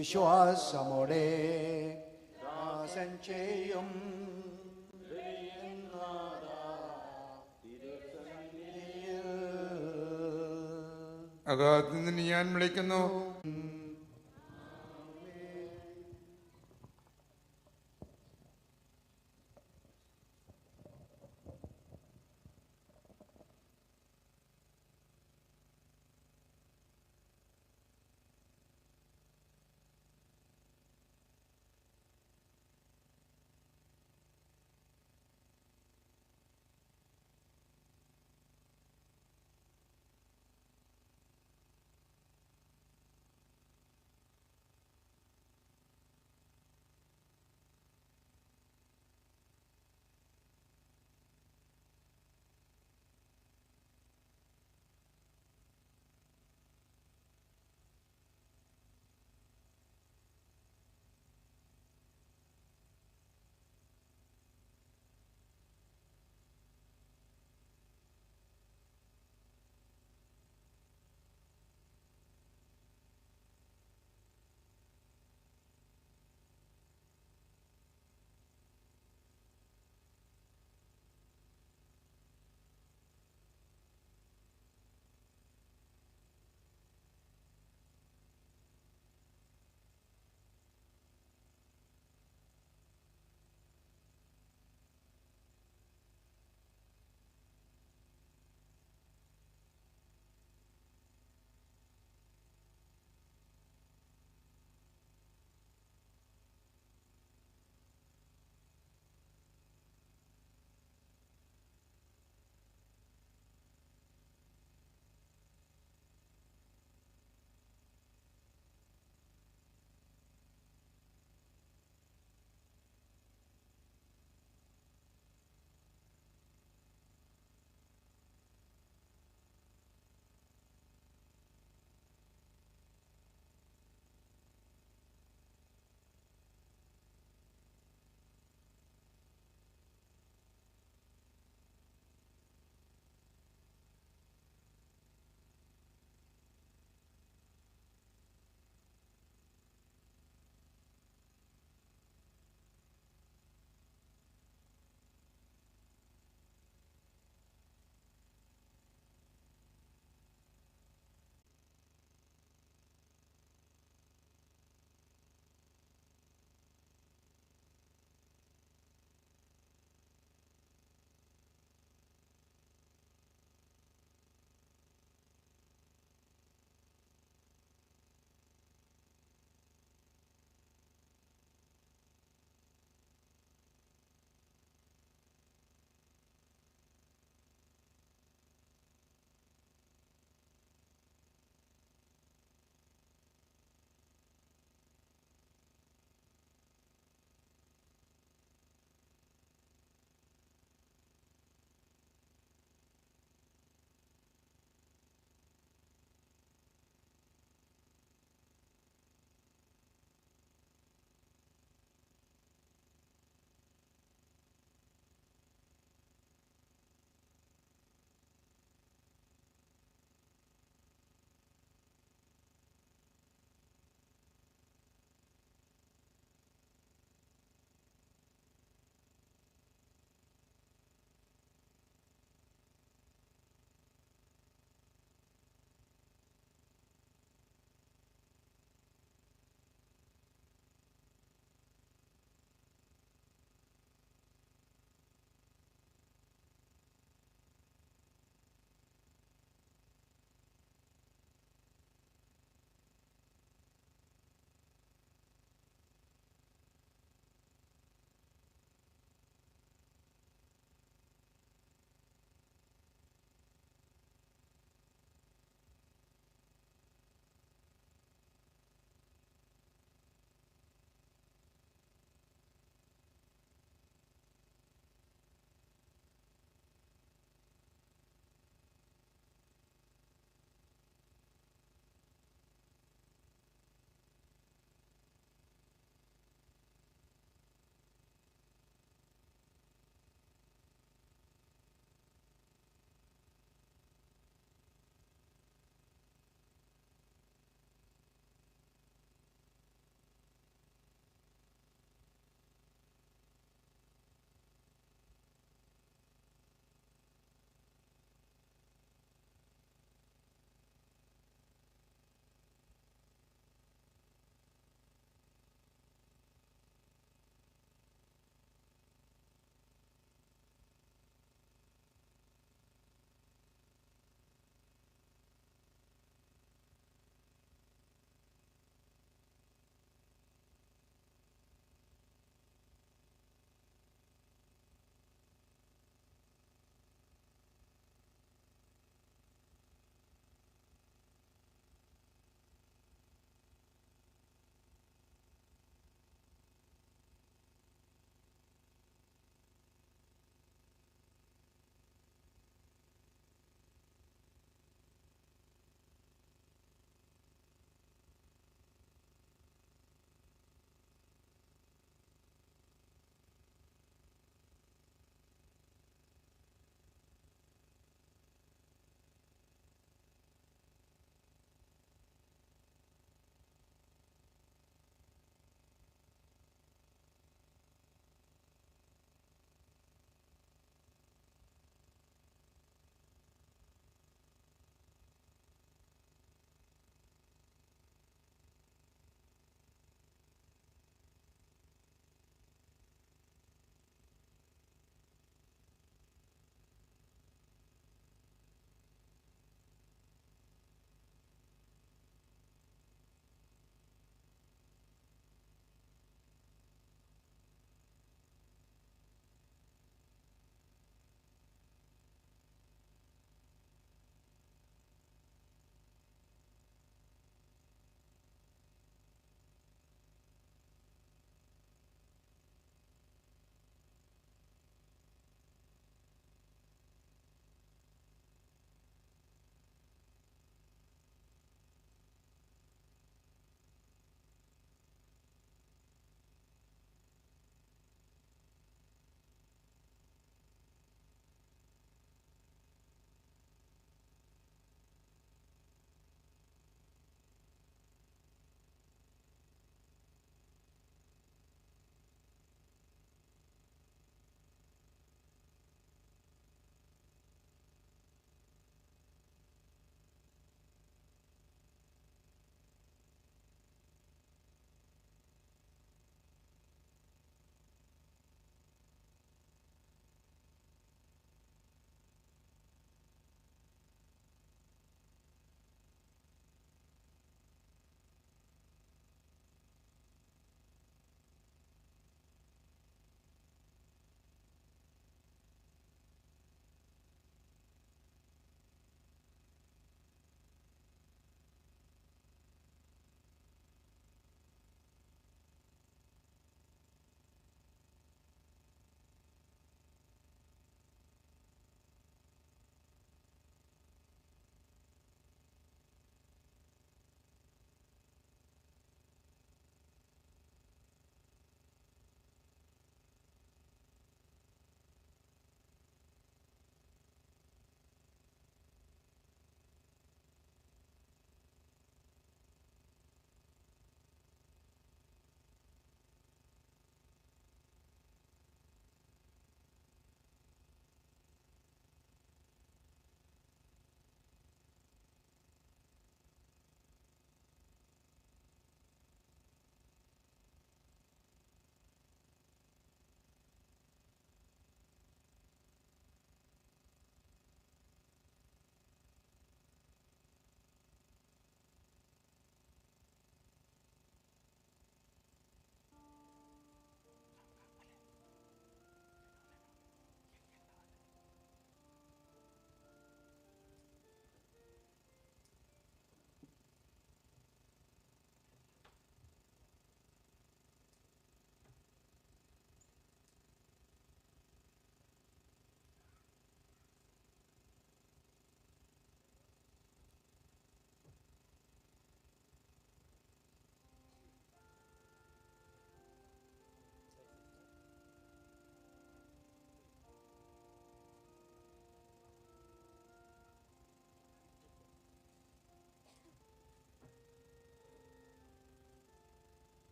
വിശ്വാസമോടെ ദാസൻ ചെയ്യും അഗാധത്തിൽ നിന്ന് ഞാൻ വിളിക്കുന്നു.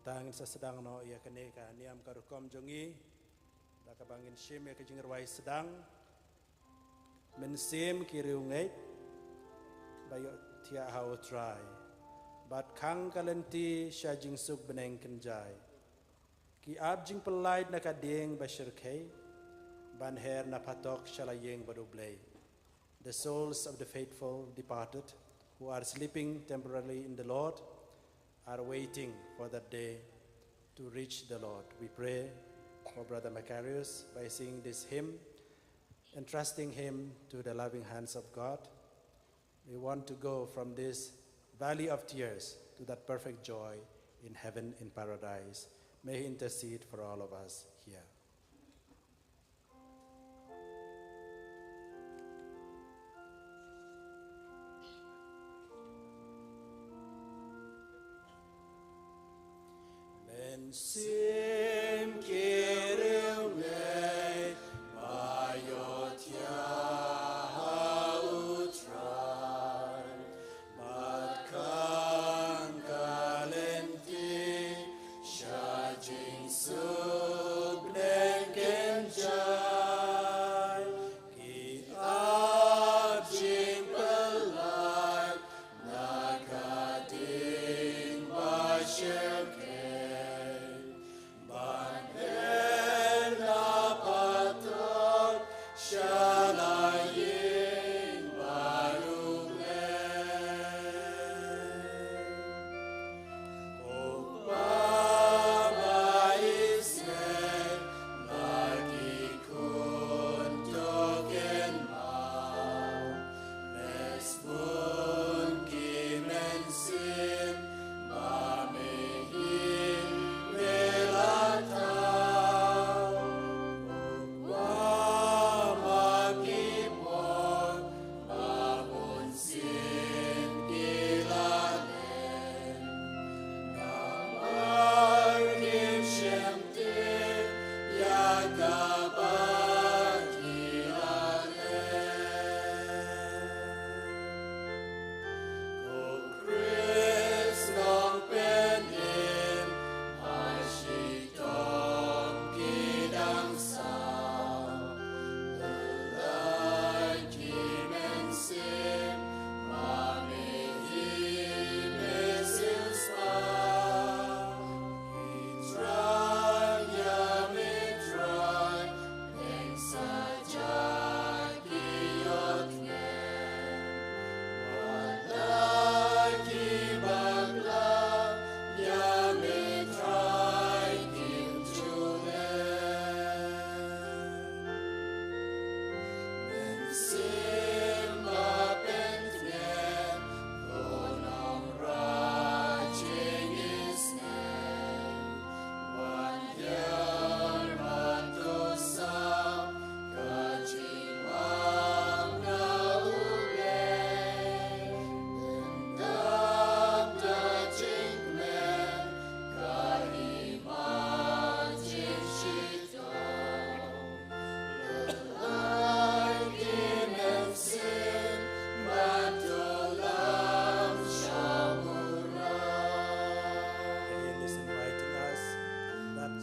tang sa sedang no ia kene ka niam karukom jongi da ka bangin shim ya kajing rwai sedang mensim kiriungai bayo tia how try but kang kalenti shajing suk beneng kenjai ki abjing pelai na kading bashirkai ban her na patok shalayeng badublay. The souls of the faithful departed who are sleeping temporarily in the Lord are waiting for that day to reach the Lord. We pray for Brother Macarius by singing this hymn, entrusting him to the loving hands of God. We want to go from this valley of tears to that perfect joy in heaven, in paradise. May he intercede for all of us here. Sim kiriungai bayotia utrai matkan kalenti shajing subneng kenjai ki abjing pelai nagading bashir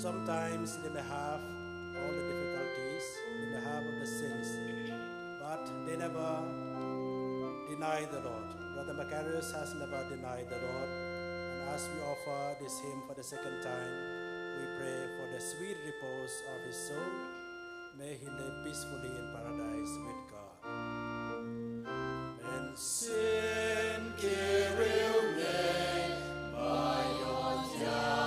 Sometimes they may have all the difficulties, they may have all the sins, but they never deny the Lord. Brother Macarius has never denied the Lord. And as we offer this hymn for the second time, we pray for the sweet repose of his soul. May he live peacefully in paradise with God. And sin Shall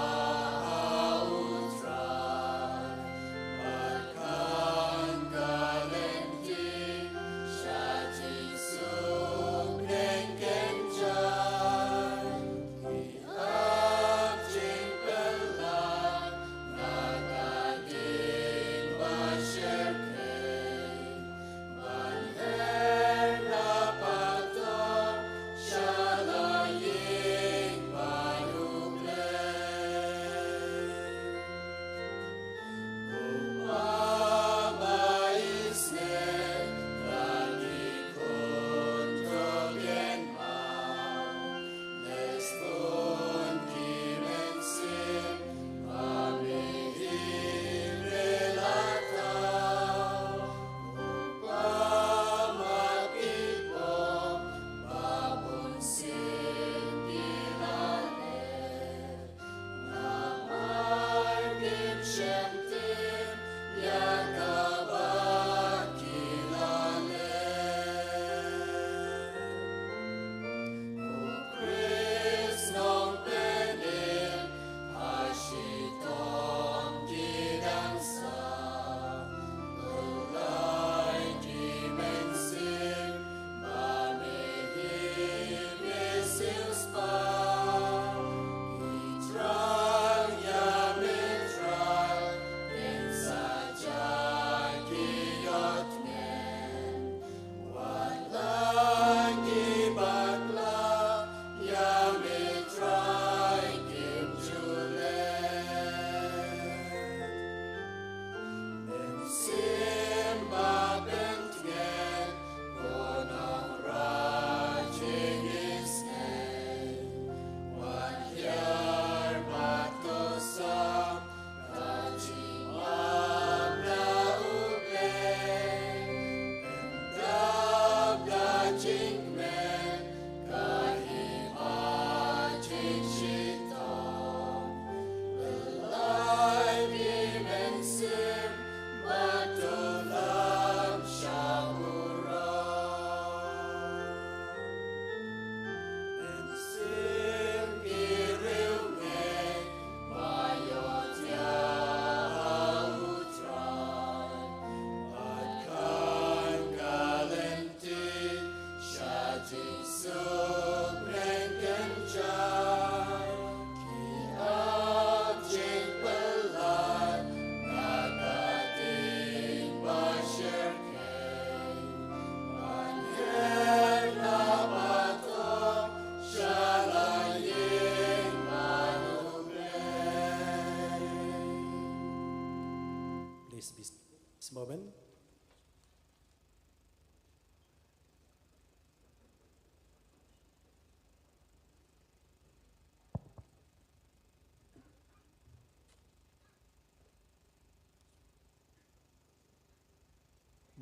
Please be this moment.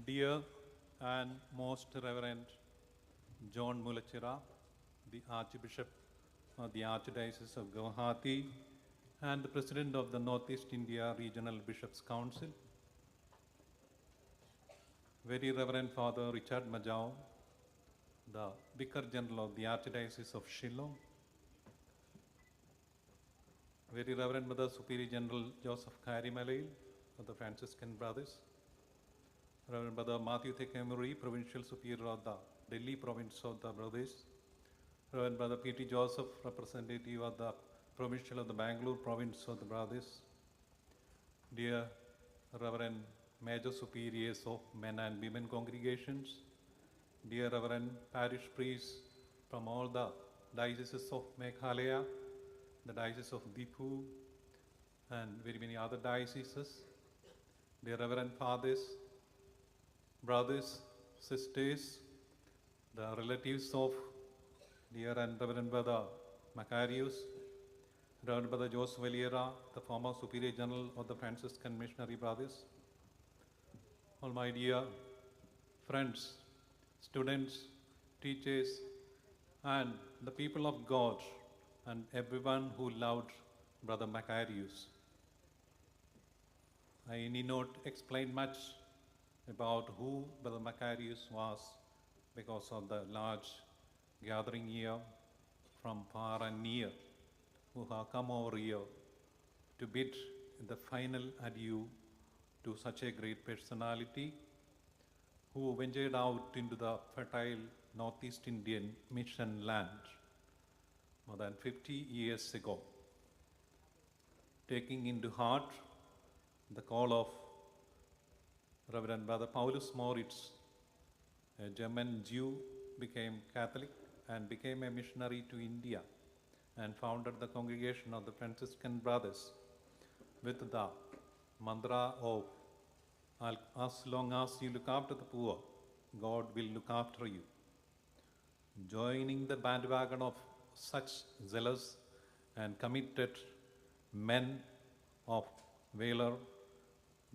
Dear and most Reverend John Mulachira, the Archbishop of the Archdiocese of Guwahati and the President of the Northeast India Regional Bishops' Council, Very Reverend Father Richard Majau, the Vicar General of the Archdiocese of Shillong, Very Reverend Mother Superior General Joseph Karimalil of the Franciscan Brothers, Reverend Brother Matthew Thekemuri, Provincial Superior of the Delhi Province of the Brothers, Reverend Brother P.T. Joseph, Representative of the Provincial of the Bangalore Province of the Brothers, dear Reverend Major Superiors of men and women congregations, dear Reverend Parish Priests from all the dioceses of Meghalaya, the Diocese of Dipu, and very many other dioceses, dear Reverend Fathers, brothers, sisters, the relatives of dear and Reverend Brother Macarius, Reverend Brother Jose Valera, the former Superior General of the Franciscan Missionary Brothers, all my dear friends, students, teachers, and the people of God, and everyone who loved Brother Macarius. I need not explain much about who Brother Macarius was because of the large gathering here from far and near who have come over here to bid the final adieu to such a great personality who ventured out into the fertile Northeast Indian mission land more than 50 years ago, taking into heart the call of Reverend Brother Paulus Moritz, a German Jew, became Catholic and became a missionary to India and founded the congregation of the Franciscan Brothers with the mantra of, as long as you look after the poor, God will look after you. Joining the bandwagon of such zealous and committed men of valor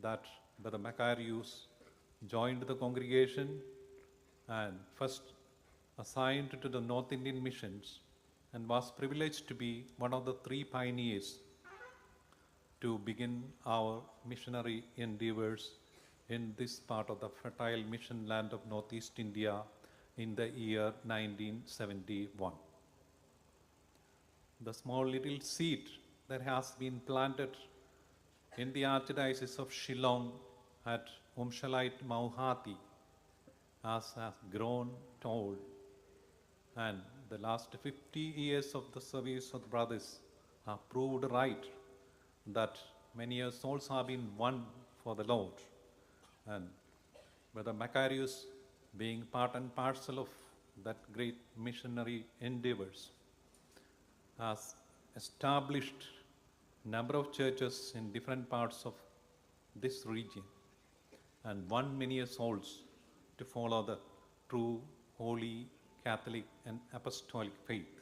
that Brother Macarius joined the congregation and first assigned to the North Indian missions and was privileged to be one of the 3 pioneers to begin our missionary endeavors in this part of the fertile mission land of Northeast India in the year 1971. The small little seed that has been planted in the Archdiocese of Shillong at Umshalite Mauhati has grown tall, and the last 50 years of the service of the brothers have proved right that many souls have been won for the Lord. And Brother Macarius, being part and parcel of that great missionary endeavors, has established number of churches in different parts of this region and won many souls to follow the true, holy, Catholic and apostolic faith.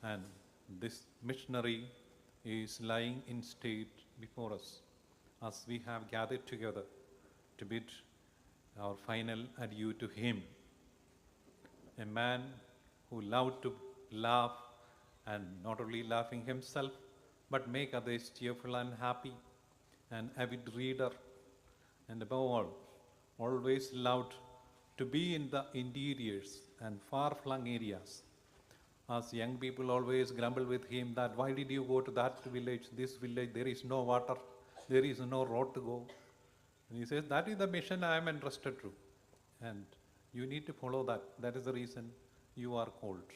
And this missionary is lying in state before us as we have gathered together to bid our final adieu to him. A man who loved to laugh, and not only laughing himself, but make others cheerful and happy, an avid reader, and above all, always loved to be in the interiors and far-flung areas. As young people always grumble with him that, why did you go to that village, this village, there is no water, there is no road to go. And he says, that is the mission I am entrusted to. And you need to follow that. That is the reason you are called.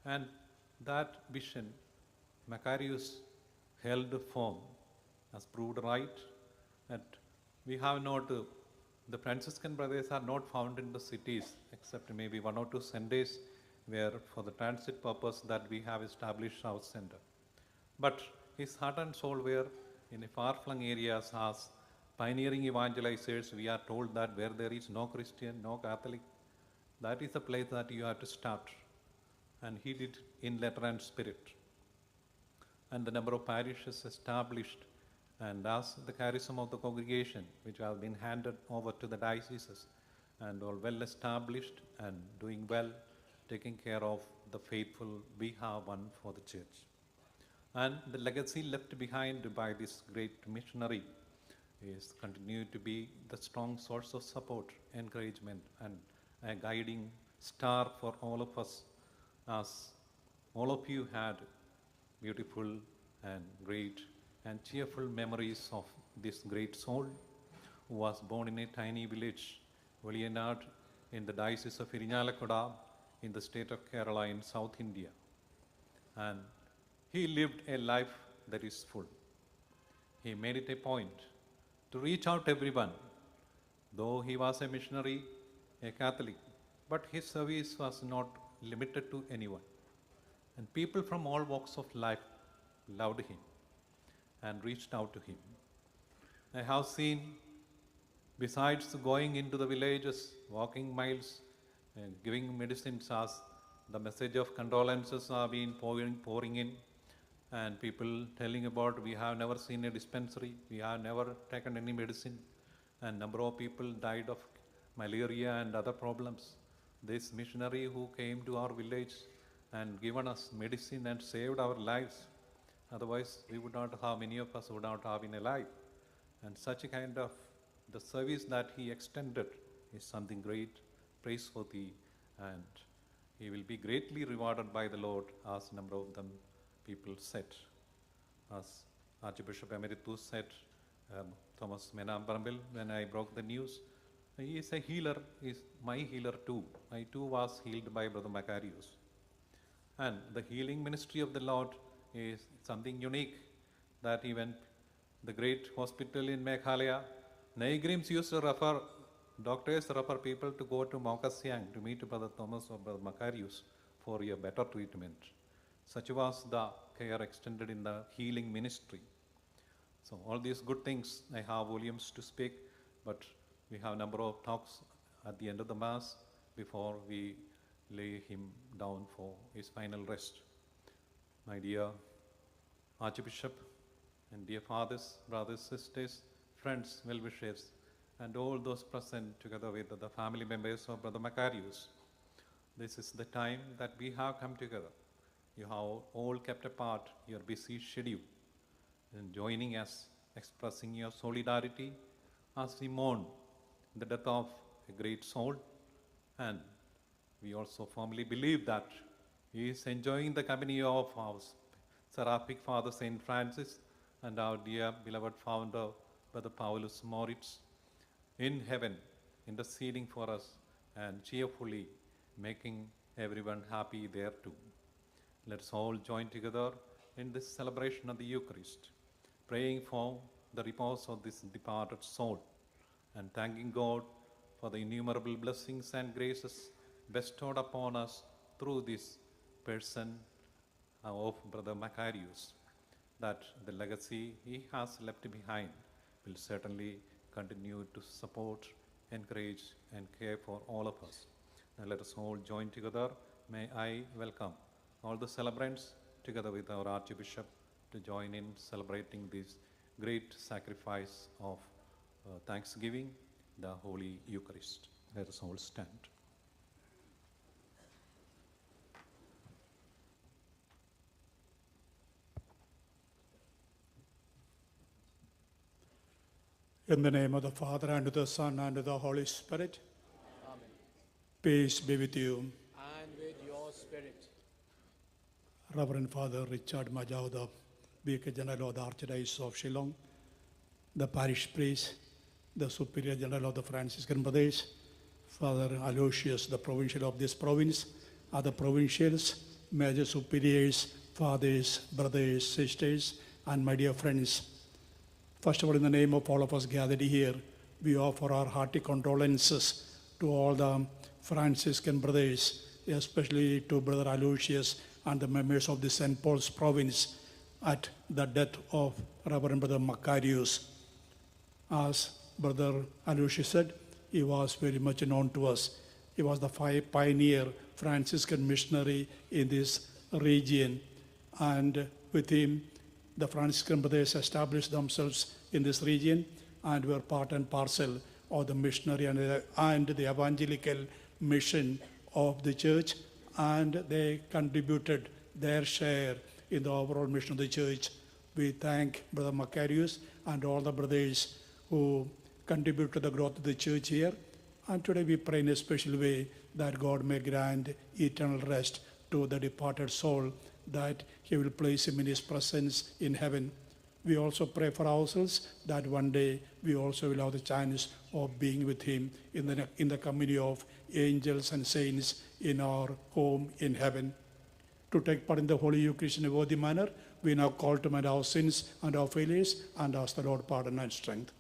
And that vision, Macarius held firm, has proved right, that we have not, the Franciscan Brothers are not found in the cities, except maybe 1 or 2 centers where for the transit purpose that we have established our center. But his heart and soul were in far-flung areas as pioneering evangelizers, we are told that where there is no Christian, no Catholic, that is the place that you have to start. And he did in letter and spirit. And the number of parishes established, and as the charism of the congregation, which have been handed over to the dioceses, and all well established and doing well, taking care of the faithful, we have one for the church. And the legacy left behind by this great missionary is continued to be the strong source of support, encouragement, and a guiding star for all of us, as all of you had beautiful and great and cheerful memories of this great soul who was born in a tiny village, Valiyanad, in the Diocese of Irinjalakuda, in the state of Kerala in South India. And he lived a life that is full. He made it a point to reach out to everyone, though he was a missionary, a Catholic, but his service was not limited to anyone. And people from all walks of life loved him and reached out to him. I have seen, besides going into the villages, walking miles, and giving medicines, as the message of condolences are being pouring in, and people telling about, we have never seen a dispensary, we have never taken any medicine, and number of people died of malaria and other problems. This missionary who came to our village and given us medicine and saved our lives, otherwise we would not have, many of us would not have been alive. And such a kind of, the service that he extended is something great, praiseworthy, and he will be greatly rewarded by the Lord, as a number of them people said. As Archbishop Emeritus said, Thomas Menambarampil, when I broke the news, he is a healer, he is my healer too. I too was healed by Brother Macarius. And the healing ministry of the Lord is something unique, that even the great hospital in Meghalaya, Naigrims used to refer, doctors refer people to go to Maukasyang to meet Brother Thomas or Brother Macarius for a better treatment. Such was the care extended in the healing ministry. So all these good things, I have volumes to speak, but we have a number of talks at the end of the Mass before we lay him down for his final rest. My dear Archbishop and dear fathers, brothers, sisters, friends, well-wishers, and all those present together with the family members of Brother Macarius, this is the time that we have come together. You have all kept apart your busy schedule and joining us, expressing your solidarity as we mourn the death of a great soul. And we also firmly believe that he is enjoying the company of our seraphic Father Saint Francis and our dear beloved founder, Brother Paulus Moritz, in heaven, interceding for us and cheerfully making everyone happy there too. Let us all join together in this celebration of the Eucharist, praying for the repose of this departed soul and thanking God for the innumerable blessings and graces bestowed upon us through this person of Brother Macarius, that the legacy he has left behind will certainly continue to support, encourage, and care for all of us. Now let us all join together. May I welcome all the celebrants together with our Archbishop to join in celebrating this great sacrifice of thanksgiving, the Holy Eucharist. Let us all stand. In the name of the Father, and of the Son, and of the Holy Spirit. Amen. Peace be with you. And with your spirit. Reverend Father Richard Majau, the Vicar General of the Archdiocese of Shillong, the parish priest, the Superior General of the Franciscan Brothers, Father Aloysius, the provincial of this province, other provincials, major superiors, fathers, brothers, sisters, and my dear friends. First of all, in the name of all of us gathered here, we offer our hearty condolences to all the Franciscan brothers, especially to Brother Aloysius and the members of the St. Paul's province at the death of Reverend Brother Macarius. As Brother Eulogy said, he was very much known to us. He was the pioneer Franciscan missionary in this region, and with him, the Franciscan brothers established themselves in this region and were part and parcel of the missionary and the evangelical mission of the church, and they contributed their share in the overall mission of the church. We thank Brother Macarius and all the brothers who contribute to the growth of the church here. And today we pray in a special way that God may grant eternal rest to the departed soul, that He will place him in His presence in heaven. We also pray for ourselves that one day we also will have the chance of being with Him in the community of angels and saints in our home in heaven. To take part in the Holy Eucharist in a worthy manner, we now call to mind our sins and our failures and ask the Lord pardon and strength.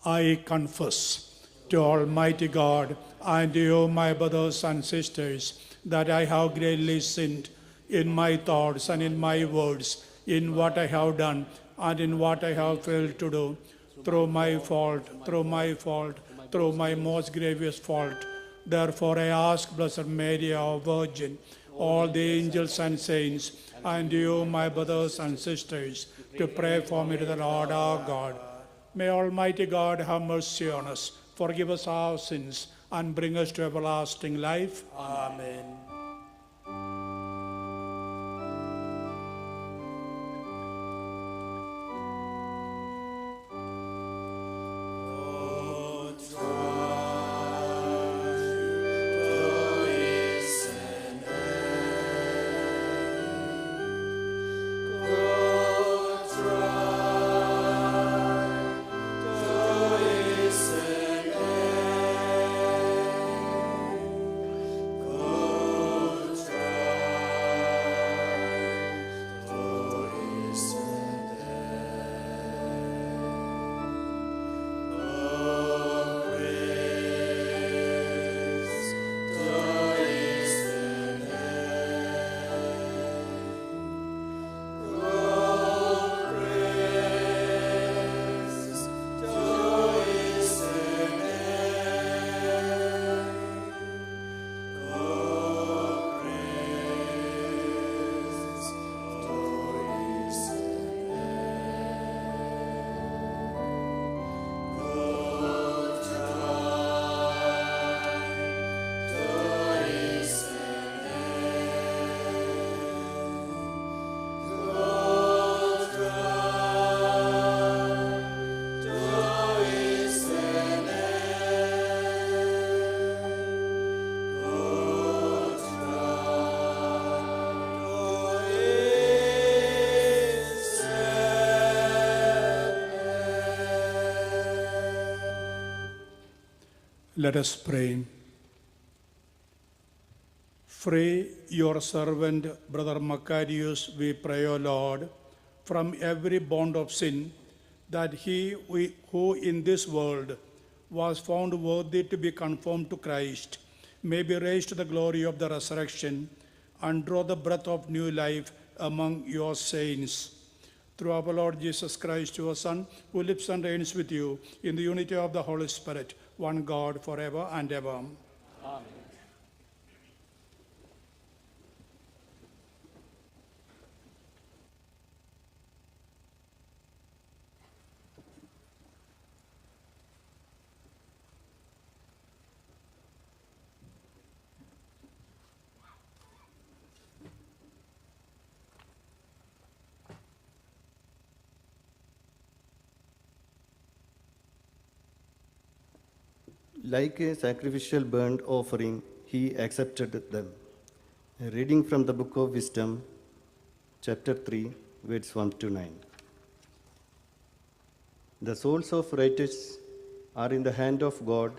I confess to Almighty God and to you, my brothers and sisters, that I have greatly sinned in my thoughts and in my words, in what I have done and in what I have failed to do, through my fault, through my most grievous fault. Therefore I ask Blessed Mary, our Virgin, all the angels and saints, and you, my brothers and sisters, to pray for me to the Lord our God. May Almighty God have mercy on us, forgive us our sins, and bring us to everlasting life. Amen. Let us pray. Free your servant, Brother Macarius, we pray, O Lord, from every bond of sin, that he who in this world was found worthy to be conformed to Christ may be raised to the glory of the resurrection and draw the breath of new life among your saints. Through our Lord Jesus Christ, your Son, who lives and reigns with you in the unity of the Holy Spirit, one God, forever and ever. Amen. Like a sacrificial burnt offering, he accepted them. A reading from the Book of Wisdom, chapter 3, verse 1 to 9. The souls of righteous are in the hand of God.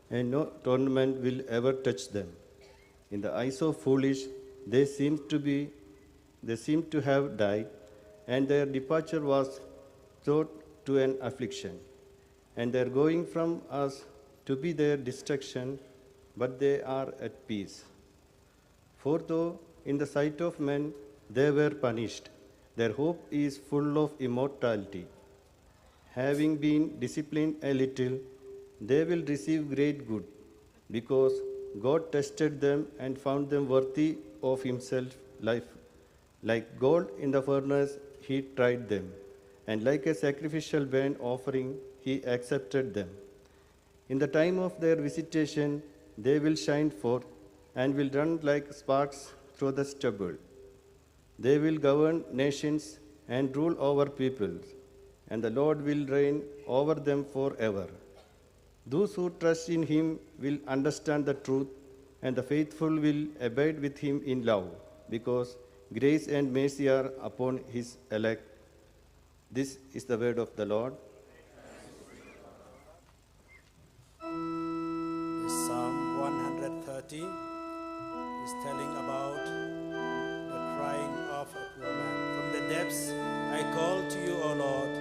and no torment will ever touch them. In the eyes of foolish, they seem to have died, and their departure was thought to an affliction, and their going from us to be their destruction, but they are at peace. For though in the sight of men they were punished, their hope is full of immortality. Having been disciplined a little, they will receive great good, because God tested them and found them worthy of himself. Like gold in the furnace, he tried them, and like a sacrificial burnt offering, he accepted them. In the time of their visitation, they will shine forth and will run like sparks through the stubble. They will govern nations and rule over peoples, and the Lord will reign over them forever. Those who trust in him will understand the truth, and the faithful will abide with him in love, because grace and mercy are upon his elect. This is the word of the Lord. Psalm 130 is telling about the crying of a poor man. From the depths I call to you, O Lord,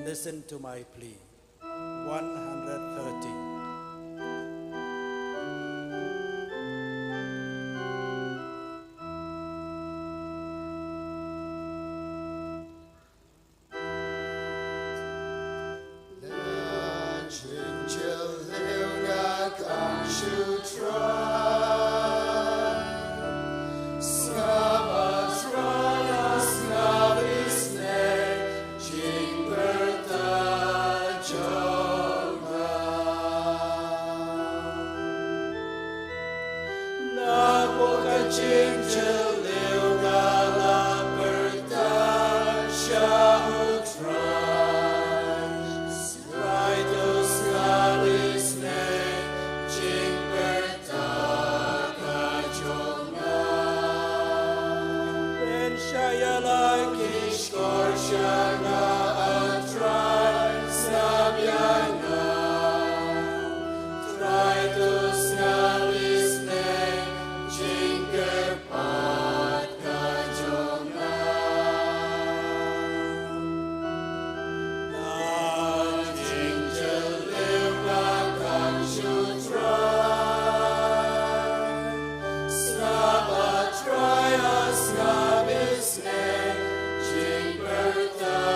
listen to my plea. 130. Jing Bertha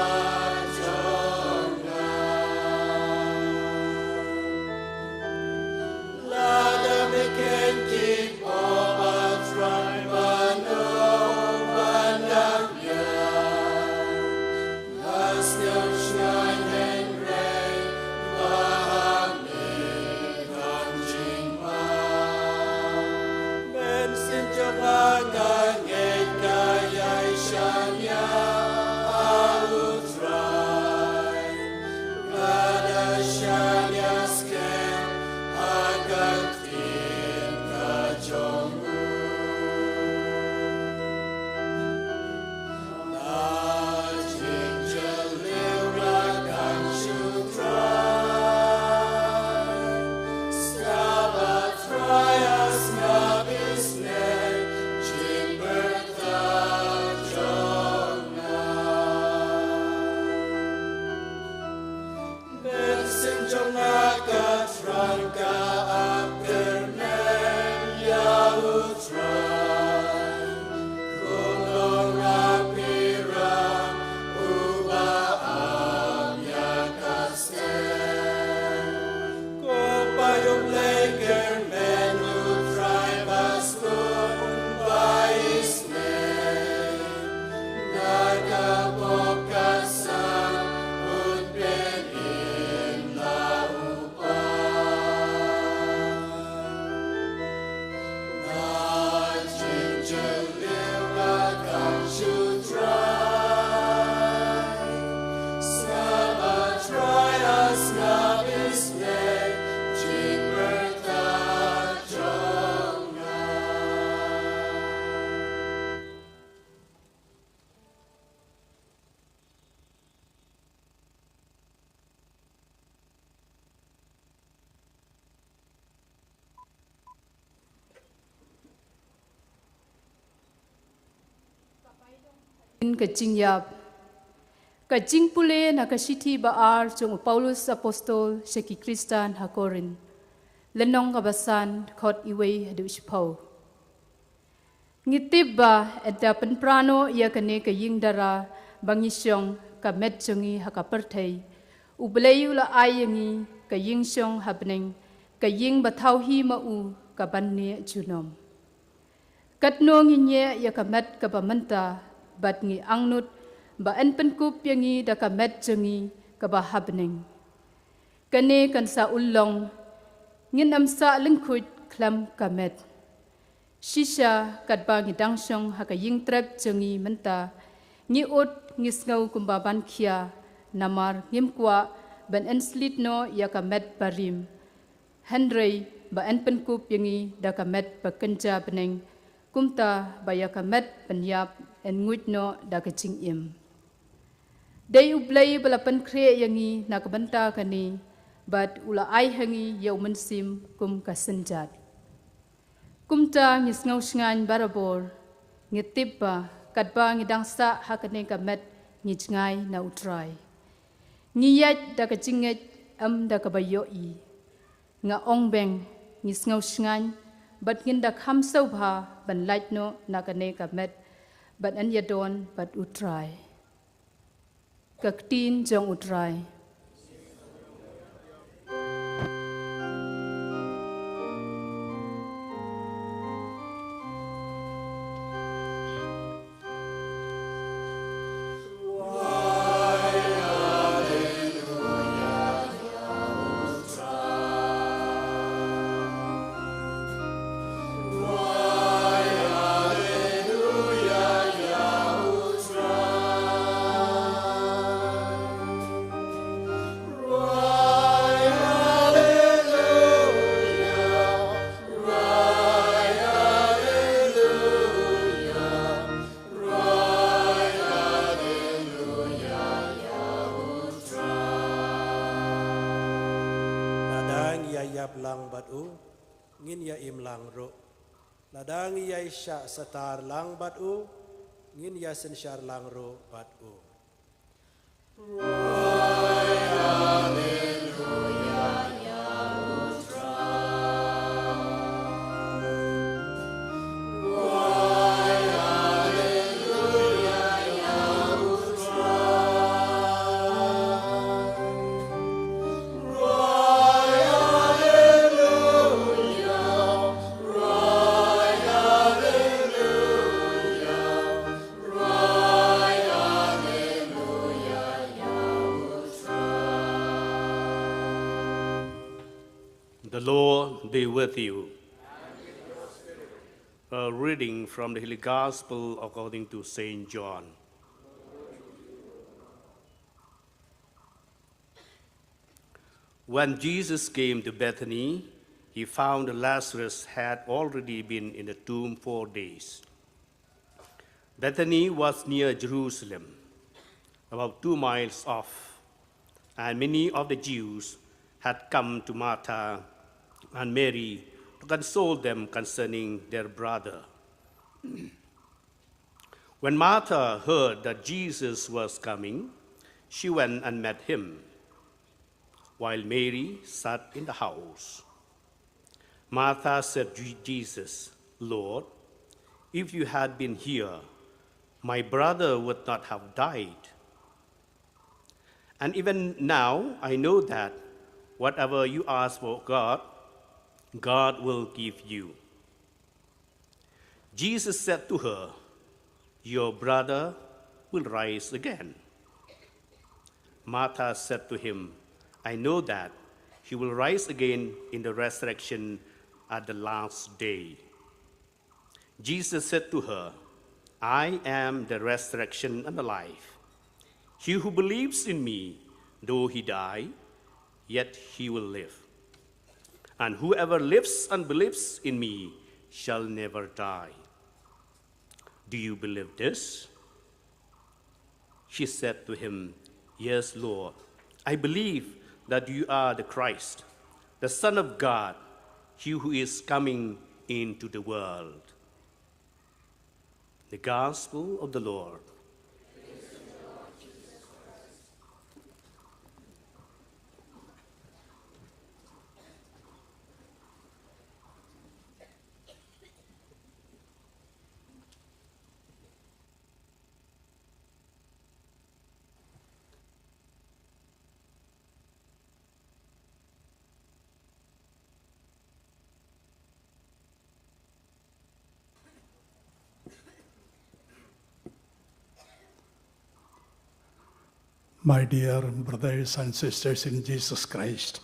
ka jingyap ka jingpule na ka sithi baar chung Paulus apostol sheki Kristan ha Korin lenong ka basan khot iwei hadu shpau ngitibba eta penprano ia kane ka yingdara bangisyong ka metchungi ha ka perthei ubleyu la ayangi ka yingsyong habneng ka ying bathau hi ma u ka banne chunom katno nginye ya ka met ka bamanta bat ngi angnut ba en penkup yangi da ka met chungi ka ba habneng kane kan sa ullong ngin am sa lingkhut khlam ka met shisha kat ba ngi dangshong ha ka ying trek chungi manta ngi ut ngi snau kumba ban khia namar ngim kwa ban en slit no ya ka met barim Henry ba en penkup yangi da ka met ba kenja beneng kumta ba ya ka met penyap en nguit no da ka ching im dei ublei bala pen kre yangi na ka banta kani bat ula ai hangi yau mensim kum ka senjat kumta ngis ngau shngan barabor ngitibba katba ngidang sa hakane ka met ngichngai na utrai ngiyat da ka chinget am da ka bayo i nga ongbeng ngis ngau shngan bat ngin da kham sau bha ban light no na ka ne ka met bat an yadon bat utrai kaktin jong utrai Ladang yai sha satar lang bat u ngin ya sen shar lang ro bat u The Lord be with you. A reading from the Holy Gospel according to Saint John. When Jesus came to Bethany, he found Lazarus had already been in the tomb 4 days. Bethany was near Jerusalem, about 2 miles off, and many of the Jews had come to Martha and Mary to console them concerning their brother. When Martha heard that Jesus was coming, she went and met him, while Mary sat in the house. Martha said to Jesus, "Lord, if you had been here, my brother would not have died. And even now I know that whatever you ask for God, God will give you." Jesus said to her, "Your brother will rise again." Martha said to him, "I know that he will rise again in the resurrection at the last day." Jesus said to her, "I am the resurrection and the life. He who believes in me, though he die, yet he will live. And whoever lives and believes in me shall never die. Do you believe this?" She said to him, "Yes, Lord, I believe that you are the Christ, the Son of God, he who is coming into the world." The Gospel of the Lord. My dear brothers and sisters in Jesus Christ,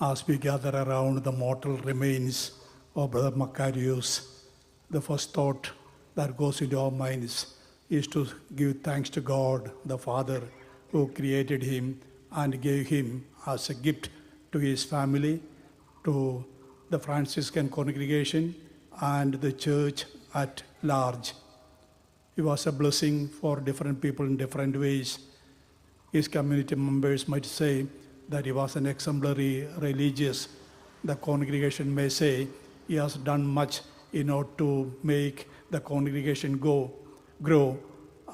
as we gather around the mortal remains of Brother Macarius, the first thought that goes into our minds is to give thanks to God, the Father, who created him and gave him as a gift to his family, to the Franciscan congregation, and the church at large. He was a blessing for different people in different ways. His community members might say that he was an exemplary religious. The congregation may say he has done much in order to make the congregation grow.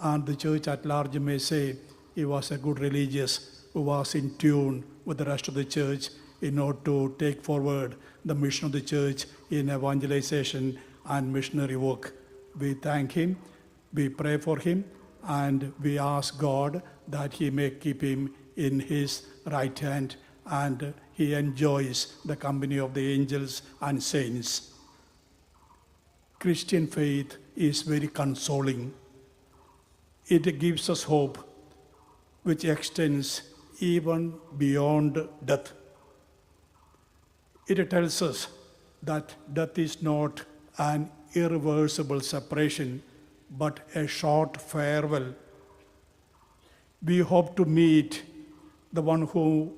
And the church at large may say he was a good religious who was in tune with the rest of the church in order to take forward the mission of the church in evangelization and missionary work. We thank him, we pray for him, and we ask God that he may keep him in his right hand and he enjoys the company of the angels and saints. Christian faith is very consoling. It gives us hope which extends even beyond death. It tells us that death is not an irreversible separation, but a short farewell. We hope to meet the one who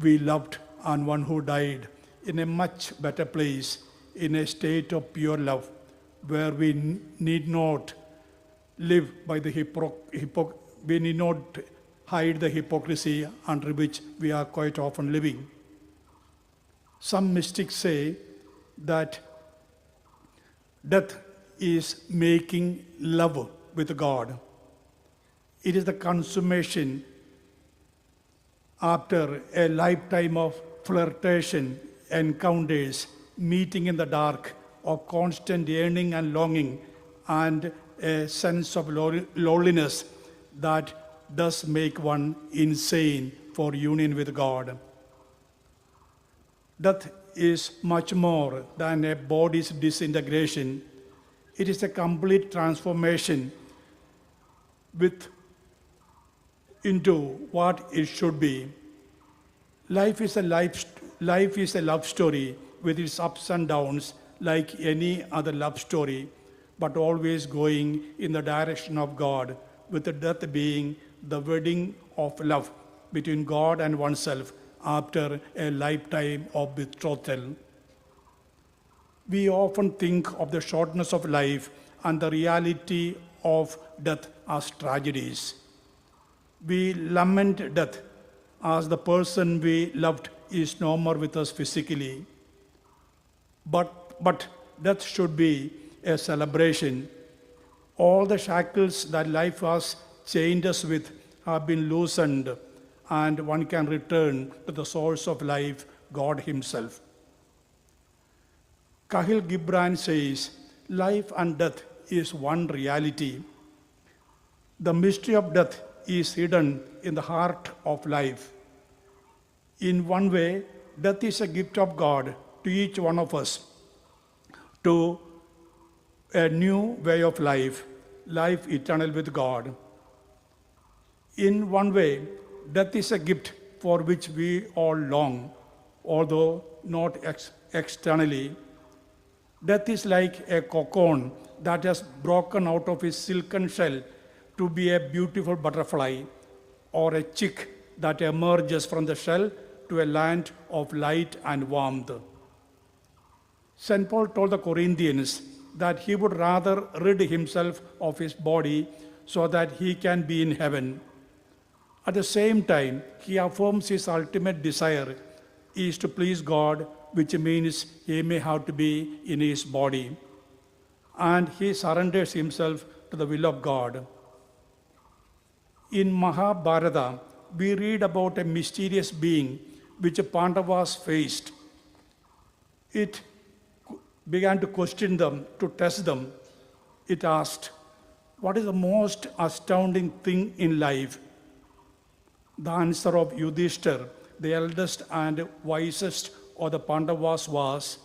we loved and one who died in a much better place, in a state of pure love, where we need not live by the we need not hide the hypocrisy under which we are quite often living. Some mystics say that death is making love with God. It is the consummation after a lifetime of flirtation, encounters, meeting in the dark, of constant yearning and longing, and a sense of loneliness that does make one insane for union with God. Death is much more than a body's disintegration. It is a complete transformation into what it should be. Life is a love story with its ups and downs, like any other love story, but always going in the direction of God, with the death being the wedding of love between God and oneself after a lifetime of betrothal. We often think of the shortness of life and the reality of death as tragedies. We lament death as the person we loved is no more with us physically. But death should be a celebration. All the shackles that life has chained us with have been loosened, and one can return to the source of life, God Himself. Kahil Gibran says, life and death is one reality. The mystery of death is hidden in the heart of life. In one way, death is a gift of God to each one of us, to a new way of life, life eternal with God. In one way, death is a gift for which we all long, although not externally. Death is like a cocoon that has broken out of its silken shell to be a beautiful butterfly, or a chick that emerges from the shell to a land of light and warmth. St. Paul told the Corinthians that he would rather rid himself of his body so that he can be in heaven. At the same time, he affirms his ultimate desire is to please God, which means he may have to be in his body. And he surrenders himself to the will of God. In Mahabharata, we read about a mysterious being which Pandavas faced. It began to question them, to test them. It asked, what is the most astounding thing in life? The answer of Yudhishthir, the eldest and wisest of the Pandavas, was,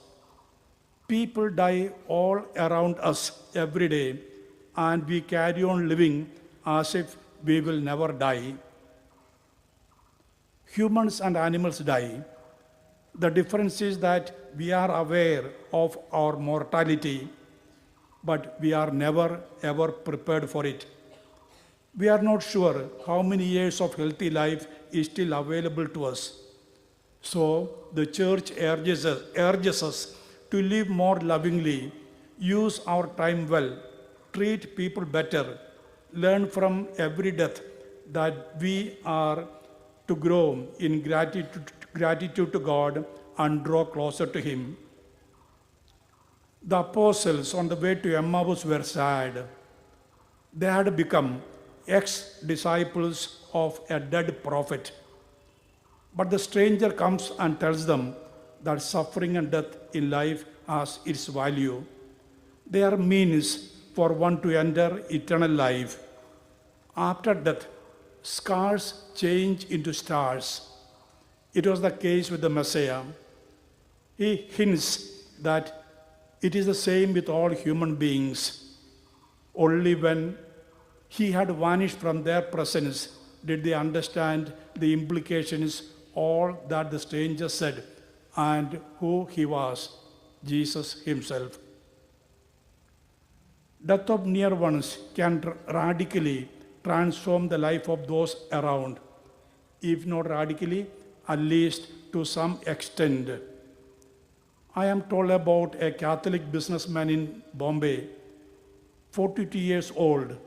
people die all around us every day, and we carry on living as if we will never die. Humans and animals die. The difference is that we are aware of our mortality, but we are never ever prepared for it. We are not sure how many years of healthy life is still available to us. So the church urges us to live more lovingly, use our time well, treat people better, learn from every death that we are to grow in gratitude to God and draw closer to Him. The apostles on the way to Emmaus were sad. They had become ex-disciples of a dead prophet. But the stranger comes and tells them that suffering and death in life has its value. They are means for one to enter eternal life. After death, scars change into stars. It was the case with the Messiah. He hints that it is the same with all human beings. Only when he had vanished from their presence did they understand the implications, all that the stranger said, and who he was, Jesus himself. Death of near ones can radically transform the life of those around, if not radically, at least to some extent. I am told about a Catholic businessman in Bombay, 42 years old,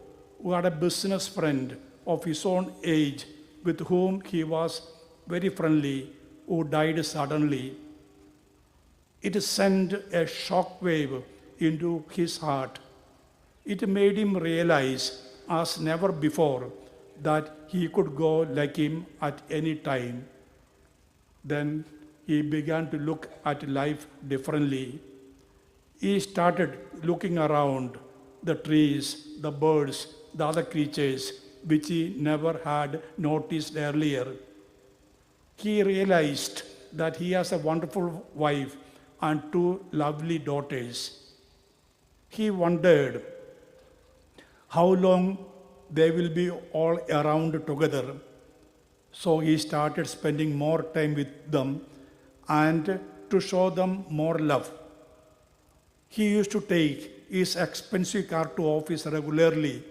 who had a business friend of his own age with whom he was very friendly, who died suddenly. It sent a shock wave into his heart. It made him realize, as never before, that he could go like him at any time. Then he began to look at life differently. He started looking around the trees, the birds, the other creatures, which he never had noticed earlier. He realized that he has a wonderful wife and 2 lovely daughters. He wondered how long they will be all around together. So he started spending more time with them and to show them more love. He used to take his expensive car to office regularly,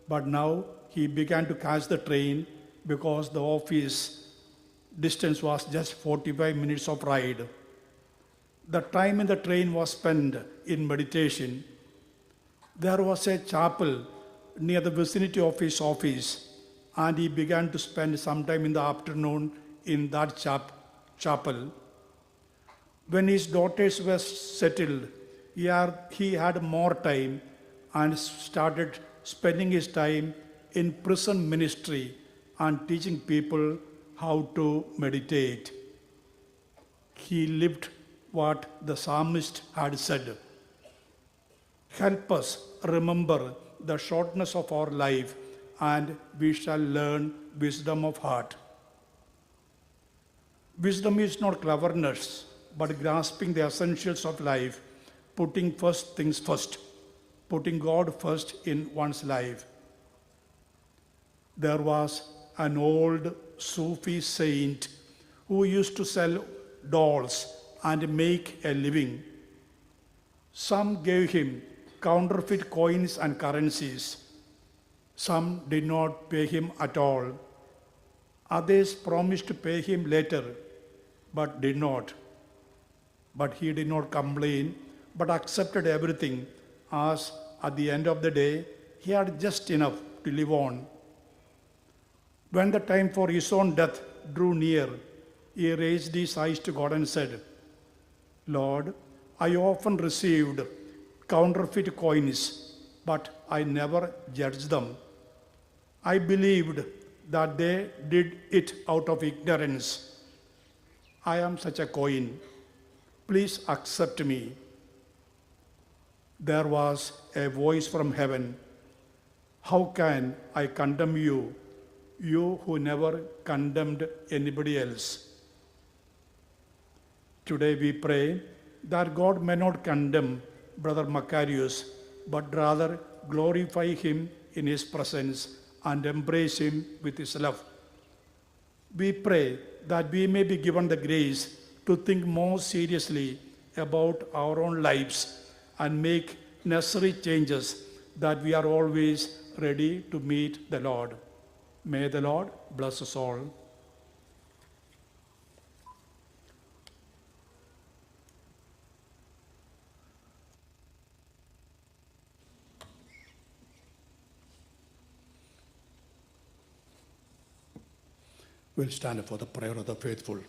but now he began to catch the train because the office distance was just 45 minutes of ride. The time in the train was spent in meditation. There was a chapel near the vicinity of his office, and he began to spend some time in the afternoon in that chapel. When his daughters were settled, he had more time and started spending his time in prison ministry and teaching people how to meditate. He lived what the psalmist had said. Help us remember the shortness of our life, and we shall learn wisdom of heart. Wisdom is not cleverness, but grasping the essentials of life, putting first things first, putting God first in one's life. There was an old Sufi saint who used to sell dolls and make a living. Some gave him counterfeit coins and currencies. Some did not pay him at all. Others promised to pay him later, but did not. But he did not complain, but accepted everything, as at the end of the day, he had just enough to live on. When the time for his own death drew near, he raised his eyes to God and said, Lord, I often received counterfeit coins, but I never judged them. I believed that they did it out of ignorance. I am such a coin. Please accept me. There was a voice from heaven. How can I condemn you, you who never condemned anybody else? Today we pray that God may not condemn Brother Macarius, but rather glorify him in his presence and embrace him with his love. We pray that we may be given the grace to think more seriously about our own lives and make necessary changes, that we are always ready to meet the Lord. May the Lord bless us all. We'll stand for the prayer of the faithful.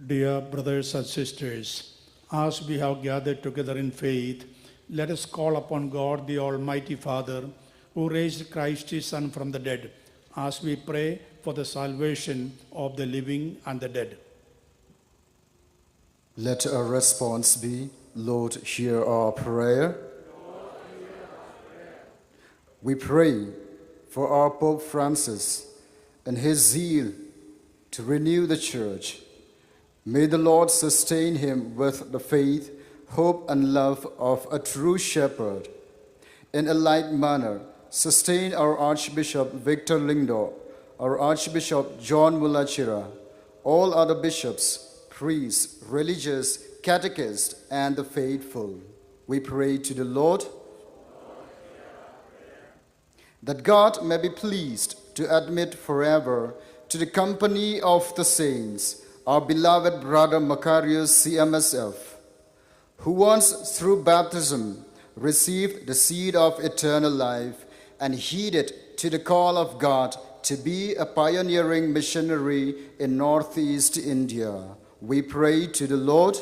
Dear brothers and sisters, as we have gathered together in faith, let us call upon God, the Almighty Father, who raised Christ his Son from the dead, as we pray for the salvation of the living and the dead. Let our response be, Lord, hear our prayer. We pray for our Pope Francis and his zeal to renew the Church. May the Lord sustain him with the faith, hope, and love of a true shepherd. In a like manner, sustain our Archbishop Victor Lingdo, our Archbishop John Mulachira, all other bishops, priests, religious, catechists, and the faithful. We pray to the Lord that God may be pleased to admit forever to the company of the saints our beloved brother Macarius, CMSF, who once through baptism received the seed of eternal life and heeded to the call of God to be a pioneering missionary in Northeast India. We pray to the Lord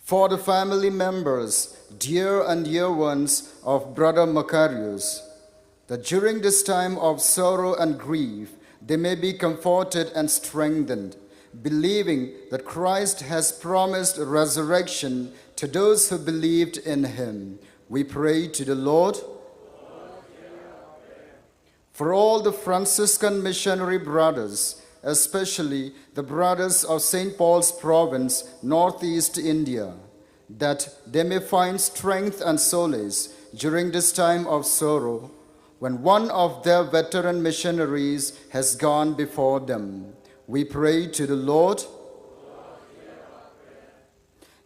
for the family members, dear and dear ones of brother Macarius, that during this time of sorrow and grief, they may be comforted and strengthened, believing that Christ has promised resurrection to those who believed in him. We pray to the Lord for all the Franciscan missionary brothers, especially the brothers of St. Paul's province, Northeast India, that they may find strength and solace during this time of sorrow, when one of their veteran missionaries has gone before them. We pray to the Lord.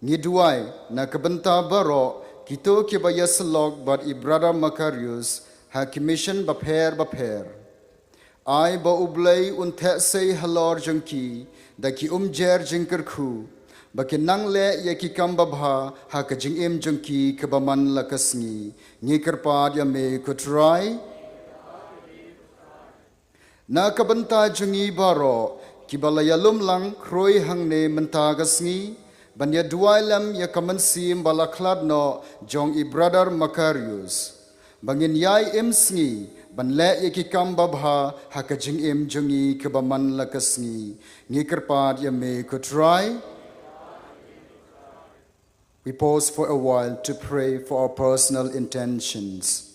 Ngiduai na kabanta baro kito kibayasalog but I brother Macarius ha commission baper. I ba ublay unthe say halor jangki da ki umjer jingkerku ba kinang le ya ki kambabha ha ka jingim jangki kabaman lakasngi ngikerpad ya me kutrai na kabanta jungi baro kibalayalum lang kroi hangne mentagasngi banya duailam ya kamansim balaklad no jong I brother Macarius bangin yai imsngi banle ya ki kambabha ha ka jingim jungi kabaman lakasngi ngikerpad ya me kutrai. We pause for a while to pray for our personal intentions.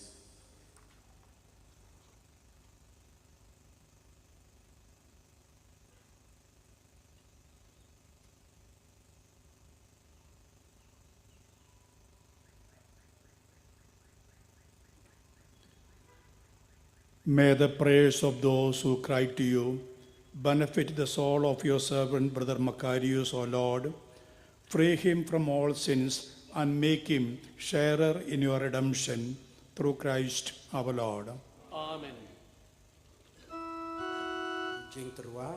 May the prayers of those who cry to you benefit the soul of your servant, Brother Macarius, O Lord. Free him from all sins and make him sharer in your redemption through Christ our Lord. Amen. Jing terwa.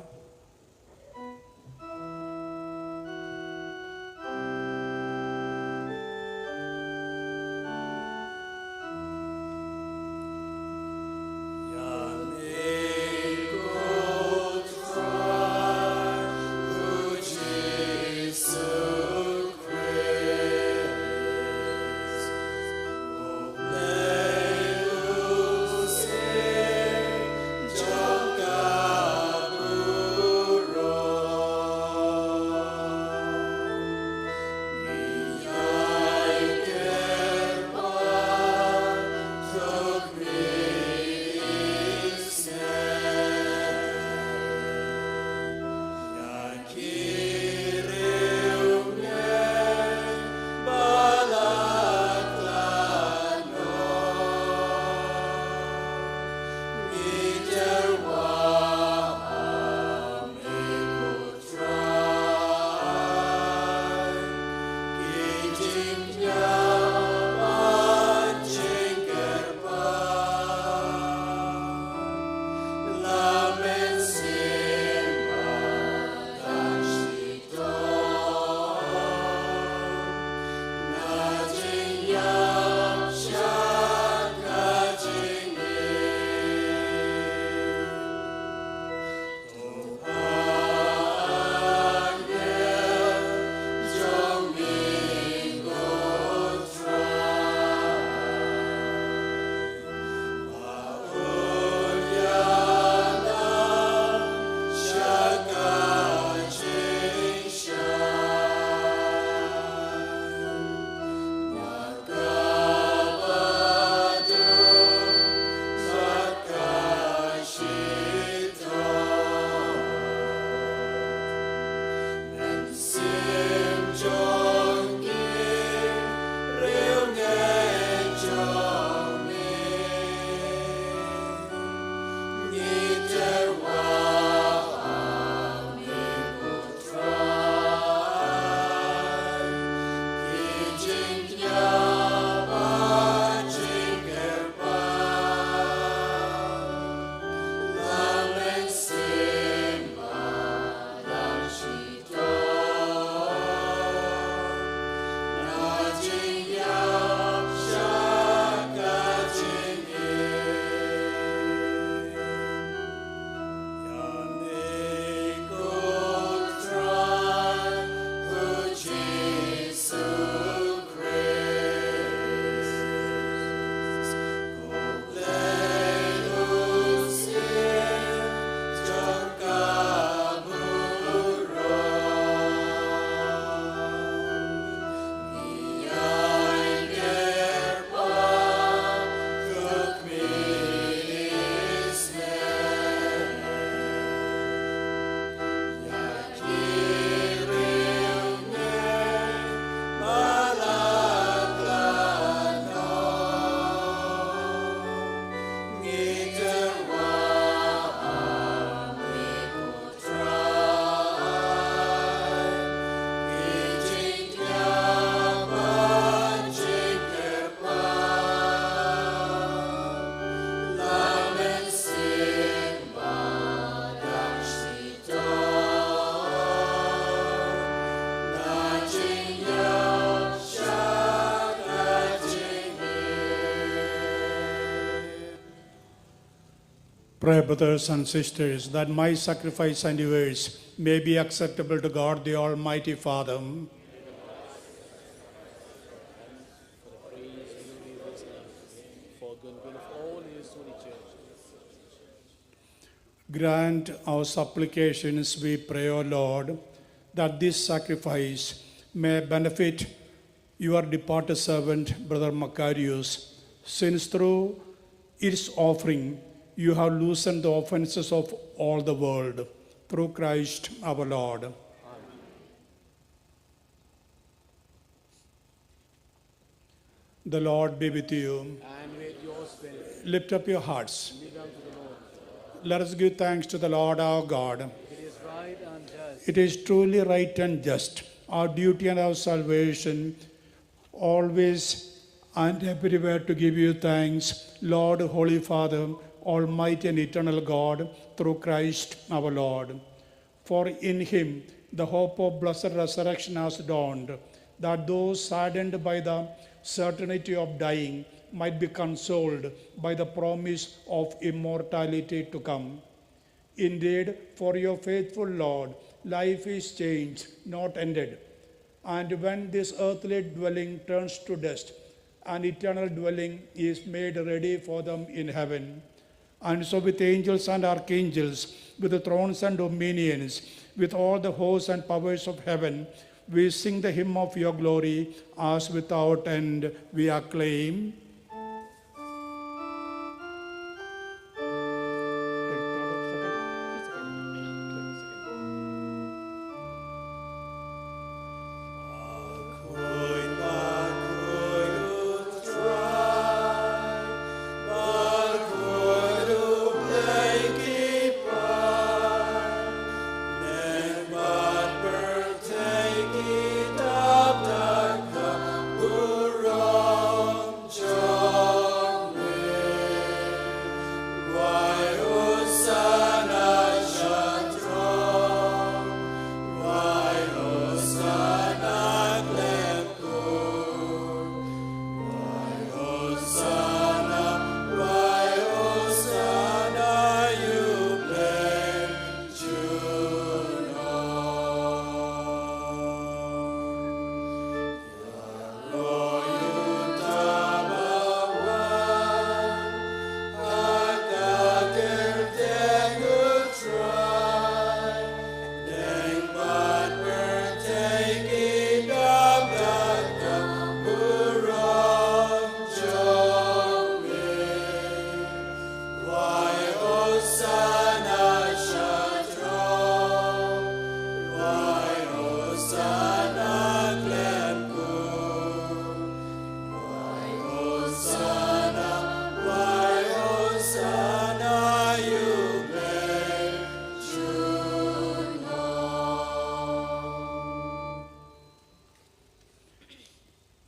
Pray, brothers and sisters, that my sacrifice and yours may be acceptable to God, the Almighty Father. For the praise and glory of His name, for goodwill of all His holy church. Grant our supplications, we pray, O Lord, that this sacrifice may benefit your departed servant, Brother Macarius, since through its offering you have loosened the offenses of all the world. Through Christ our Lord. Amen. The Lord be with you. And with your spirit, Lift up your hearts. lead unto the Lord. Let us give thanks to the Lord our God. It is right and just. It is truly right and just, our duty and our salvation, always and everywhere to give you thanks, Lord, Holy Father, Almighty and eternal God, through Christ our Lord. For in him the hope of blessed resurrection has dawned, that those saddened by the certainty of dying might be consoled by the promise of immortality to come. Indeed, for your faithful Lord, life is changed, not ended. And when this earthly dwelling turns to dust, an eternal dwelling is made ready for them in heaven. And so with angels and archangels, with the thrones and dominions, with all the hosts and powers of heaven, we sing the hymn of your glory, as without end we acclaim.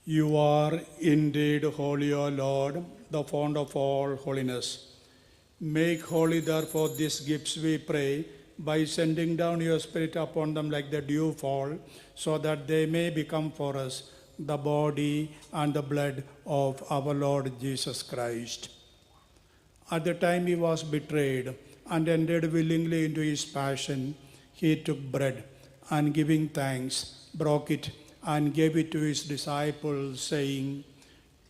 You are indeed holy, O Lord, the fount of all holiness. Make holy, therefore, these gifts, we pray, by sending down your Spirit upon them like the dew fall, so that they may become for us the body and the blood of our Lord Jesus Christ. At the time he was betrayed and entered willingly into his passion, he took bread and, giving thanks, broke it and gave it to his disciples, saying,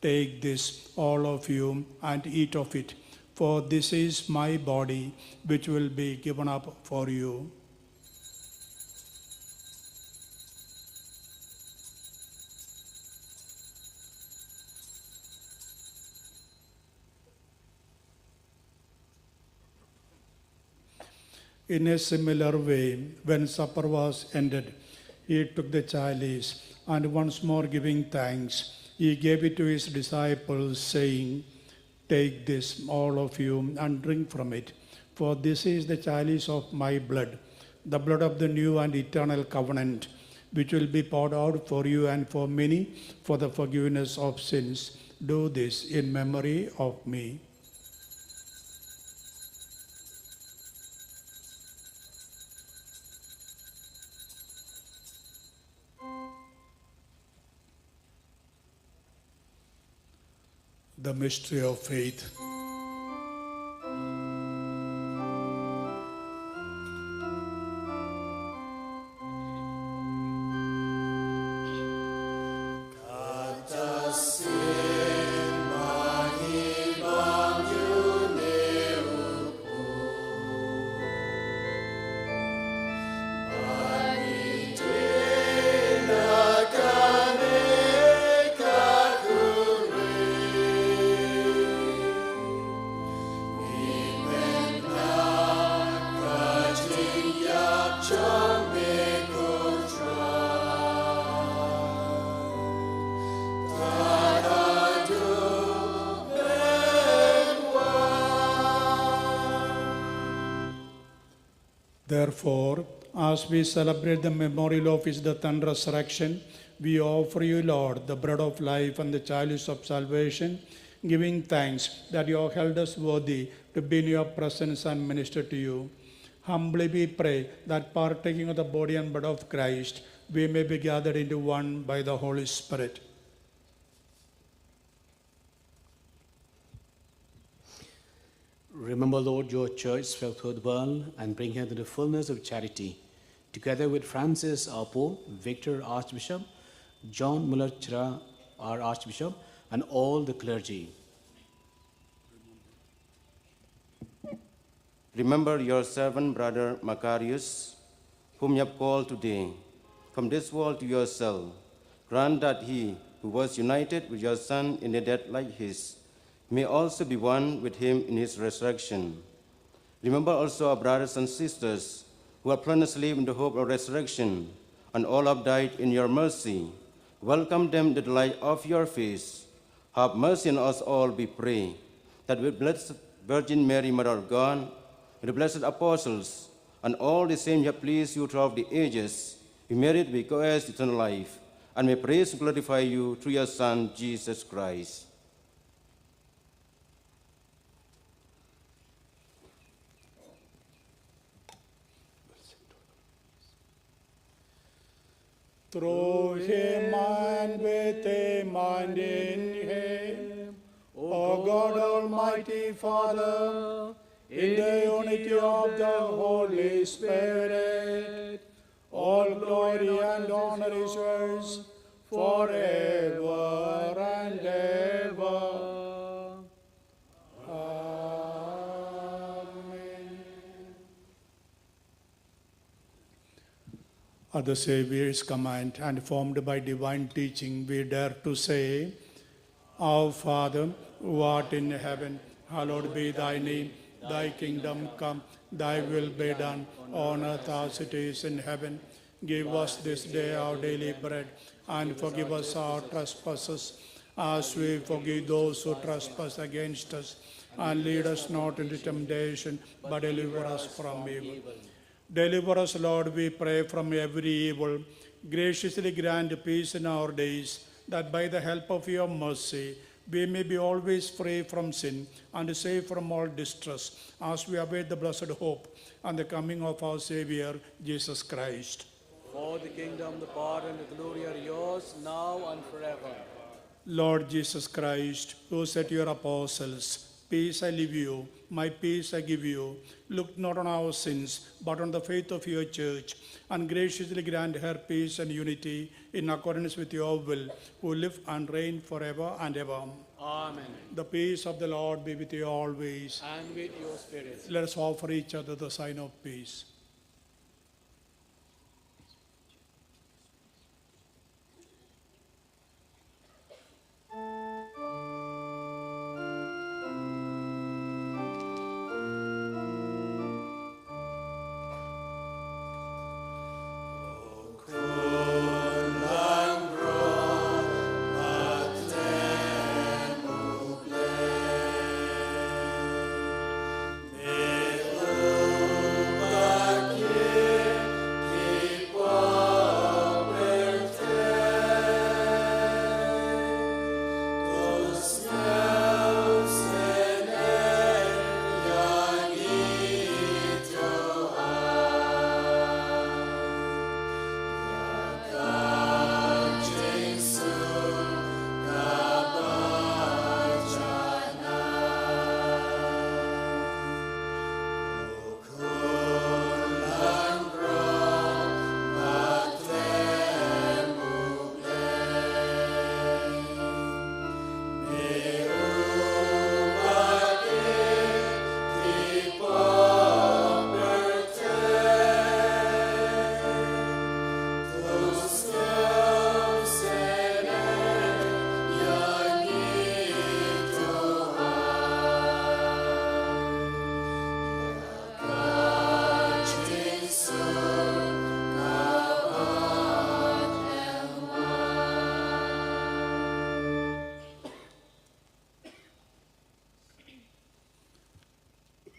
"Take this, all of you, and eat of it, for this is my body, which will be given up for you." In a similar way, when supper was ended, he took the chalice, and once more giving thanks, he gave it to his disciples, saying, "Take this, all of you, and drink from it, for this is the chalice of my blood, the blood of the new and eternal covenant, which will be poured out for you and for many for the forgiveness of sins. Do this in memory of me." The mystery of faith. Therefore, as we celebrate the memorial of his death and resurrection, we offer you, Lord, the bread of life and the chalice of salvation, giving thanks that you have held us worthy to be in your presence and minister to you. Humbly we pray that partaking of the body and blood of Christ, we may be gathered into one by the Holy Spirit. Remember, Lord, your church spread through the world and bring her to the fullness of charity, together with Francis, our Pope, Victor, Archbishop, John Muller-Chira, our Archbishop, and all the clergy. Remember your servant, brother Macarius, whom you have called today from this world to yourself. Grant that he, who was united with your Son in a death like his, may also be one with him in his resurrection. Remember also our brothers and sisters who have planted asleep in the hope of resurrection, and all have died in your mercy. Welcome them to the light of your face. Have mercy on us all, we pray, that with Blessed Virgin Mary, Mother of God, with the blessed apostles, and all the saints who have pleased you throughout the ages, we merit we co-heirs eternal life, and may praise and glorify you through your Son, Jesus Christ. Through him and with him and in him, O God Almighty Father, in the unity of the Holy Spirit, all glory and honor is yours forever and ever. Amen. At the Saviour's command and formed by divine teaching, we dare to say, Our Father, who art in heaven, hallowed be thy name. Thy kingdom come, thy will be done, on earth as it is in heaven. Give us this day our daily bread, and forgive us our trespasses, as we forgive those who trespass against us. And lead us not into temptation, but deliver us from evil. Deliver us, Lord, we pray, from every evil. Graciously grant peace in our days, that by the help of your mercy, we may be always free from sin and safe from all distress, as we await the blessed hope and the coming of our Savior, Jesus Christ. For the kingdom, the power, and the glory are yours, now and forever. Lord Jesus Christ, who said to your apostles, Peace I leave you, my peace I give you. Look not on our sins, but on the faith of your church, and graciously grant her peace and unity in accordance with your will, who live and reign forever and ever. Amen. The peace of the Lord be with you always. And with your spirit. Let us offer each other the sign of peace.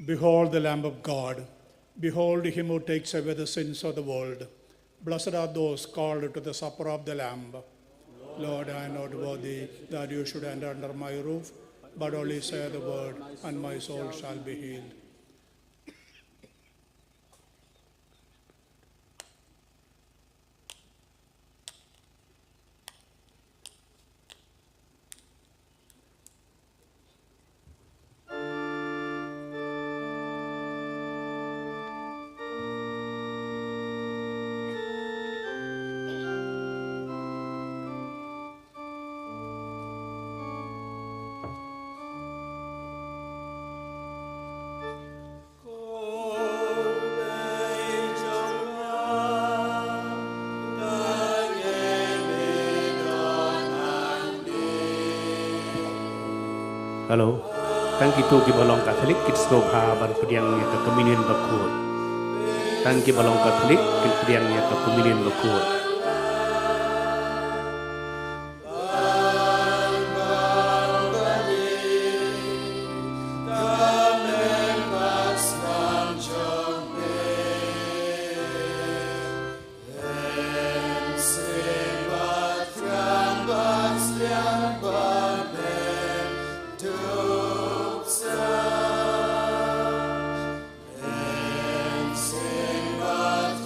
Behold the Lamb of God, Behold him who takes away the sins of the world. Blessed are those called to the supper of the Lamb. Lord, I am not worthy that you should enter under my roof, but only say the word, and my soul shall be healed. Hello. Thank you to Balong Catholic. It's go ban pediangnya ke communion bakul. Thank you Balong Catholic. Pediangnya ke communion bakul. Sing, but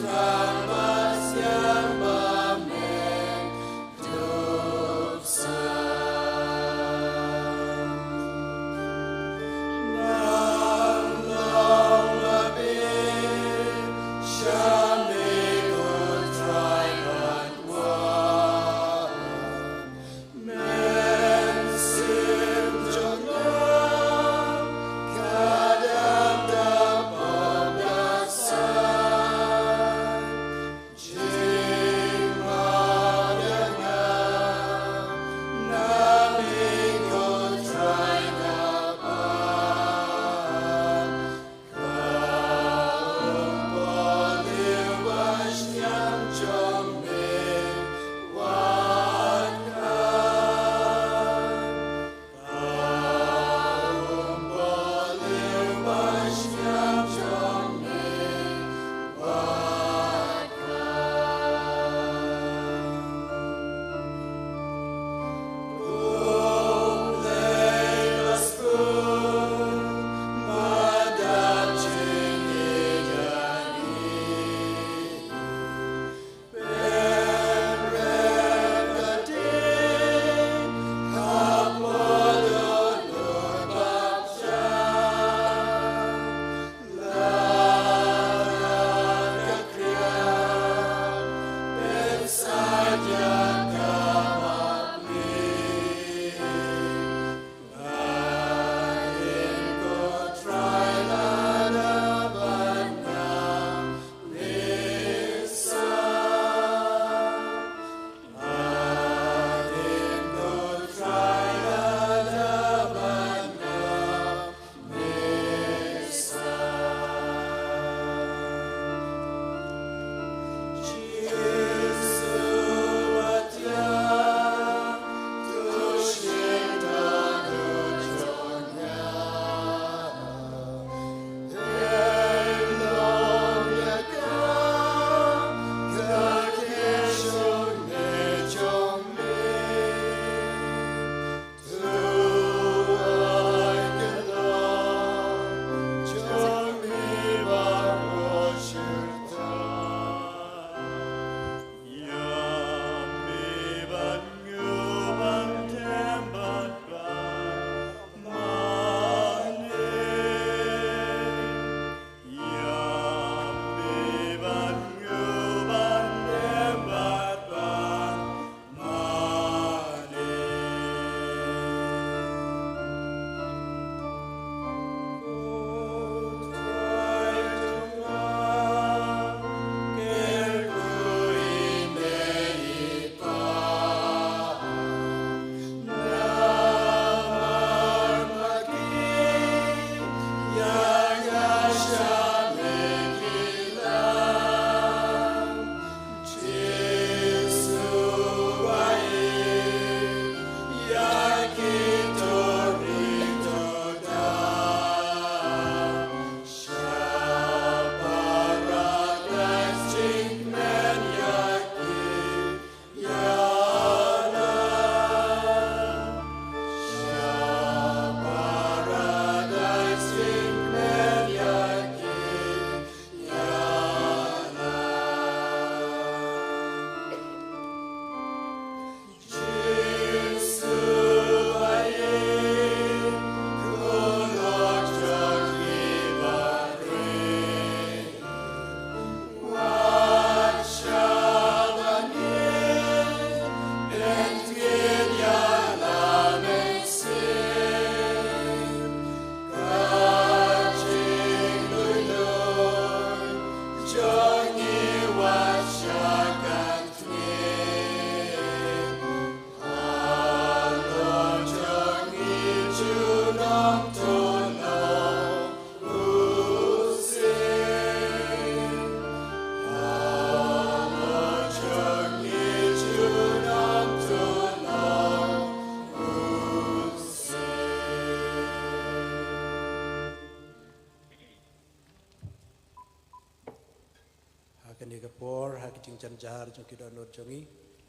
Hakanigapor, Hakijing Janjar, Junkido no Jongi,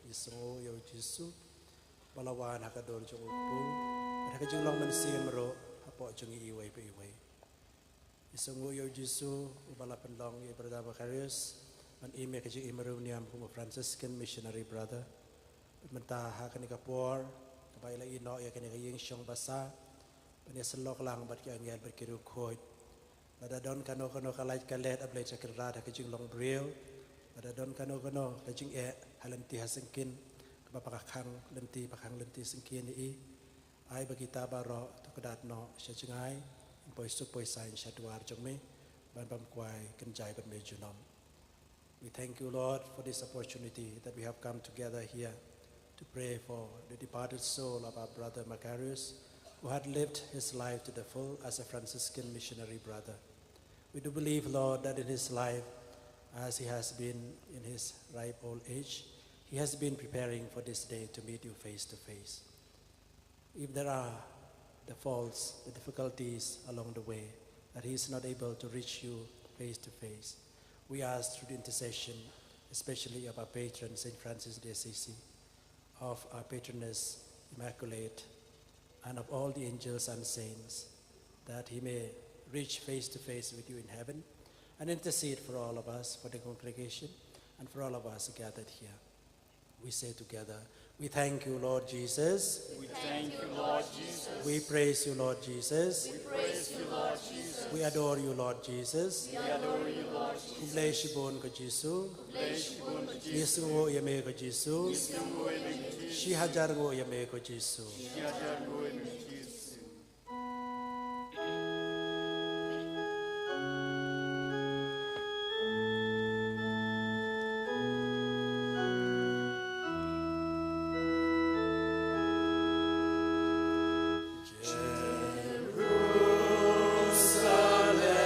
Iso, Yo Jisu, Palawan, Hakador Jongu, Hakajing Longman Siamro, Hapo Jongi Iway Iway. Isongo Yo Jisu, Ubalapan Long, Brother Macarius, and Imekajing Imaruniam, whom a Franciscan missionary brother. Menta Hakanigapor, Kabaila Ino, Yakanigaying Shong Basa, Panisalok Lang, but Yangel Berkiru Koi. Badadon kano kalait kalet ablay chakirad hakajing long bril. Badadon kano kajing halanti hasengkin kapapakakang lenti sengkin i. Ay bagita baro tukadat no syajingay. Impoi supoi sain syadwar jongme. Ban kwai kenjai ban mejunom. We thank you, Lord, for this opportunity that we have come together here to pray for the departed soul of our brother Macarius, who had lived his life to the full as a Franciscan missionary brother. We do believe, Lord, that in his life, as he has been in his ripe old age, he has been preparing for this day to meet you face to face. If there are the faults, the difficulties along the way, that he is not able to reach you face to face, we ask through the intercession, especially of our patron, St. Francis de Assisi, of our patroness, Immaculate, and of all the angels and saints, that he may reach face to face with you in heaven and intercede for all of us, for the congregation, and for all of us gathered here. We say together, we thank you, Lord Jesus. We thank you, Lord Jesus. We praise you, Lord Jesus. We praise you, Lord Jesus. We adore you, Lord Jesus. We adore you, Lord Jesus. Kumbleshibon ko Jisu. Kumbleshibon ko Jisu. Nisungo yame ko Jisu. Nisungo yame ko Jisu. Shihajar ngo yame ko Jisu. Shihajar ngo yame ko Jisu. Jerusalem,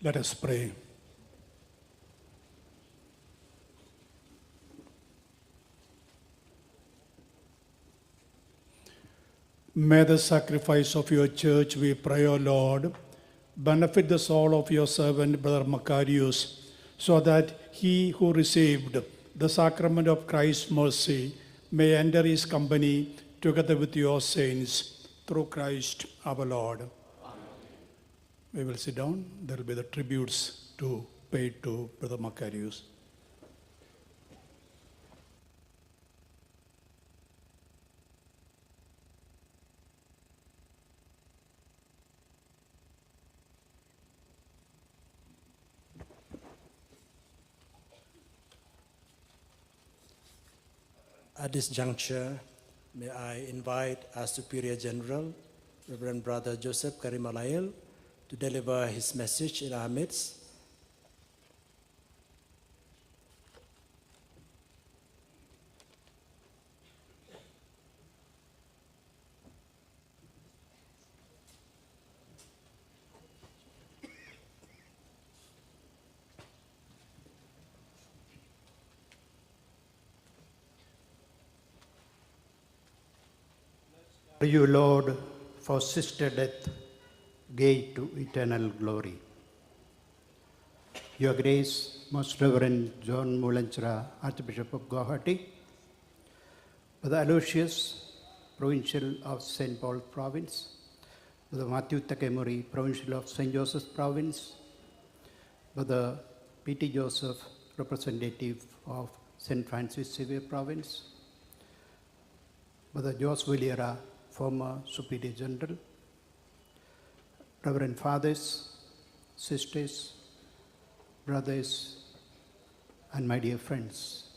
Let us pray. May the sacrifice of your church, we pray, O Lord, benefit the soul of your servant, Brother Macarius, so that he who received the sacrament of Christ's mercy may enter his company together with your saints, through Christ our Lord. Amen. We will sit down. There will be the tributes to Peit to Brother Macarius. At this juncture, may I invite our Superior General, Reverend Brother Joseph Karimalail, to deliver his message in our midst. You, Lord, for sister death, gate to eternal glory. Your Grace, Most Reverend John Mulanchra, Archbishop of Guwahati, Brother Aloysius, Provincial of St. Paul Province, Brother Matthew Takemuri, Provincial of St. Joseph's Province, Brother P.T. Joseph, Representative of St. Francis Xavier Province, Brother Jos Villera, former Superior General, Reverend Fathers, Sisters, Brothers, and my dear friends.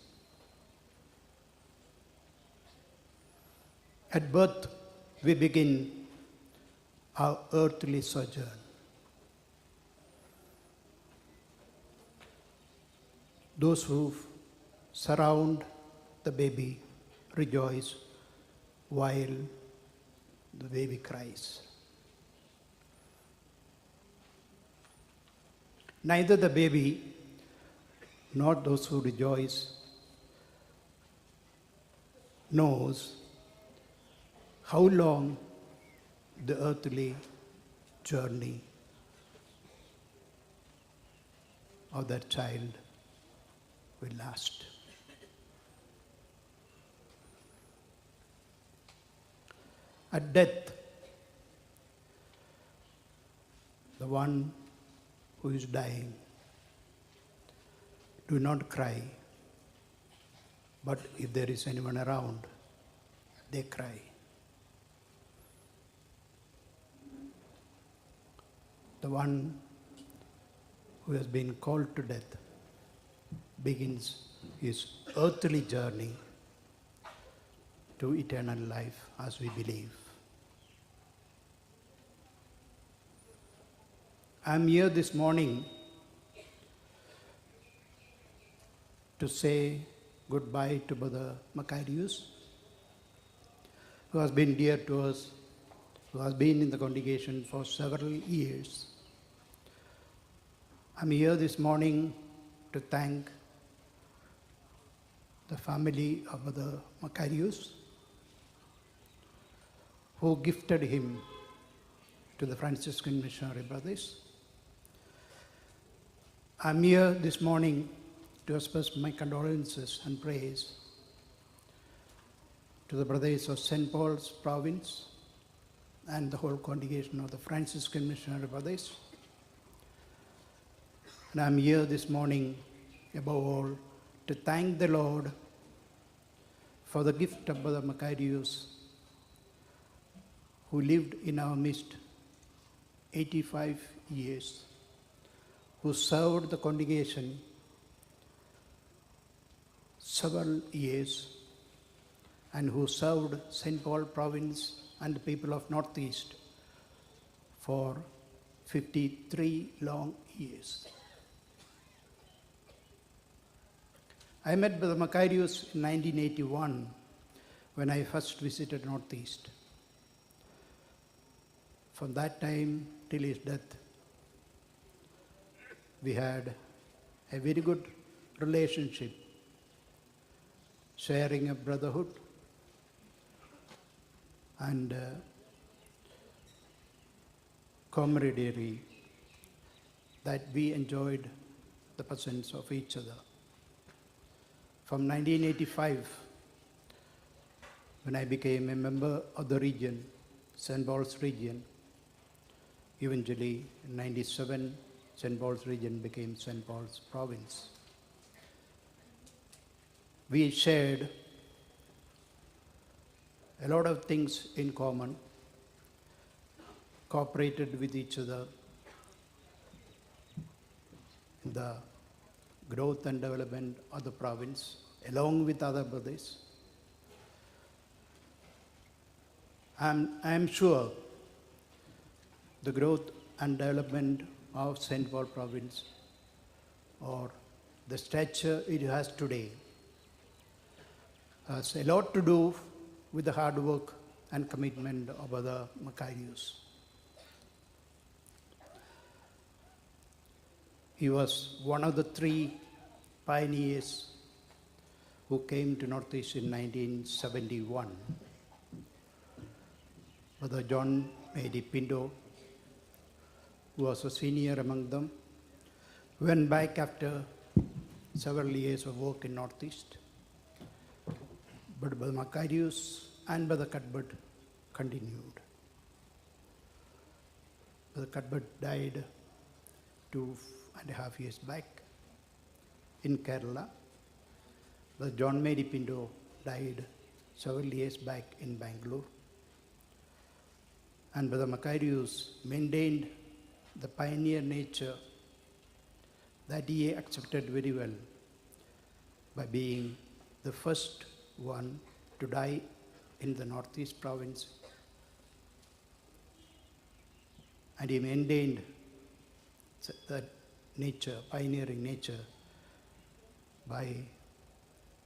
At birth, we begin our earthly sojourn. Those who surround the baby rejoice while the baby cries. Neither the baby nor those who rejoice knows how long the earthly journey of that child will last. At death, the one who is dying, do not cry, but if there is anyone around, they cry. The one who has been called to death begins his earthly journey to eternal life, as we believe. I'm here this morning to say goodbye to Brother Macarius, who has been dear to us, who has been in the congregation for several years. I'm here this morning to thank the family of Brother Macarius, who gifted him to the Franciscan Missionary Brothers. I'm here this morning to express my condolences and praise to the Brothers of St. Paul's Province and the whole congregation of the Franciscan Missionary Brothers. And I'm here this morning, above all, to thank the Lord for the gift of Brother Macarius, who lived in our midst 85 years, who served the congregation several years, and who served St. Paul Province and the people of Northeast for 53 long years. I met Brother Macarius in 1981 when I first visited Northeast. From that time till his death, we had a very good relationship, sharing a brotherhood and camaraderie, that we enjoyed the presence of each other. From 1985, when I became a member of the region, St. Paul's region, eventually in 97, St. Paul's region became St. Paul's province. We shared a lot of things in common, cooperated with each other in the growth and development of the province, along with other brothers. I am sure the growth and development of St. Paul province, or the stature it has today, has a lot to do with the hard work and commitment of Brother Macarius. He was one of the 3 pioneers who came to Northeast in 1971. Brother John Medi Pinto, who was a senior among them, went back after several years of work in Northeast. But Brother Macarius and Brother Cuthbert continued. Brother Cuthbert died 2.5 years back in Kerala. Brother John Medi Pinto died several years back in Bangalore. And Brother Macarius maintained the pioneer nature that he accepted very well by being the first one to die in the Northeast province. And he maintained that nature, pioneering nature, by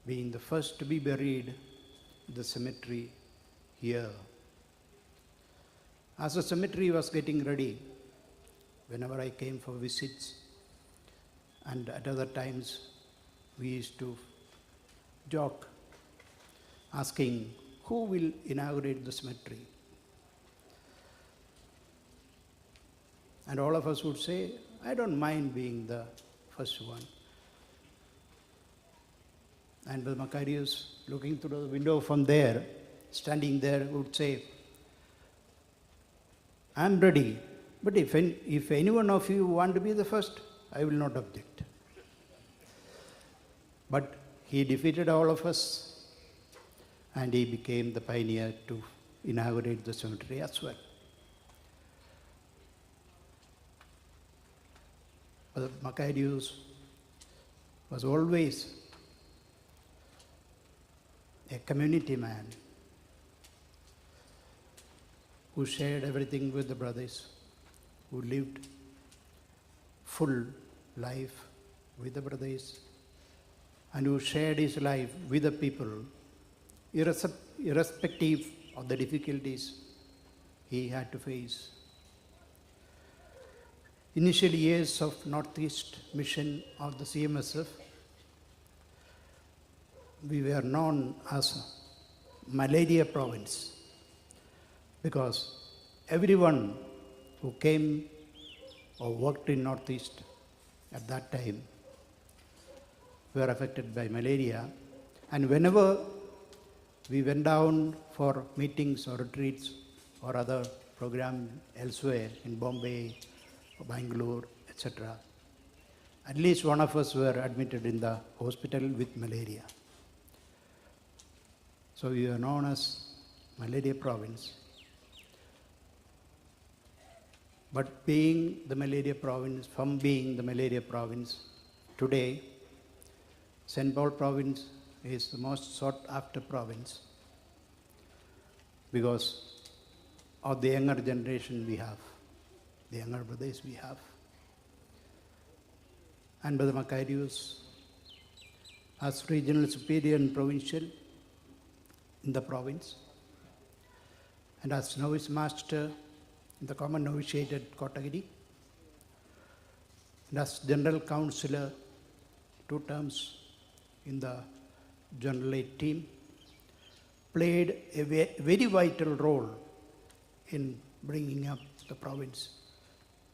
being the first to be buried in the cemetery here. As the cemetery was getting ready, whenever I came for visits, and at other times we used to joke, asking who will inaugurate the cemetery. And all of us would say, I don't mind being the first one. And Brother Macarius, looking through the window from there, standing there, would say, I'm ready, but if any one of you want to be the first, I will not object. But he defeated all of us, and he became the pioneer to inaugurate the cemetery as well. Brother Macarius was always a community man who shared everything with the brothers, who lived full life with the brothers, and who shared his life with the people, irrespective of the difficulties he had to face. Initial years of Northeast mission of the CMSF, we were known as Malaria province, because everyone who came or worked in Northeast at that time were affected by malaria. And whenever we went down for meetings or retreats or other programs elsewhere in Bombay, Bangalore, etc., at least one of us were admitted in the hospital with malaria. So we are known as Malaria province. But being the malaria province, today, St. Paul province is the most sought after province because of the younger generation we have, the younger brothers we have. And Brother Macarius, as regional superior and provincial in the province, and as novice master in the common novitiate at Kotagiri, And as General Counsellor, 2 terms in the General Aid team, played a very vital role in bringing up the province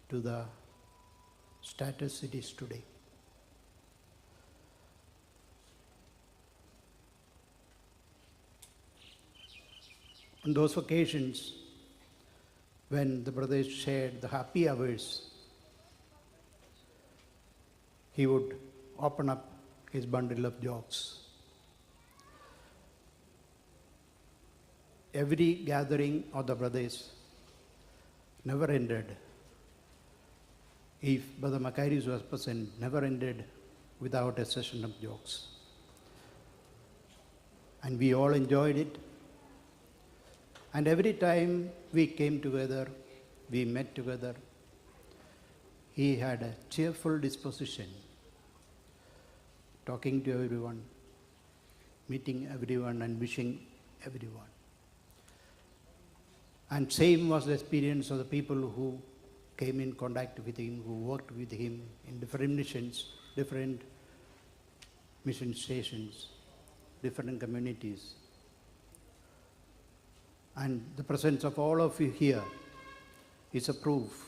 to the status it is today. On those occasions when the brothers shared the happy hours, he would open up his bundle of jokes. Every gathering of the brothers never ended. If Brother Macarius was present, never ended without a session of jokes. And we all enjoyed it. And every time we came together, we met together, he had a cheerful disposition, talking to everyone, meeting everyone and wishing everyone. And same was the experience of the people who came in contact with him, who worked with him in different mission stations, different communities. And the presence of all of you here is a proof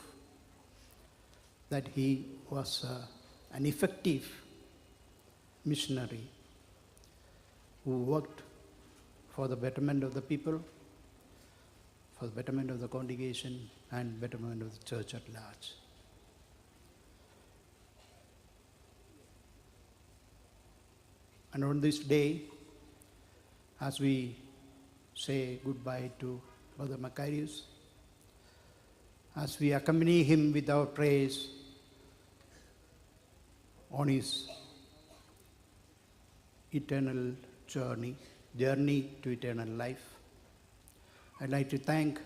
that he was an effective missionary who worked for the betterment of the people, for the betterment of the congregation, and betterment of the church at large. And on this day, as we say goodbye to Brother Macarius, as we accompany him with our prayers on his eternal journey to eternal life, I'd like to thank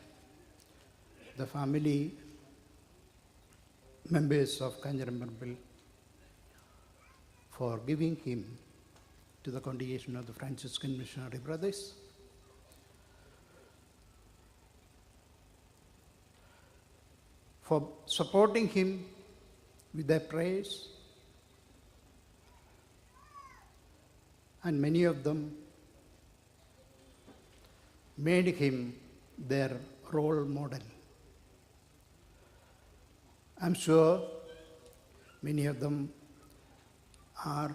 the family members of Kanjiramparampil for giving him to the congregation of the Franciscan Missionary Brothers. For supporting him with their prayers, and many of them made him their role model. I'm sure many of them are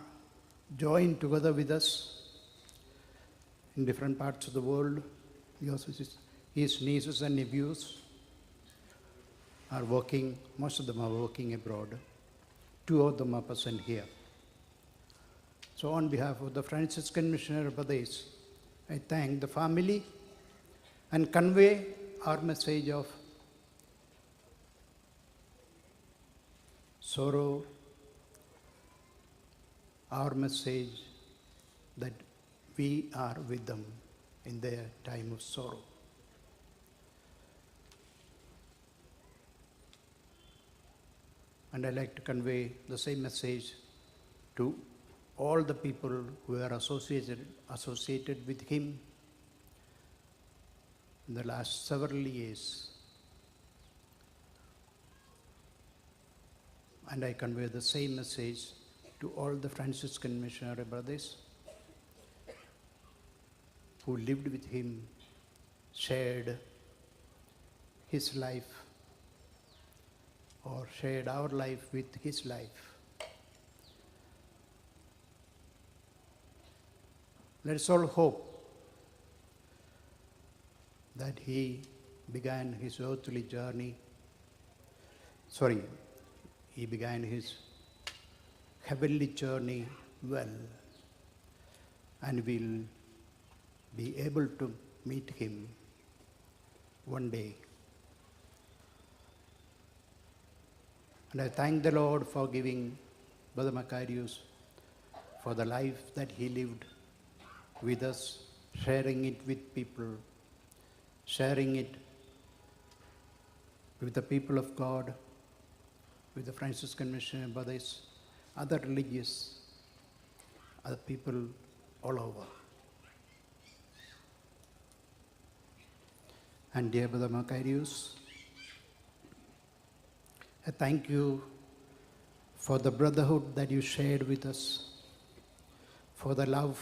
joined together with us in different parts of the world. His nieces and nephews are working, most of them are working abroad. 2 of them are present here. So on behalf of the Franciscan Missionary Brothers, I thank the family and convey our message of sorrow, our message that we are with them in their time of sorrow. And I'd like to convey the same message to all the people who are associated with him in the last several years. And I convey the same message to all the Franciscan Missionary Brothers who lived with him, shared his life, or shared our life with his life. Let us all hope that he began his earthly journey, he began his heavenly journey well, and will be able to meet him one day. And I thank the Lord for giving Brother Macarius for the life that he lived with us, sharing it with people, sharing it with the people of God, with the Franciscan Missionary Brothers, other religious, other people all over. And dear Brother Macarius, I thank you for the brotherhood that you shared with us, for the love,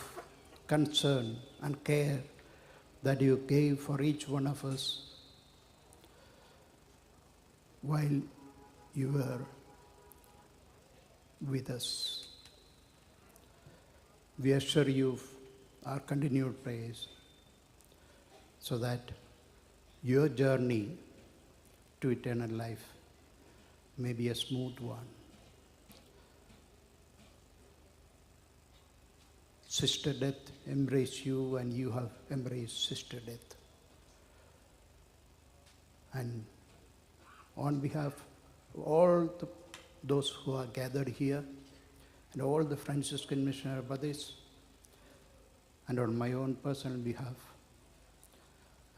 concern, and care that you gave for each one of us while you were with us. We assure you our continued praise so that your journey to eternal life may be a smooth one. Sister Death embraced you and you have embraced Sister Death. And on behalf of all those who are gathered here and all the Franciscan missionary brothers, and on my own personal behalf,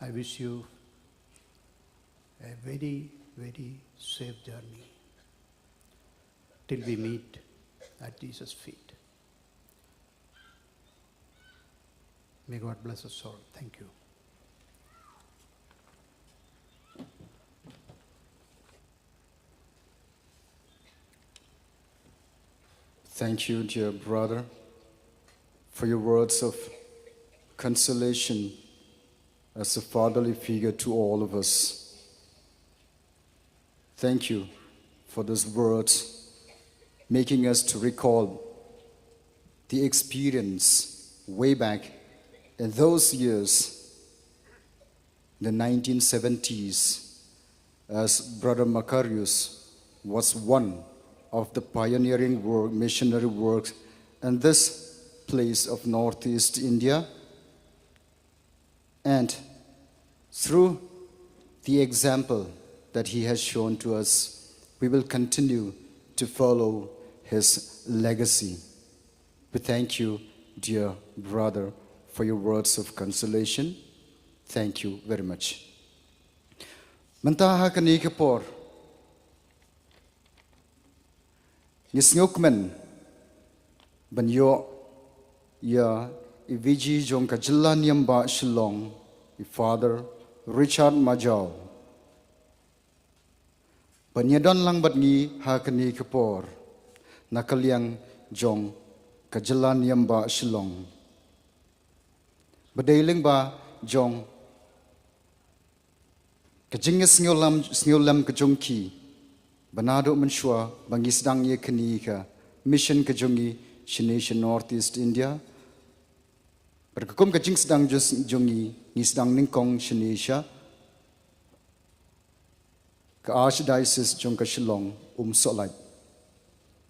I wish you a very, very safe journey till we meet at Jesus' feet. May God bless us all. Thank you. Thank you, dear brother, for your words of consolation as a fatherly figure to all of us. Thank you for those words, making us to recall the experience way back in those years, the 1970s, as Brother Macarius was one of the pioneering missionary works in this place of Northeast India. And through the example that he has shown to us, we will continue to follow his legacy. We thank you, dear brother, for your words of consolation. Thank you very much. Mantaha kani kapor Nisngukman banyo ya iviji jong kajilla niamba Shillong, Father Richard Majau. Banyadon lang batngi ha kani kapor nakaliang jong kajilla niamba Shillong. Badailing ba jong kajingas snyolam kajongki banado menshua bangisdang ye kani ka mission kajongi Shination Northeast India. Berkakum kajing sedang jongi ngisdang ningkong Shinisha ke Archdiocese jong ka Shillong solai.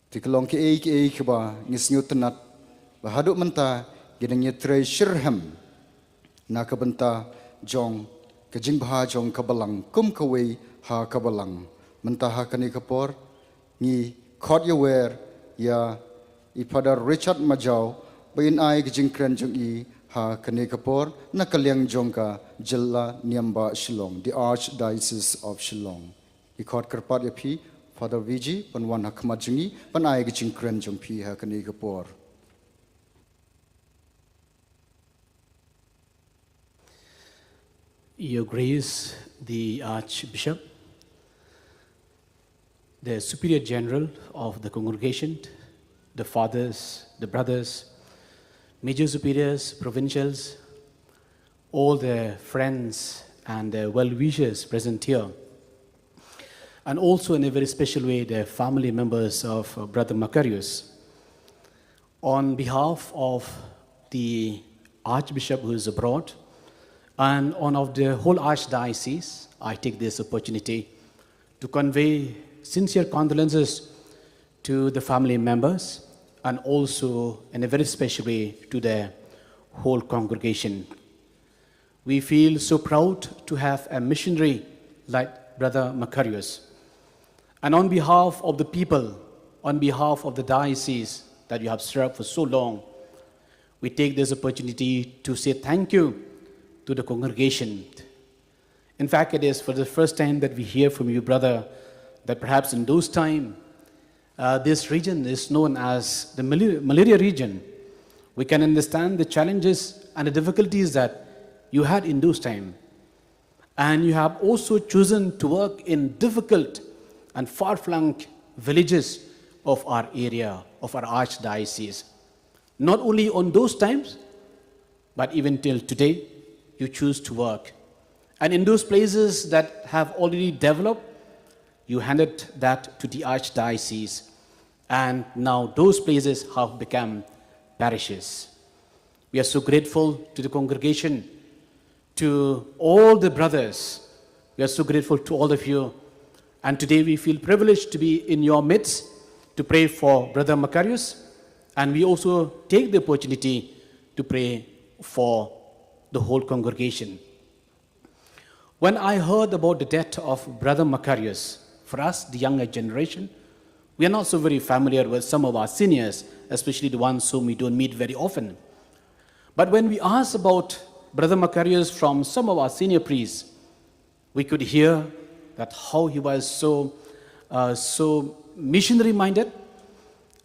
Tikelong ke ke ba ngisnyo tenat bahaduk menta gidangnya treasure na kabenta jong kajing baha jong kabalang kum kawai ha kabalang menta ha kani kapor ni khot yawer ya ipada Richard Majau bain ai kajing kren jong i ha kani kapor na kaliang jong ka jilla niamba Shillong, the Archdiocese of Shillong. I khot karpat ya pi Father Viji panwan hakmat jongi pan ai kajing kren jong pi ha kani kapor. Your Grace, the Archbishop, the Superior General of the congregation, the fathers, the brothers, major superiors, provincials, all the friends and the well-wishers present here, and also in a very special way the family members of Brother Macarius. On behalf of the Archbishop who is abroad, and on of the whole Archdiocese, I take this opportunity to convey sincere condolences to the family members and also in a very special way to the whole congregation. We feel so proud to have a missionary like Brother Macarius. And on behalf of the people, on behalf of the diocese that you have served for so long, we take this opportunity to say thank you to the congregation. In fact, it is for the first time that we hear from you, brother, that perhaps in those times, this region is known as the malaria region. We can understand the challenges and the difficulties that you had in those times. And you have also chosen to work in difficult and far-flung villages of our area, of our archdiocese. Not only on those times, but even till today, you choose to work. And in those places that have already developed, you handed that to the archdiocese. And now those places have become parishes. We are so grateful to the congregation, to all the brothers. We are so grateful to all of you. And today we feel privileged to be in your midst to pray for Brother Macarius. And we also take the opportunity to pray for the whole congregation. When I heard about the death of Brother Macarius, for us, the younger generation, we are not so very familiar with some of our seniors, especially the ones whom we don't meet very often. But when we asked about Brother Macarius from some of our senior priests, we could hear that how he was so missionary-minded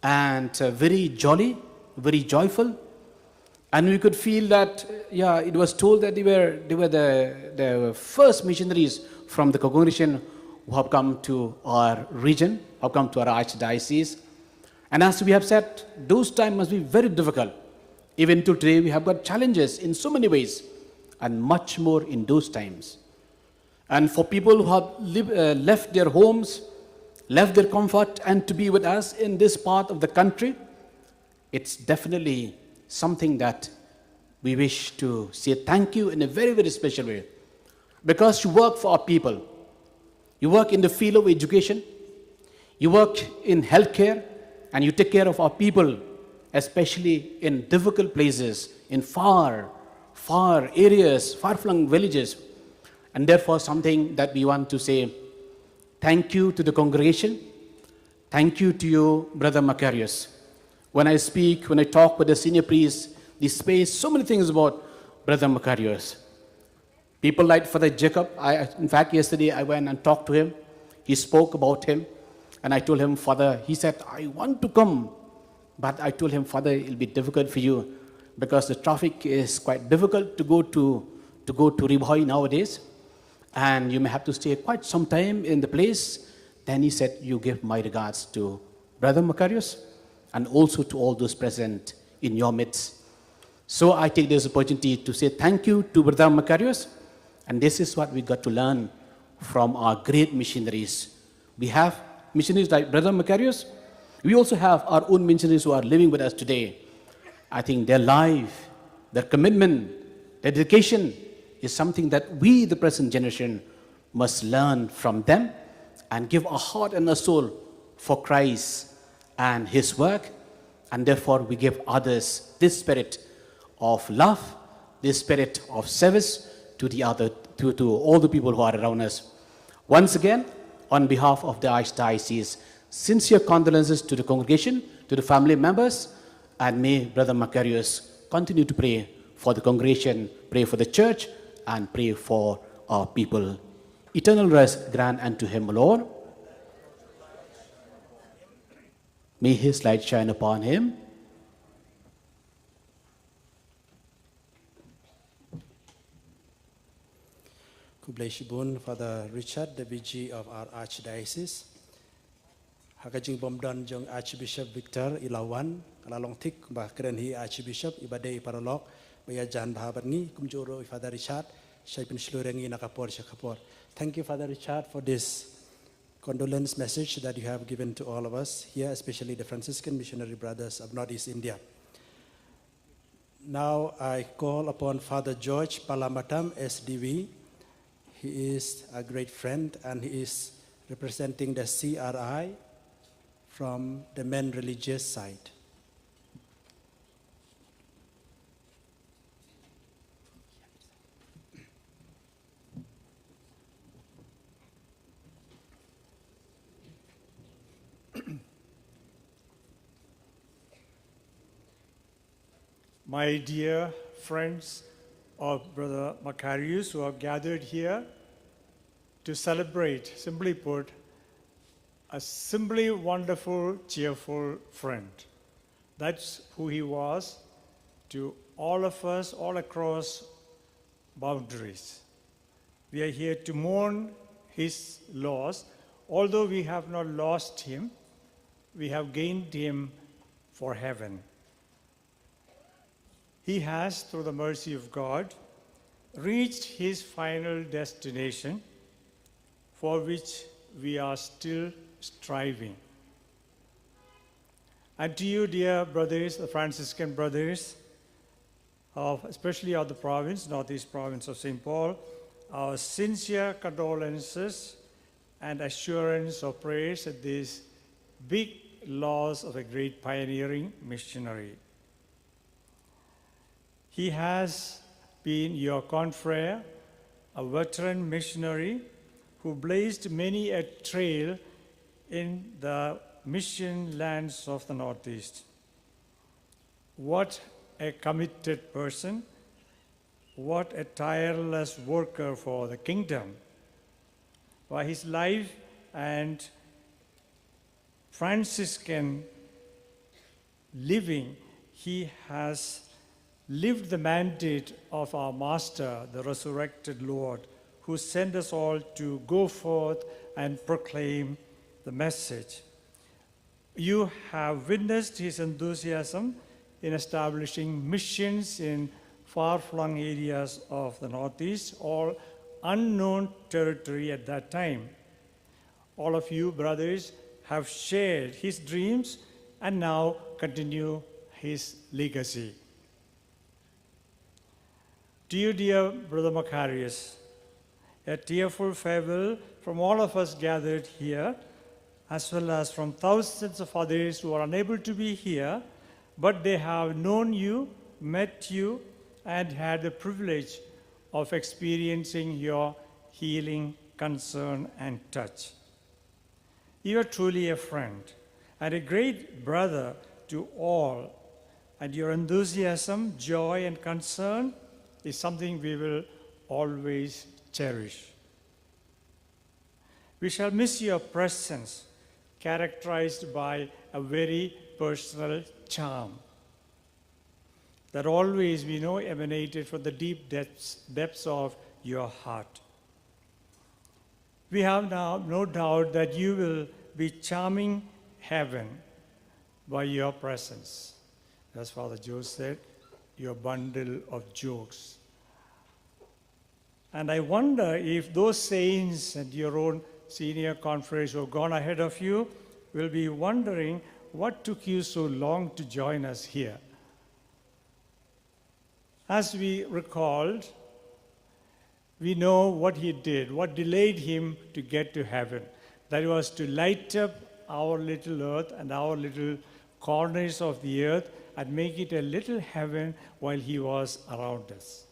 and very jolly, very joyful. And we could feel that, it was told that they were the first missionaries from the congregation who have come to our region, have come to our archdiocese. And as we have said, those times must be very difficult. Even till today, we have got challenges in so many ways, and much more in those times. And for people who have left their homes, left their comfort, and to be with us in this part of the country, it's definitely something that we wish to say thank you in a very, very special way. Because you work for our people. You work in the field of education. You work in healthcare, and you take care of our people, especially in difficult places, in far areas, far-flung villages. And therefore, something that we want to say, thank you to the congregation. Thank you to you, Brother Macarius. When I speak, when I talk with the senior priests, they say so many things about Brother Macarius. People like Father Jacob. In fact, yesterday I went and talked to him. He spoke about him. And I told him, Father, he said, I want to come. But I told him, Father, it'll be difficult for you because the traffic is quite difficult to go to Ribhoi nowadays. And you may have to stay quite some time in the place. Then he said, you give my regards to Brother Macarius and also to all those present in your midst. So I take this opportunity to say thank you to Brother Macarius. And this is what we got to learn from our great missionaries. We have missionaries like Brother Macarius. We also have our own missionaries who are living with us today. I think their life, their commitment, their dedication is something that we, the present generation, must learn from them and give our heart and our soul for Christ and His work. And therefore, we give others this spirit of love, this spirit of service to all the people who are around us. Once again, on behalf of the Archdiocese, sincere condolences to the congregation, to the family members, and may Brother Macarius continue to pray for the congregation, pray for the church, and pray for our people. Eternal rest grant unto him, Lord. May his light shine upon him. Kubleshibun, Father Richard, the VG of our Archdiocese. Hakajing Bomdon Jong Archbishop Victor Ilawan, Alalong Tik, Bakren hi Archbishop, Ibadei Paralog, Bayajan Bahabarni, Kumjoro, Father Richard, Shaipin Shlurengi Nakapor Shakapor. Thank you, Father Richard, for this condolence message that you have given to all of us here, especially the Franciscan missionary brothers of Northeast India. Now I call upon Father George Palamatam, SDV. He is a great friend and he is representing the CRI from the main religious side. My dear friends of Brother Macarius who have gathered here to celebrate, simply put, a simply wonderful, cheerful friend. That's who he was to all of us, all across boundaries. We are here to mourn his loss. Although we have not lost him, we have gained him for heaven. He has, through the mercy of God, reached his final destination, for which we are still striving. And to you, dear brothers, the Franciscan brothers, especially of the province, Northeast Province of St. Paul, our sincere condolences and assurance of prayers at this big loss of a great pioneering missionary. He has been your confrere, a veteran missionary who blazed many a trail in the mission lands of the Northeast. What a committed person, what a tireless worker for the kingdom. By his life and Franciscan living, he has lived the mandate of our Master, the resurrected Lord, who sent us all to go forth and proclaim the message. You have witnessed his enthusiasm in establishing missions in far-flung areas of the Northeast, all unknown territory at that time. All of you, brothers, have shared his dreams and now continue his legacy. To you, dear Brother Macarius, a tearful farewell from all of us gathered here, as well as from thousands of others who are unable to be here, but they have known you, met you, and had the privilege of experiencing your healing, concern, and touch. You are truly a friend and a great brother to all, and your enthusiasm, joy, and concern is something we will always cherish. We shall miss your presence, characterized by a very personal charm that always we know emanated from the deep depths of your heart. We have now no doubt that you will be charming heaven by your presence. As Father Joe said, your bundle of jokes. And I wonder if those saints and your own senior confreres who have gone ahead of you will be wondering what took you so long to join us here. As we recalled, we know what he did, what delayed him to get to heaven. That was to light up our little earth and our little corners of the earth and make it a little heaven while he was around us.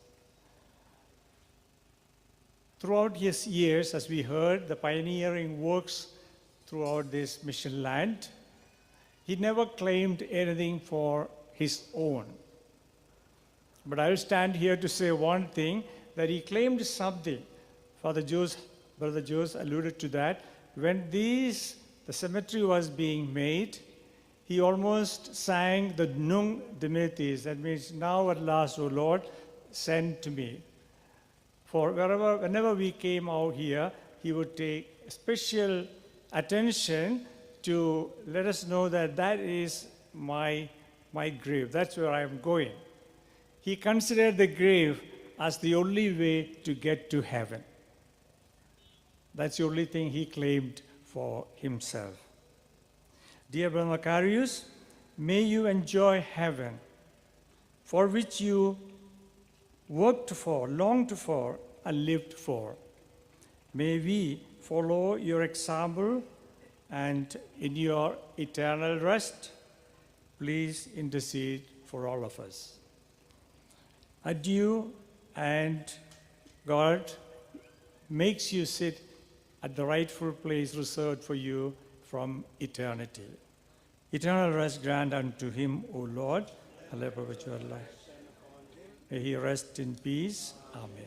Throughout his years, as we heard, the pioneering works throughout this mission land, he never claimed anything for his own. But I will stand here to say one thing, that he claimed something. Brother Jose alluded to that. When the cemetery was being made, he almost sang the Nunc Dimittis. That means, now at last, O Lord, send to me. For whenever we came out here, he would take special attention to let us know that that is my grave. That's where I am going. He considered the grave as the only way to get to heaven. That's the only thing he claimed for himself. Dear Brother Macarius, may you enjoy heaven, for which you worked for, longed for, and lived for. May we follow your example, and in your eternal rest, please intercede for all of us. Adieu, and God makes you sit at the rightful place reserved for you from eternity. Eternal rest grant unto him, O Lord, and life perpetual life. May he rest in peace. Amen.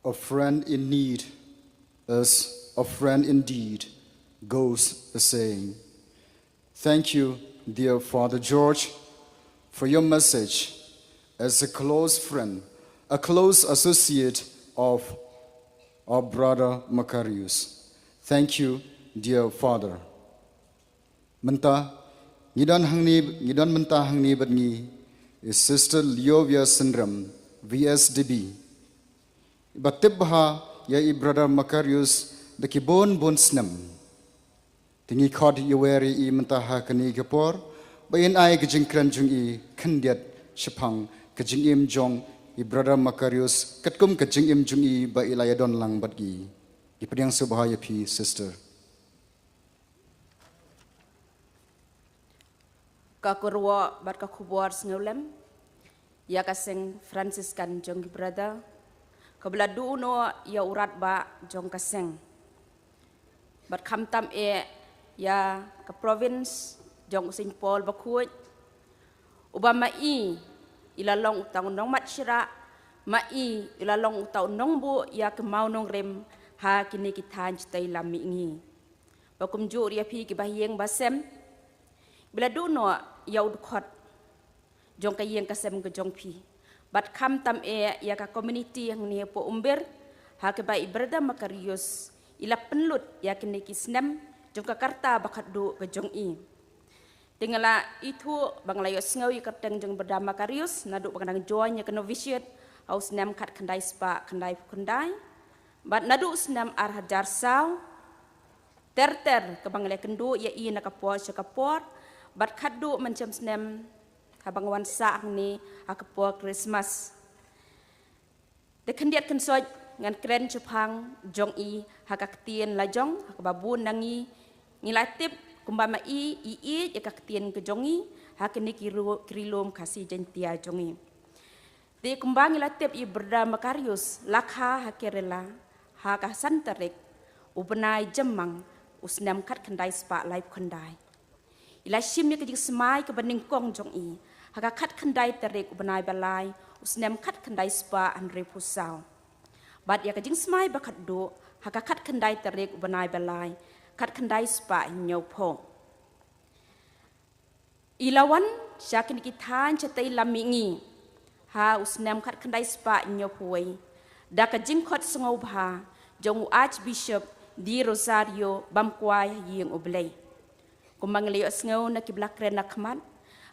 A friend in need is a friend indeed, goes the saying. Thank you, dear Father George, for your message as a close friend, a close associate of our brother Macarius. Thank you, dear Father. Menta, ngidan menta hangni badngi is Sister Liovia Syndrome, VSDB. Batibha ya I brother Macarius the kibon bon snam. Tingi khod yaweri I menta ha kani kapor, bayan ay kajing kranjung I kandiat shapang kajing im jong I brother Macarius katkum kajing im jung I ba ilayadon lang badgi. Ipadang subahaya pi sister. Kakurwa bat kakubuar snulem, ya kaseng Franciscan jong brother, kabeladu no ya urat ba jong kaseng. Bat kamtam ya ke province jong Saint Paul bakuj, ubama ilalong utang nong matsyra, ilalong utang nong bu ya kemau nong rem ha kini kita citai lami ingi. Bakumju ria pi kibahiyeng basem. Bila duno ya udkhot jong kayeng kasem ke jong pi. Bat kam tam ya ka community yang ni po umber ha ke bai brother Macarius ila penlut ya kini kisnem jong ka karta bakat du ke jong I. Tingala itu bang layo sngawi kateng jong brother Macarius nadu bang join ya ke novitiate haus nem kat kendai spa kendai kendai. Bat nadu snam ar hajar saw ter ke bang le kendu ya I nakapor sekapor. Bat kadu macam senem habang wansa ni akapor Christmas. Dekendiat kensoj ngan keren Jepang jong I hakaktien lajong hakababun nangi ngilatip kumbama I yakaktien ke jong I hakini kirilum kasih jentia jong I. Di kumbang ngilatip I brother Macarius lakha hakirela hakasantarik ubenai jemang usnam kat kendai spa live kendai. Ila shimnya kejik semai ke bening kong jong I. Haka kat kendai terik ubenai balai. Usnem kat kendai spa andre pusau. Bat ya kejing semai bakat do. Haka kat kendai terik ubenai balai. Kat kendai spa nyopo. Ilawan syakin kitan cetai lamingi. Ha usnem kat kendai spa nyopoi. Da kejing kot sengobha. Jong Archbishop di Rosario bamkwai ying oblay. Kumbang leo sngau na kiblak ren nakman,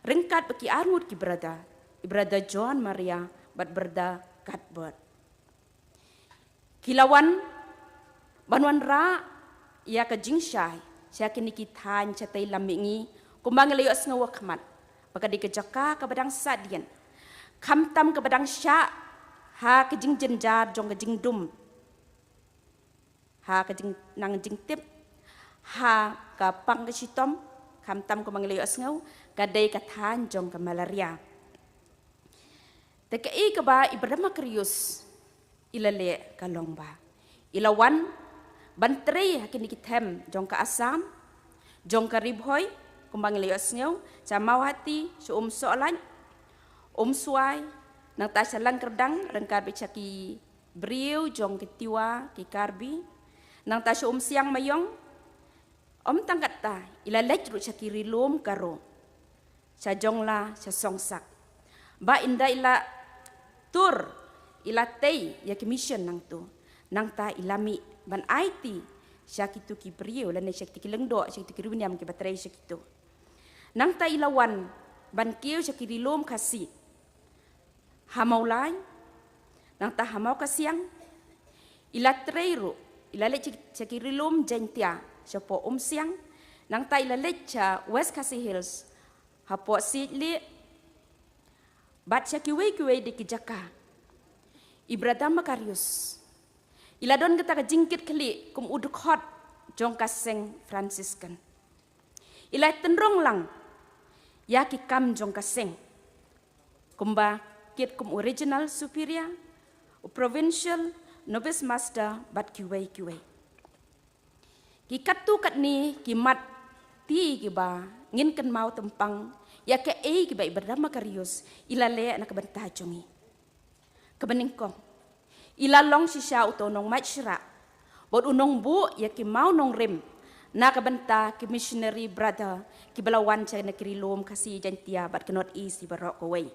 ringkat baki armut ki brother John Maria bat berda katbot. Kilawan banwan ra ya ka jingsyai, siya kinikitan catay lamingi, kumbang leo sngau wakman, baka di kejaka kabadang sadian, kamtam kabadang sya, ha kejing jenjar jong kejing dum, ha kejing nang jing tip, ha kapang kesitom kamtam ko mangliyo asngaw kaday kathan jong ka malaria. Tekai ka ba I brother Macarius ilale kalong ba. Ilawan bantre hakini kithem jong ka asam jong ka ribhoy kumbang liyo asngaw sa mawhati su soalan suai nang ta salang kerdang rengkar bicaki briu jong kitiwa ki karbi nang ta su siang mayong tangkat ta ilalaj ru sa kirilom karo sa jongla sa songsak ba inda ila tur ila tei ya commission nang tu nang ta ilami ban IT sa kitu ki brio lan sa tikilengdo sa tikiruniam ki batray sa kitu nang ta ilawan ban kiyo sa kirilom kasi hamaulay nang ta hamau kasiang ila trairu ilalaj sa kirilom jentia sa po siang nang tay lalit sa West Cassie Hills hapo sidli bat sa kiway di kijaka I brother Macarius iladon kita kajingkit kali kum udukot jong kaseng Franciscan ila tenrong lang ya ki kam jong kaseng kumba kit kum original superior provincial novice master bat kiway ki katu kat ni ki mat ti ki ba ngin kan mau tempang ya ke ki ba brother Macarius ilale na kabanta jongi kabening kong ilalong si siya utonong matsyra bod unong bu ya ki mau nong rim Nak benta ki missionary brother ki balawan cai na kiri lom kasi jantia bat cannot easy barok away.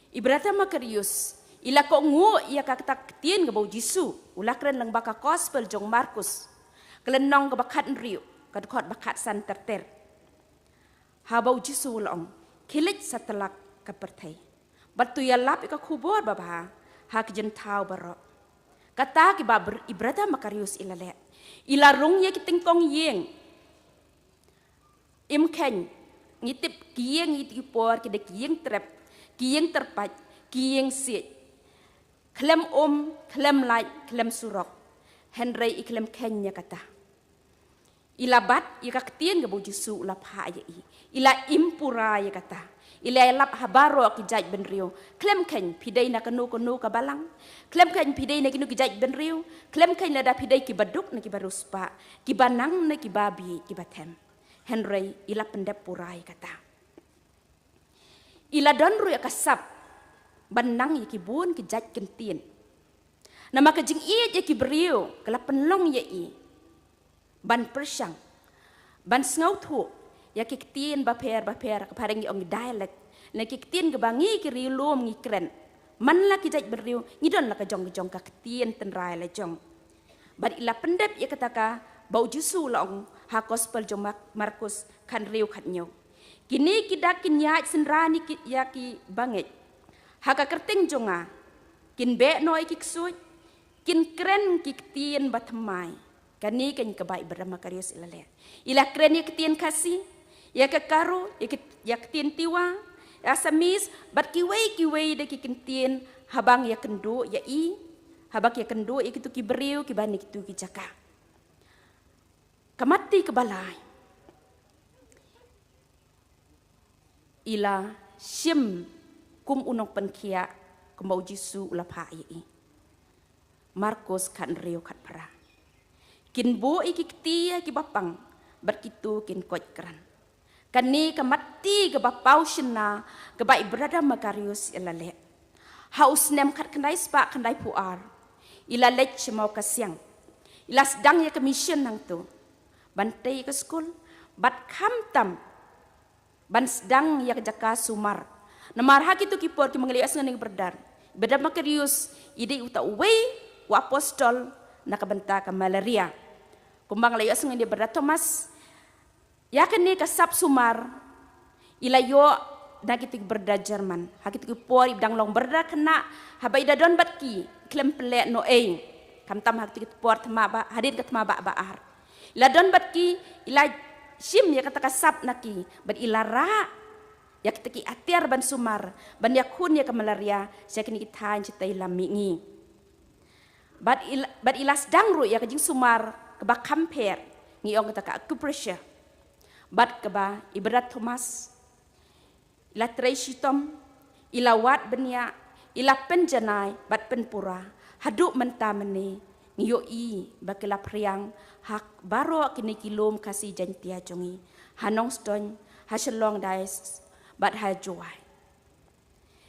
Ibrata Macarius ila ko ngu ia ka tak tien ke bau Jisu ulah kren lang baka gospel jong Markus kelenong ke bakat riu ka dekot bakat san terter. Ha bau Jisu long kilit satelak ka pertai. Batu ya lap ka kubur baba ha ke jentau barok. Kata ki ba Ibrata Macarius ila le. Ila rung ye ki tingkong yeng. Im ken ngitip kiyeng ngitip por ki de kiyeng trep, kiyeng terpat, kiyeng sit. Klem klem light, klem surok. Henry iklem ken ya kata. Ila bat ya kaktien ke boju su lap ha ya i. Ila impura ya kata. Ila lap habaro ki jaj benrio. Klem ken pidai na kanu ka balang. Klem ken pidai na kinu ki jaj benrio. Klem ken lada pidai ki baduk na ki baruspa. Ki banang na ki babi ki batem. Henry ila pendep purai kata. Ila donru ya kasap. Banang ya ki bun ki jaj kentien. Nama kejing iya ya ki berio. Kala penlong ya i. Ban persang. Ban sengau tu. Ya kiktin baper kepareng ong dialek na kiktin gebangi ki rilum ngi kren man la ki jaj beriu ngidon la ka jong ka kiktin tenrai la jong bad ila pendep ya kataka bau Jisu la ong ha gospel jong Markus kan riu khat nyo kini kidak kin ya senrani ki ya ki banget ha ka kerting jonga kin be noi ki ksui kin kren kiktin batmai kani kan kebai berdama Macarius ila kren ya kiktin kasih ya kekaru, ya ketien tiwa, ya samis, bat kiwei de kikentien, habang ya kendo, ya i, habang ya kendo, ya kitu kiberiu, kibani kitu kijaka. Kamati kebalai. Ila sim kum unong penkia, kembau Jisu ulapa ya i. Markus kan riu kat para. Kin bo ikiktia kibapang, bat kitu kin kot keran. Kani kamati ke bapau sina ke ba Ibrata Macarius ilale. Haus nem kat kendai spa kendai puar. Ila lech mau kasiang. Ila sedang ya ke mission nang tu. Bantai ke skul. Bat kamtam. Ban sedang ya ke jaka sumar. Namar hak itu kipor ki menglias ngani berdar. Ibrata Macarius ide uta uwei wa apostol nak benta ke malaria. Kumbang lias ngani berdar Thomas. Ya kini kasap sumar ila yo nagitik berda Jerman hakitik por ibdang long berda kena habai da don batki klem pele no ei kam tam hakitik por tma ba hadin kat ma ba baar ila don batki ila sim ya kata kasap naki bat ila ra ya kitiki atiar ban sumar ban yakun ya ke malaria saya kini kitan citai lamingi bat ila sedang ru ya kejing sumar ke ba kamper ngiong kata ka acupressure bat keba Ibrata Thomas ila Tracy-tom ila wat benia ila penjanai bat penpura haduk mentamene ngiyo i bakila priang hak baro kini kilom kasih jantia jongi hanong ston ha Shillong dais bat ha joai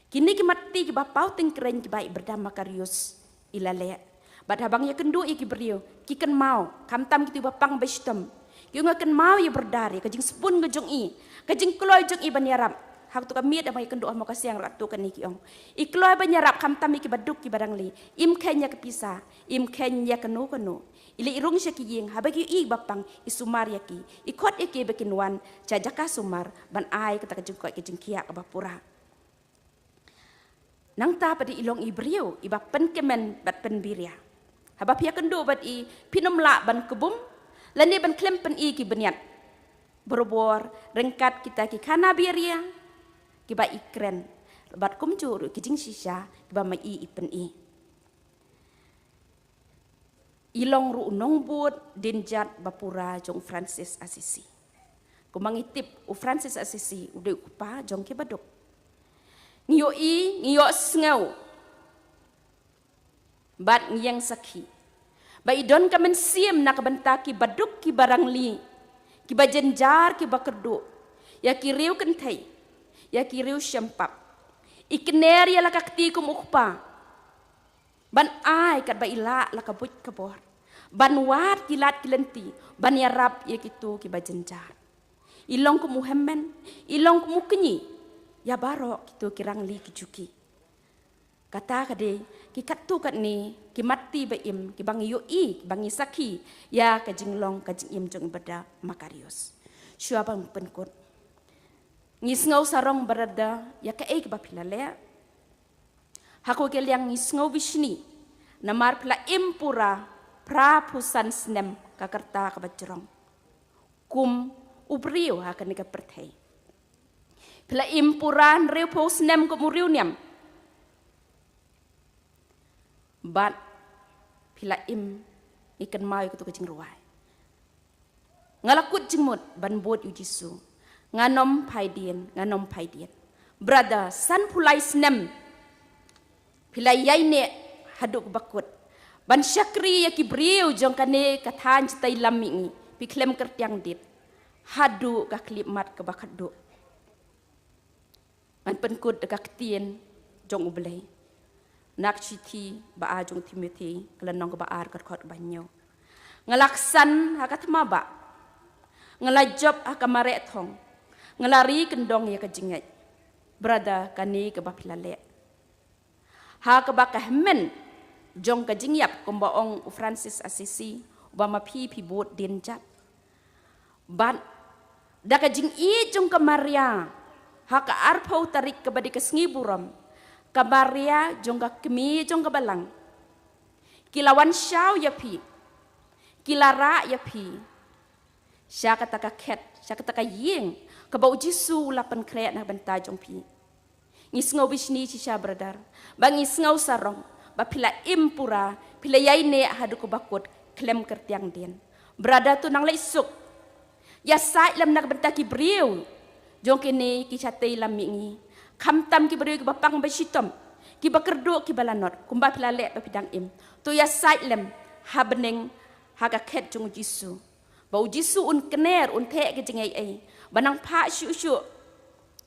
kini ki mati ki bapau ting keren ki bai Ibrata Macarius ila le bat habang ya kendu i ki beriu ki ken mau kamtam ki bapang bestom yung akan mau ya berdari kajing sepun ngejong i kajing kloy jong i banyarap hak tu kami ada mai kendo mau kasiang ratu kan iki ong i kloy banyarap kam tam iki baduk ki barangli im kenya kepisa im kenya kenu ili irung sya ki yeng habagi i bapang i sumar ya ki i kot iki bekinwan jajaka sumar ban ai kata kajing kot kajing kia ka bapura nang ta padi ilong i beriu i bapen kemen bat penbiria habap ya kendo bat i pinomla ban kebum Lani ban klem pen i ki beniat. Berobor rengkat kita ki kana biria. Ki ba ikren. Lebat kumcur ki jing sisa ki ba mai i pen i. Ilong ru nong bud dinjat bapura jong Francis Assisi. Kumangitip u Francis Assisi udah upa jong ki baduk. Ngiyo i ngiyo sengau. Bat ngiyang sakhi. Bai don kamen siem nak bentaki baduk ki barang li ki bajenjar ki bakerdu ya ki riu kentai ya ki riu syempap ikner ya lakakti kum ukpa ban ai kat ba ila lakabut kabor ban wat kilat kilenti, ban yarap ya kitu ki bajenjar. Ilong ku Muhammad, ilong ku mukni, ya barok kitu kirang li kijuki. Kata kade, ki katu kat ni, ki mati baim, ki bangi yoi, ki bangi saki, ya kajinglong kajing jong beda Macarius. Syua bang penkut. Ngisngau sarong berada, ya ka ek bapilale. Haku keliang ngisngau Vishni, namar pila impura, prapusan snem kakarta kabajrong. Kum ubriu akan nika perthai. Pila impuran riu pos snem ko muriu niam. Bat pila ikan mai ko to kajing ruai. Ngalakut jengmut ban bot yu Jisu. Nganom paidien. Brother, san pulai snem. Pila yaine haduk bakut. Ban syakri ya kibriu jong kane katan citai lamingi. Piklem kertiang dit. Hadu ka klip mat ke bakadu. Man penkut dekat ketien jong ublei. Nak citi ba jong Timothy kelenong ke baar kat banyo. Ngelaksan hakat maba. Ngelajop hakamare thong. Ngelari kendong ya kejingat. Brother kani ke bapilale. Ha ke bakahmen jong kejingyap kombaong Francis Assisi ubama pi bot denjat. Ban da kejing I jong ke Maria. Ha ke arpau tarik ke badi kesngiburam. Ke Maria jong ke kemi jong ke balang. Kilawan syau ya pi. Kilara ya pi. Sya kata ka ket, sya kata ka ying. Kebau Jisu lapan kreat na benta jong pi. Ngisngau Vishni sya bradar. Bang ngisngau sarong. Ba pila impura, pila yaine hadu ko bakut klem kertiang din. Brada tu nang laisuk. Ya sai lam nak benta ki briu. Jong kini ki chatai lam mingi. Kamtam ki briu ki bapang basitom. Ki bakerdo ki balanot. Kumba pila lek ba pidang im. Tu ya sai lam habeneng haga ket jong Jisu. Bau Jisu un kener un tek ke jengai ai. Banang pa syu-syu.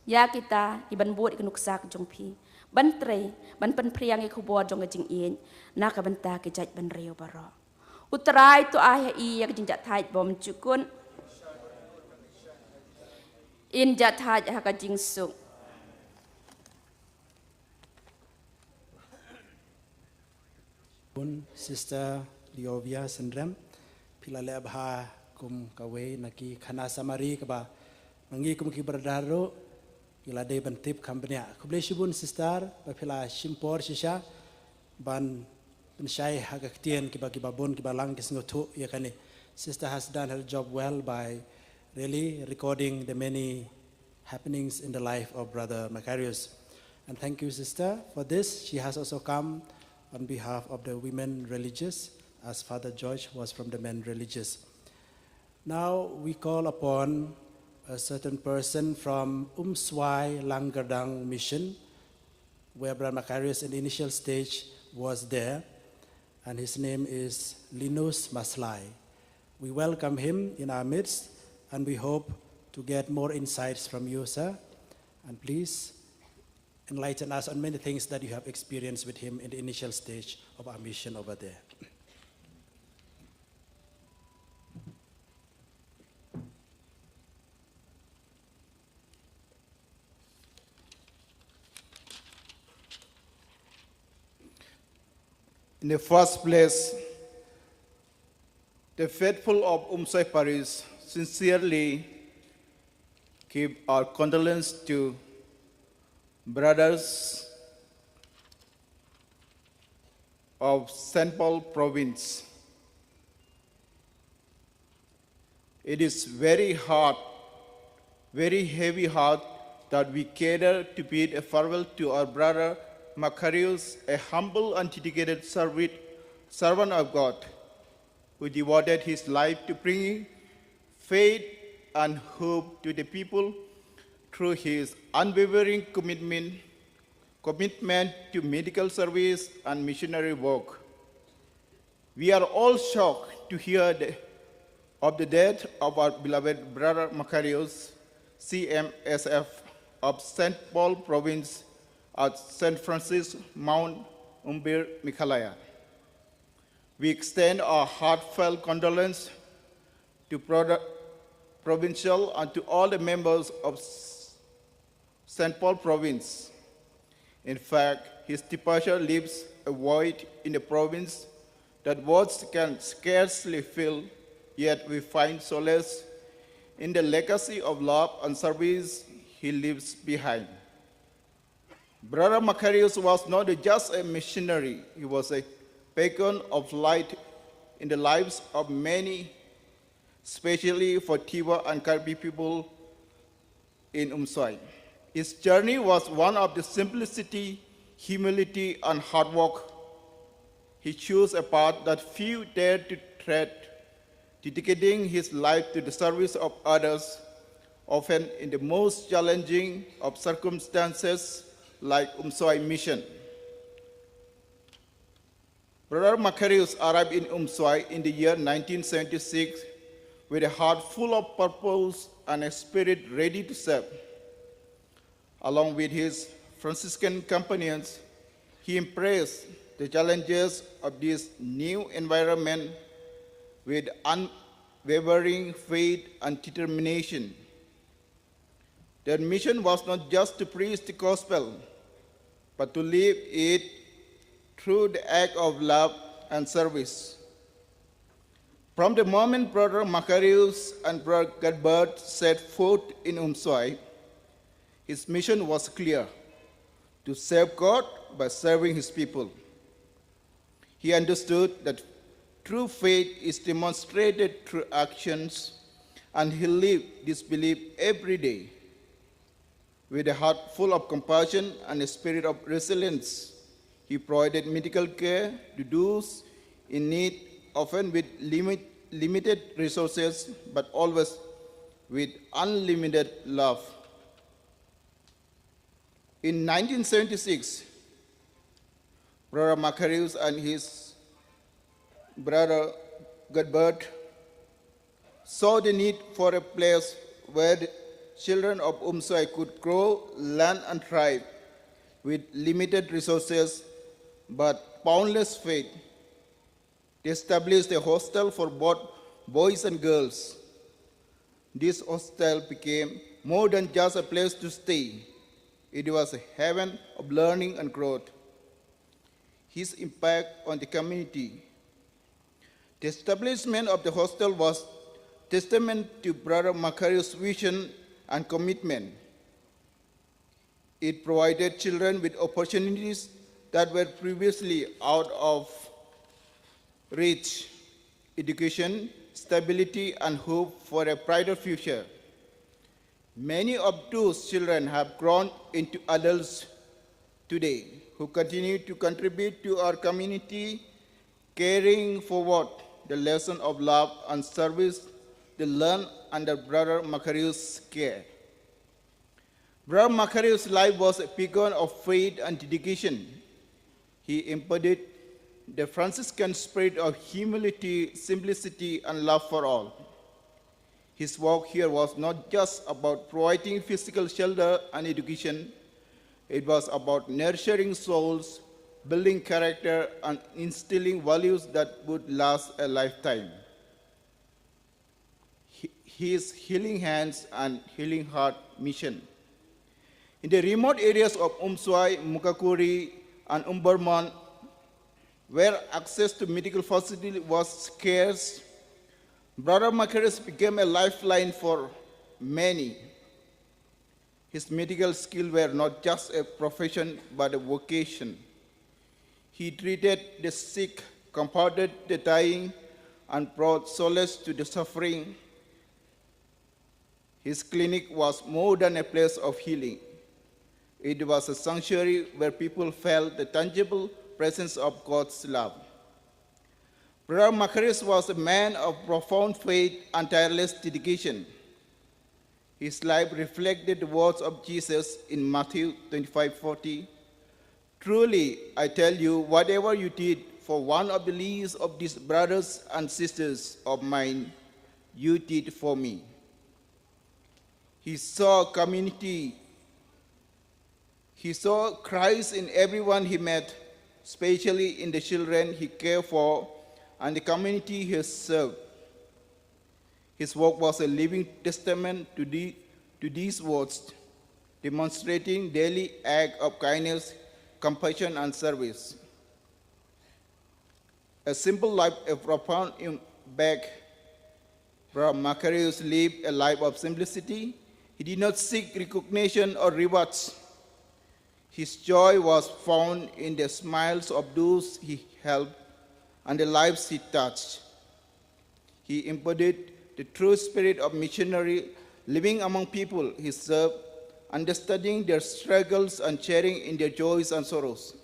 Ya kita iban buat ke nuksa ke jong pi. Ban tre, ban pen priang ke kubor jong ke jing ien. Na ka benta ke jaj ban reo baro. Uterai tu ayah I ya ke jing jat thai bom cukun. In jat thai ha ka jing suk. Pun Sister Liovia Sendrem pila le abha kum kawe naki khana samari kaba mangi kum ki berdaro ila de bantip kambnya kuble shibun sister ba pila shimpor shisha ban pensyai hagaktien kiba babon kiba lang kisngotu yakani. Sister has done her job well by really recording the many happenings in the life of Brother Macarius. And thank you, sister, for this. She has also come on behalf of the women religious, as Father George was from the men religious. Now we call upon a certain person from Umswai Langardang Mission, where Brother Macarius in the initial stage was there, and his name is Linus Maslai. We welcome him in our midst, and we hope to get more insights from you, sir. And please enlighten us on many things that you have experienced with him in the initial stage of our mission over there. In the first place, the faithful of Umsai Parish sincerely give our condolence to brothers of St. Paul province. It is very hard, very heavy heart that we cater to bid a farewell to our brother Macarius, a humble and dedicated servant of God, who devoted his life to bringing faith and hope to the people through his unwavering commitment to medical service and missionary work. We are all shocked to hear of the death of our beloved brother Macarius, CMSF of St. Paul province at St. Francis Mount Umbir, Meghalaya. We extend our heartfelt condolence to provincial and to all the members of St. Paul province. In fact, his departure leaves a void in the province that words can scarcely fill, yet we find solace in the legacy of love and service he leaves behind. Brother Macarius was not just a missionary, he was a beacon of light in the lives of many, especially for Tiwa and Karbi people in Umswai. His journey was one of the simplicity, humility, and hard work. He chose a path that few dared to tread, dedicating his life to the service of others, often in the most challenging of circumstances like Umswai Mission. Brother Macarius arrived in Umswai in the year 1976 with a heart full of purpose and a spirit ready to serve. Along with his Franciscan companions, he embraced the challenges of this new environment with unwavering faith and determination. Their mission was not just to preach the gospel, but to live it through the act of love and service. From the moment Brother Macarius and Brother Gadbert set foot in Umswai, his mission was clear: to serve God by serving his people. He understood that true faith is demonstrated through actions, and he lived this belief every day. With a heart full of compassion and a spirit of resilience, he provided medical care to those in need, often with limited resources, but always with unlimited love. In 1976, Brother Macarius and his brother Gadbert saw the need for a place where the children of Umswai could grow, learn, and thrive with limited resources but boundless faith. They established a hostel for both boys and girls. This hostel became more than just a place to stay. It was a heaven of learning and growth. His impact on the community. The establishment of the hostel was testament to Brother Macarius' vision and commitment. It provided children with opportunities that were previously out of reach: education, stability, and hope for a brighter future. Many of those children have grown into adults today who continue to contribute to our community, carrying forward the lesson of love and service they learned under Brother Macarius' care. Brother Macarius' life was a beacon of faith and dedication. He embodied the Franciscan spirit of humility, simplicity, and love for all. His work here was not just about providing physical shelter and education. It was about nurturing souls, building character, and instilling values that would last a lifetime. His Healing Hands and Healing Heart mission. In the remote areas of Umswai, Mukakuri, and Umberman, where access to medical facility was scarce, Brother Macarius became a lifeline for many. His medical skills were not just a profession, but a vocation. He treated the sick, comforted the dying, and brought solace to the suffering. His clinic was more than a place of healing. It was a sanctuary where people felt the tangible presence of God's love. Brother Macarius was a man of profound faith and tireless dedication. His life reflected the words of Jesus in Matthew 25:40. Truly, I tell you, whatever you did for one of the least of these brothers and sisters of mine, you did for me. He saw community. He saw Christ in everyone he met, especially in the children he cared for and the community he served. His work was a living testament to these words, demonstrating daily acts of kindness, compassion, and service. A simple life, a profound impact. Brother Macarius lived a life of simplicity. He did not seek recognition or rewards. His joy was found in the smiles of those he helped and the lives he touched. He embodied the true spirit of missionary, living among people he served, understanding their struggles and sharing in their joys and sorrows.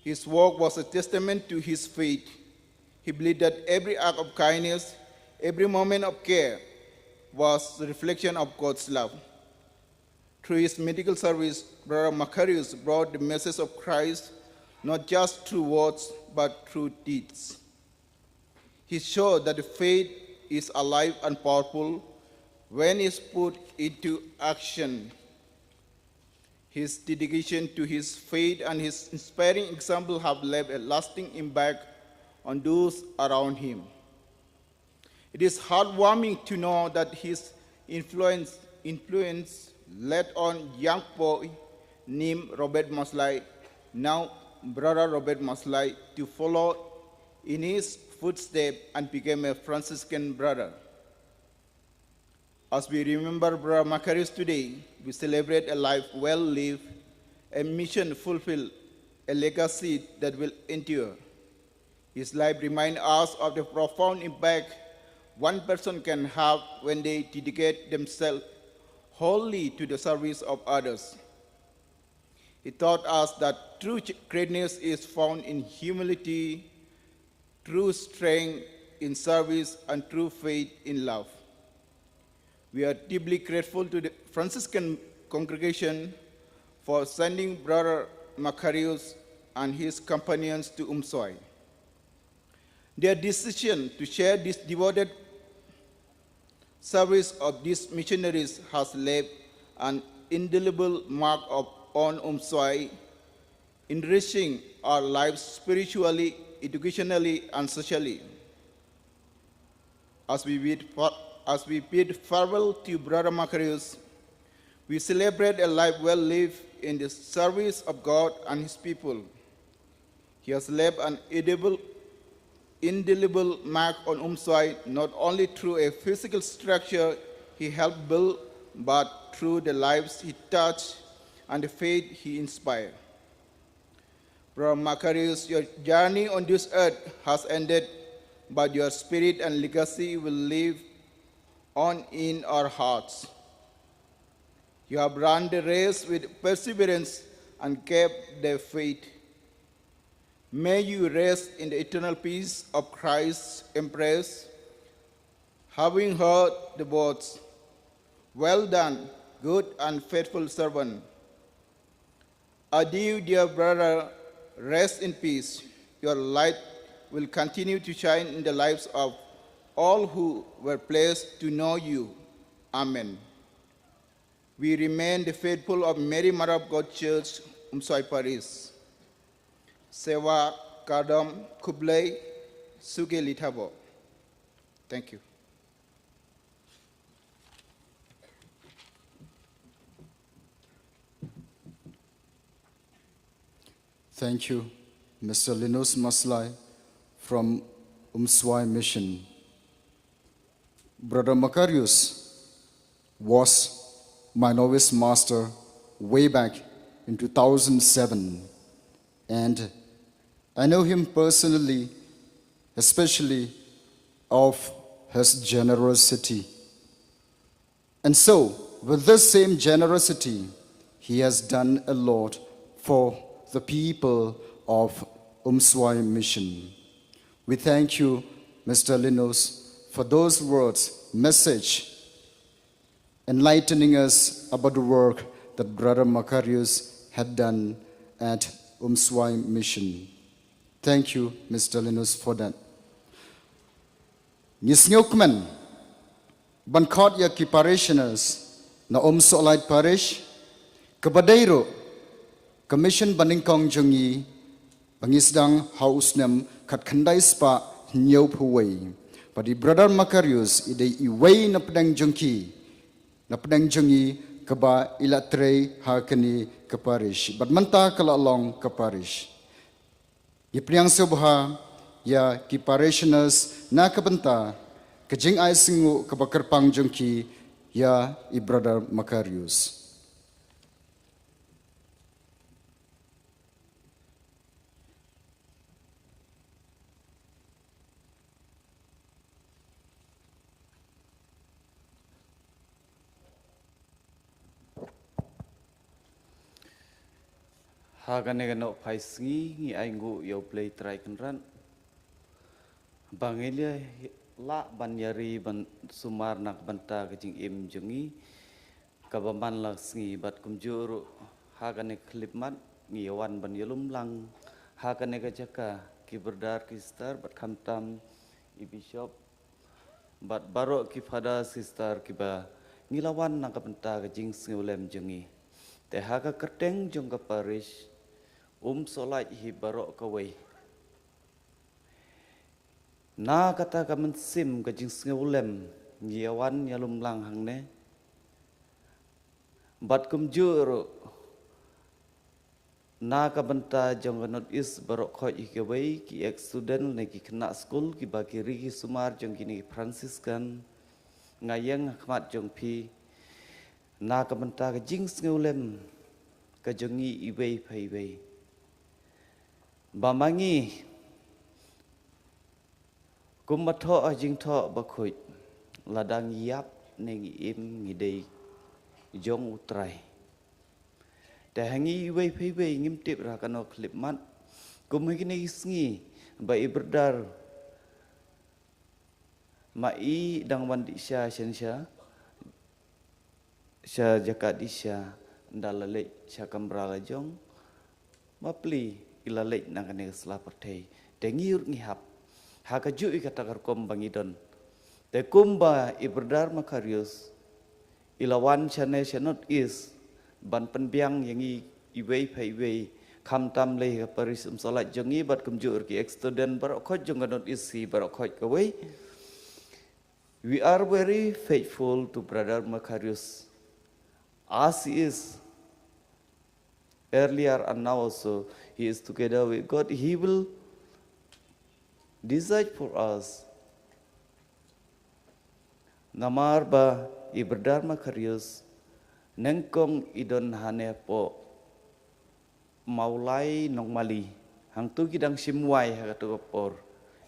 His work was a testament to his faith. He believed that every act of kindness, every moment of care was a reflection of God's love. Through his medical service, Brother Macarius brought the message of Christ not just through words, but through deeds. He showed that the faith is alive and powerful when it's put into action. His dedication to his faith and his inspiring example have left a lasting impact on those around him. It is heartwarming to know that his influence led on young boy named Robert Maslay, now Brother Robert Maslay, to follow in his footsteps and became a Franciscan brother. As we remember Brother Macarius today, we celebrate a life well lived, a mission fulfilled, a legacy that will endure. His life reminds us of the profound impact one person can have when they dedicate themselves wholly to the service of others. He taught us that true greatness is found in humility, true strength in service, and true faith in love. We are deeply grateful to the Franciscan congregation for sending Brother Macarius and his companions to Umsoi. Their decision to share this devoted service of these missionaries has left an indelible mark on Umsoi, enriching our lives spiritually, educationally, and socially. As we bid farewell to Brother Macarius, we celebrate a life well lived in the service of God and his people. He has left an indelible mark on Umsoi, not only through a physical structure he helped build, but through the lives he touched and the faith he inspired. Brother Macarius, your journey on this earth has ended, but your spirit and legacy will live on in our hearts. You have run the race with perseverance and kept the faith. May you rest in the eternal peace of Christ's embrace, having heard the words, "Well done, good and faithful servant." Adieu, dear brother, rest in peace. Your light will continue to shine in the lives of all who were blessed to know you. Amen. We remain the faithful of Mary Mother of God Church, Umsoi Paris. Sewa Kadam Kublai Suge Litabo. Thank you. Thank you, Mr. Linus Maslay from Umsoi Mission. Brother Macarius was my novice master way back in 2007, and I know him personally, especially of his generosity. And so, with this same generosity, he has done a lot for the people of Umsoi Mission. We thank you, Mr. Linus, for those words, message, enlightening us about the work that Brother Macarius had done at Umsoi Mission. Thank you, Mr. Linus, for that. Nisnyokman, bankot ya ki parishioners na Umsoi Parish, kabadairo, Commission Baningkong Jungi, Bangisdang hausnem kat kandai spa nyau puway. Padi brother Macarius ide iway na pedang jengki. Na pedang jengi keba ilatre hakani ke parish. Badmanta kalalong ke parish. Ipriang subha ya ki parishioners na kabenta kejing ay singu kebakerpang jengki ya i brother Macarius. Hagane gano paisingi ngi aingu yo play try kenran bangelia la banyari ban sumar nak banta kejing im jengi kabaman la sngi bat kumjuru hagane klipmat ngi wan ban yelum lang hagane kajaka ki berdar ki star bat kamtam i bishop bat baro ki fada sister ki ba ngilawan nak banta kejing sngi ulem jengi te haga kerteng jong ka parish solat hi barok kawai. Na kata kamen sim ke jing ulem nyawan yalum lang hang ne. Bat kumjur na ka benta jong kanot is barok khoi hi kawai ki ex student ne ki kena school ki baki ri ki sumar jong kini Franciscan ngayeng khmat jong pi na ka benta ke jing ulem ka jongi iwei phai wei. Bamangi kumatho ajing tho bakhuj ladang yap nengi im ngidei jong utrai te hangi wei phei wei ngim tip ra kano klip mat kumhigini sngi ba ibrdar mai dang wan disha shensha sha jakat disha ndalale sha kambrala jong mapli ilalek nang kane sela pertei tengiur ngihap hakaju ikatakar kom bangidon te kumba ibrdar Macarius ilawan chane chanot is ban penbiang yangi iwei phai wei kham tam le ka parisum salat jongi bat kumjur ki student barok khoj jong kanot is si barok khoj ka wei. We are very faithful to brother Macarius as he is earlier and now also. He is together with God. He will decide for us. Namar ba ibrdar Macarius nengkong idon hane po maulai nong mali hang tu kidang simwai hakatu por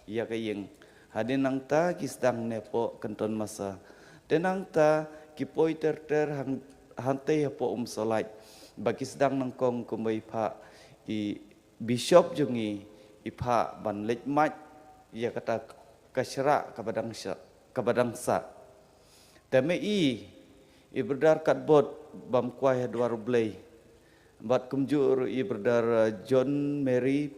ya kayeng hadin nang ta kisdang ne po kanton masa tenang ta kipoi ter hang hante po salat bakisdang nangkong kumbai pa i bishop jungi ipa ban lekmat ia kata kasra kabadangsa teme i ibrdar katbot bam kuai dua rublei bat kumjur ibrdar John Mary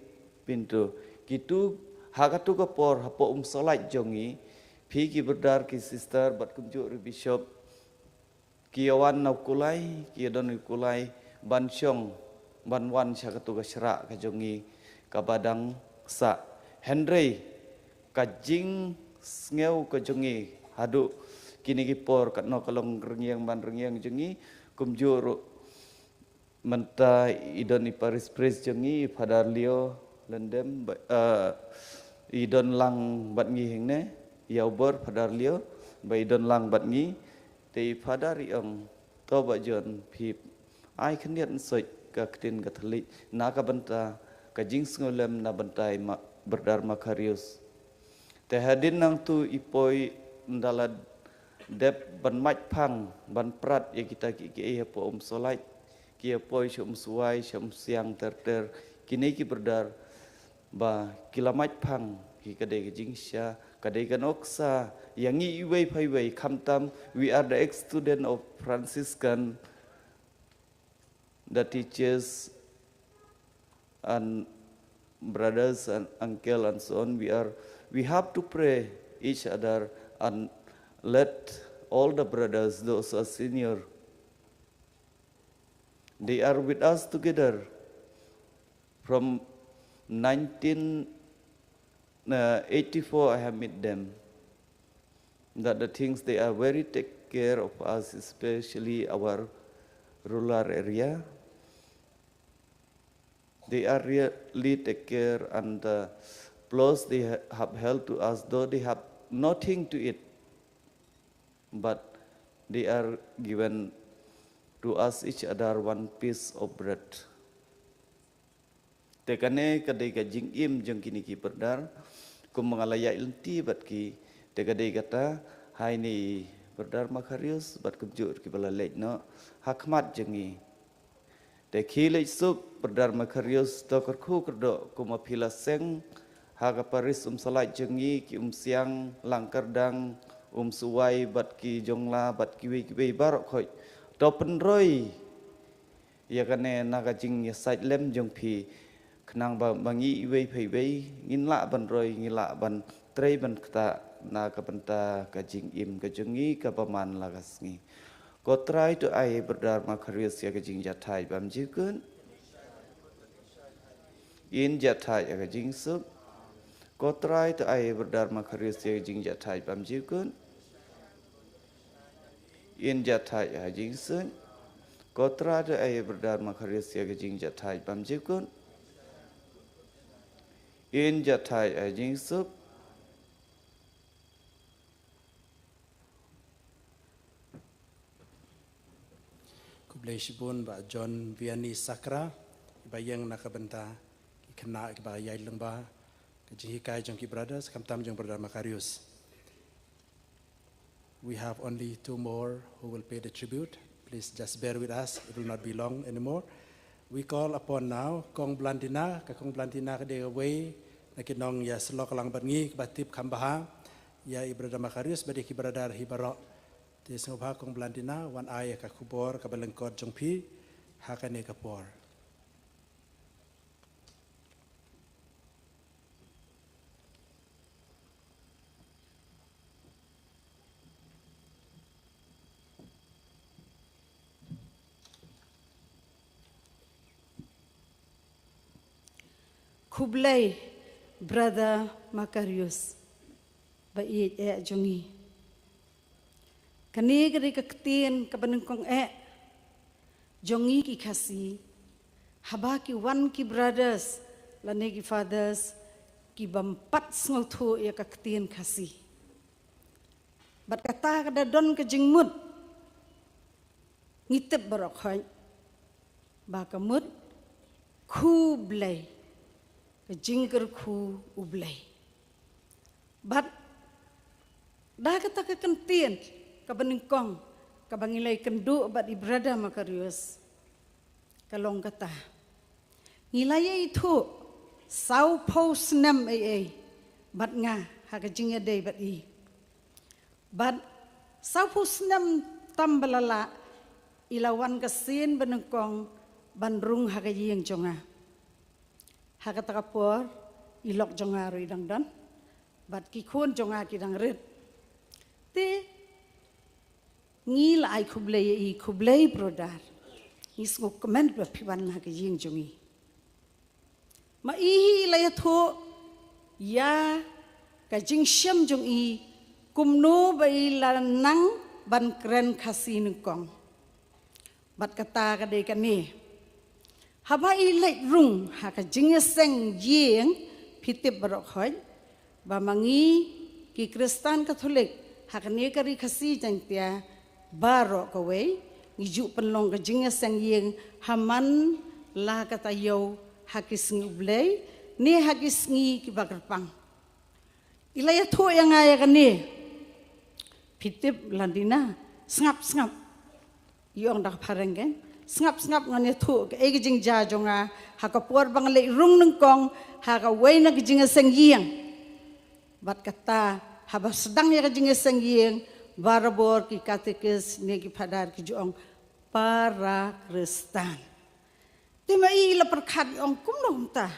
pintu kitu hakatu kapor hapo salat jongi phi ki berdar ki sister bat kumjur bishop kiawan naukulai kiadon ukulai ban syong ban wan syakatu kasra kajongi kabadang sa Henry kajing ngeu kajongi hadu kini kipor katno kalong rengiang ban rengiang jongi kumjur menta idon i Paris pres jongi padar lio lendem idon lang bat ngi hingne yaubor padar lio ba idon lang bat ngi te padar iong to ba jon phip ai khniat soi ka ktin Katolik na ka banta ka jing ngolem na bantai berdar Macarius te hadin nang tu ipoi ndala dep ban mach phang ban prat ye kita ki e po solat ki poi shum suai shum siang ter kini ki berdar ba kilamat phang ki kadai jing sha kadai kanoksa yangi iwei phai wei khamtam we are the ex student of Franciscan, the teachers and brothers and uncle and so on. We have to pray each other and let all the brothers, those are senior, they are with us together from 1984 I have met them. That the things they are very take care of us, especially our rural area. They are really take care, and plus they have helped to us, though they have nothing to eat, but they are given to us each other one piece of bread. Tekane kadai ka jing im jeng kini ki berdar, kum mengalaya ilti bat ki tekadai kata hai ni berdar Macarius bat kumjur ki bala lej no hakmat jengi. Teki lej sup berdar Macarius tokar ku kerdo kum apila seng haga paris salai jengi ki siang langkardang suwai bat ki jongla bat ki wei barok khoi topen roi ya kane naga jing ya sait lem jong pi kenang bangi wei pei wei ngin la ban roi ngila ban trei ban kata na ka benta ka jing im ka jengi ka paman lagas ngi ko try to ai berdar Macarius ya ka jing jatai bam jikun in jatai ya ka jing sup ko try to ai berdar Macarius ya jing jatai bam jikun in jatai ya jing sun ko try to ai berdar Macarius ya ka jing jatai bam jikun in jatai ya jing sup Kubleshibun ba John Vianney Sakra bayang nakabenta kena ba yai lengba kejihikai jong ki brothers kamtam jong brother Macarius. We have only 2 more who will pay the tribute. Please just bear with us. It will not be long anymore. We call upon now Kong Blantina ka Kong Blantina ka de away nakinong ya selok lang bangi batip kambaha ya brother Macarius badi ki brother hibaro ti sengobha Kong Blantina wan ay ka kubor ka balengkod jong pi hakane ka por. Kublai brother Macarius ba jongi kani gari kaktin kabanengkong jongi ki kasi haba ki one ki brothers lane ki fathers ki bampat sngotu ya kaktin kasi bat kata kada don ka jingmut ngitep barok hoy ba kamut kublai jingker ku ublay. But dah kata kekentian kabaningkong kabangilay kendu bat ibrada Macarius kalong kata ngilaya itu sau pos nam bat nga hakajingya day bat but sau pos nam tambalala ilawan kasin banengkong bandrung hakajiyang jonga hakatakapor ilok jonga ro idang dan bat kikun jonga kidang rit te ngil ai kublai brodar isgo comment ba piwan ha ke jing jongi ma ihi layatho ya ka jing syam jongi kumno bai lanang ban kren khasin kong bat kata ka de kani haba ilai rung haka jingya seng yeng pitip barok hoy ba mangi ki Kristen Katolik haka niekari kasi jangtia barok kawe ngiju penlong ka jingya seng yeng haman la kata yo hakis ngublay ni hakis ngi ki bagerpang ilaya to yang aya kani pitip landina ngap yong dak parenggen ngap ngane thu ke jing ja jonga hakapor bang le rung nengkong haka weina ke jing seng yeng bat kata haba sedang ya ke jing seng yeng barabor ki katekes ne ki padar ki jong para Kristen tima ila perkhat ong kumno ta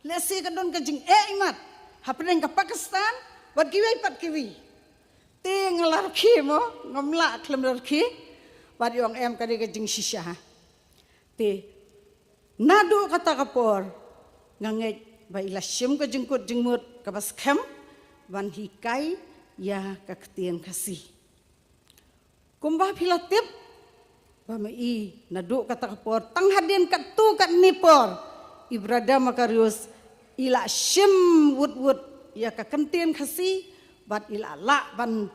le se ka don ka jing imat hapren ka Pakistan bat kiwi pat kiwi te ngalar ki mo ngamla klemlar ki bat yong em kadi ka jing shisha te nado kata kapor nganget ba ila shim ka jengkut jengmut ka bas kem ban hikai ya ka ketien kasih. Kumbah pilatip ba mai nadu kata kapor tang hadin kat tu kat nipor ibrada Macarius ila shim wud ya ka ketien kasih bat ila la ban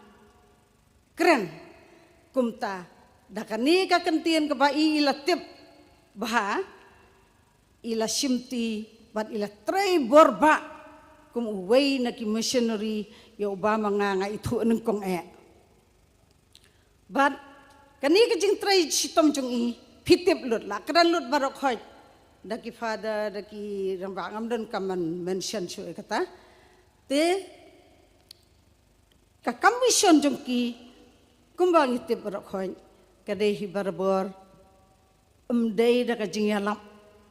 keren kumta dakani ka ketien ka bai ila tip bah ila shimti bat ila tray borba kum uway na ki missionary ya Obama nga itu anong kong but kani ka jing tray sitom jung pitip lut la kran lut barok hoy daki father daki rambangam don kaman mention syo kata te ka commission jung ki kumbang itip barok hoy kadai hi barbor day daka jing yalam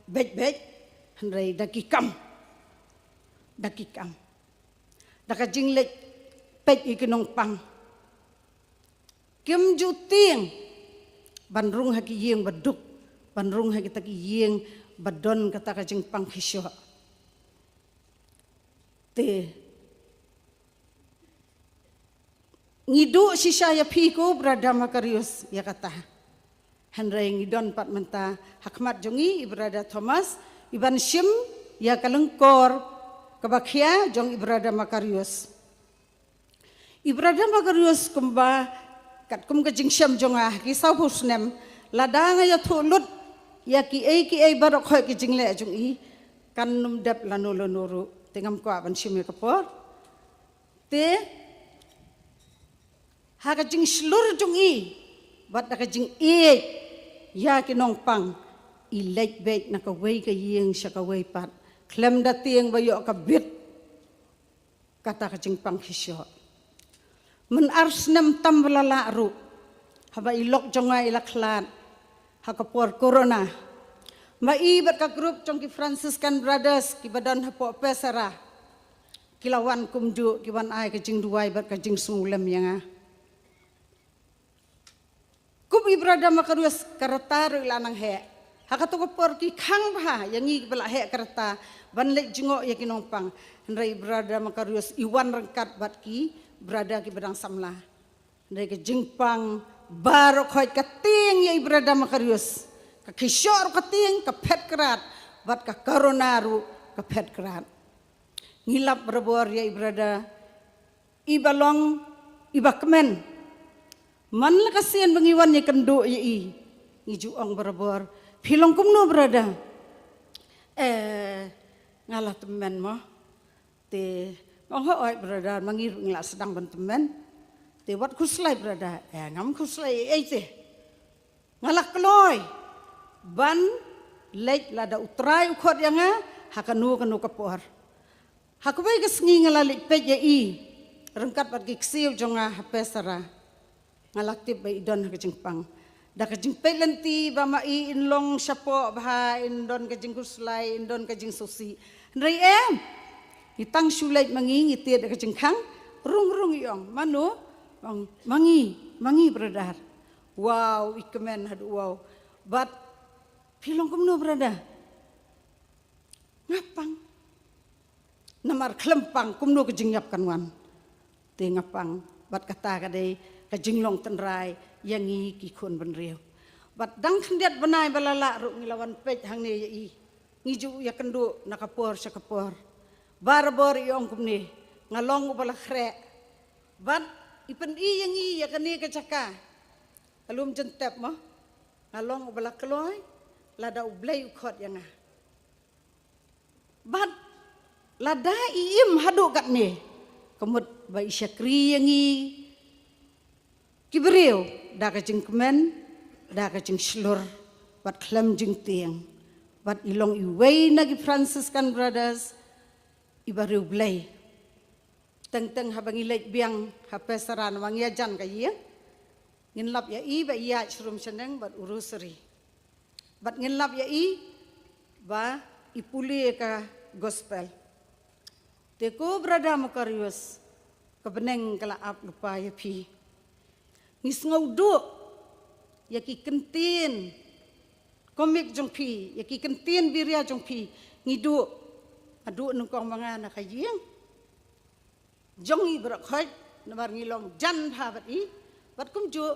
bej handrai daki kam daka jing lek pej ikinong pang kim ju ting banrung haki yeng baduk banrung haki taki yeng badon kata ka jing pang hisyo te ngidu si saya piko berada Macarius ya kata handrai ngidon pat menta hakmat jongi ibrada Thomas iban shim ya kalengkor kabakhia jong ibrada Macarius kumba kat kum kajing syam jongah ki sau husnem ladang ya thulut ya ki ai barok khoi ki jingle jong I kan num dep lanulu tengam ko ban shim ya kapor te ha kajing slur jong I bat da kajing ya kinong pang ilek bek nakaway ka yeng siya kaway pat klem dating bayo ka bit kata kajing pang hisyo men arsnem tam balala ru haba ilok jonga ilaklan hakapor corona maibat ka group jong ki Franciscan brothers ki badan hapo pesara kilawan kumju kiwan ai kajing duai bat kajing sungulem yang Kum ibrada Macarius karata ilanang he. Hakato ko porki kang bah yang i bela he karata banlek jingo ya kinongpang. Hendrai ibrada Macarius iwan rengkat bat ki brada ki bedang samla. Hendrai ke jingpang barok hoy kating ya ibrada Macarius. Ka kishor kating ka pet kerat bat ka karonaru ka pet kerat. Ngilap berbor ya ibrada ibalong ibakmen. Man la kasian bangiwan ya kendo ya ngijuang berbor pilong kumno berada ngalah temen mo te mongho oi berada mangir ngila sedang ban temen te wat kuslai berada ngam kuslai te ngalah kloy ban lek lada utrai ukot yang hakanu kanu kapor hakubai kesngi ngalalik pej ya rengkat pat giksiu jonga hapesara ngalaktip ba idon kajingpang da kajingpay lenti ba mai inlong syapo bah indon kajing kuslai indon kajing susi ndrai itang sulait mangi ngiti da kajingkang rung yong manu mangi beradar wow ikemen hadu wow but pilong kumno berada ngapang namar klempang kumno kajingyap kanwan te ngapang bat kata kadai kajinglong tenrai yang I kikun benriu. Bat dang kendiat benai balala ru ngilawan pej hang ne ngiju ya kendu nakapor syakapor. Barbor iong kumni ngalong ubala khrek. Bat ipen yang ya kani kacaka. Alum jentep mo ngalong ubala kloy lada ublay ukot yang Bat lada iim hadu kat ni. Kemud ba isyakri yang Kibriu da kajing kemen da kajing slur bat klam jing tiang bat ilong iway nagi Franciscan brothers ibaru blay teng habang ilek biang hapesaran wangyajan kaya nginlap ya ba iya shrum seneng bat urusri bat nginlap ya ba ipuli ka gospel teko brada Macarius kebeneng kala ap lupa ya pi Ngisngau do, yaki kentin komik jong pi, yaki kentin biria jong pi, ngidu adu nungkong mga nakayeng jong i berakhoi nabar ngilong jan bhabat i bat kum ju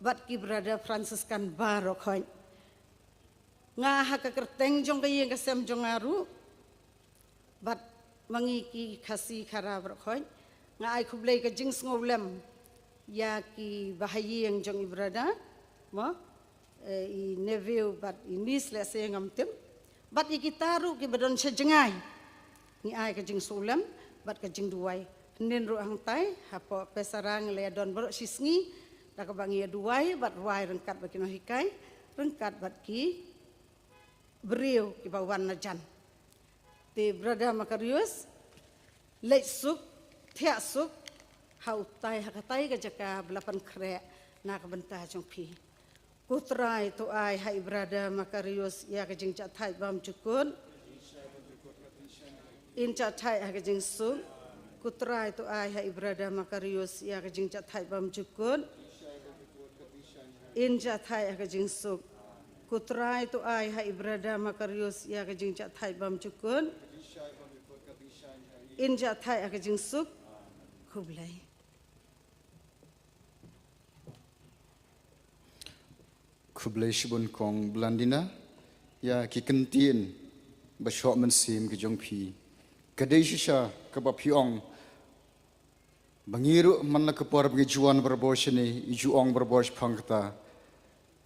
bat ki brother Franciscan barokhoi nga hakakerteng jong kayeng kasem jong aru bat mangiki khasi khara berakhoi nga ai khublei ka jing ngolem ya ki bahayeng jong i brother mo i neveu bat i nis le se ngamtem bat ikitaru ki badon sejengai ni ai ka jing sulam bat ka jing duai nen ru hang tai hapo pesarang le don bro sisngi da ka bangi duai bat ruai rengkat ba kino hikai rengkat bat ki beriu ki bawan na jan te brother Macarius le sup thia sup hau tai hakatai ka jaka belapan kre na ka benta jong pi Kutrai tu ai hai brother Macarius ya kajing chat thai bam chukun in chat thai ha kajing su kutrai tu ai hai brother Macarius ya kajing chat thai bam chukun in chat thai ha kajing su kutrai tu ai hai brother Macarius ya kajing chat thai bam chukun in chat thai ha kajing su khublai Kublai shibun kong blandina ya ki kentin ba shok man sim ki jong phi kadai shisha ka ba phiong bangiru man la kapor bi juan barboshni i juong barbosh phangta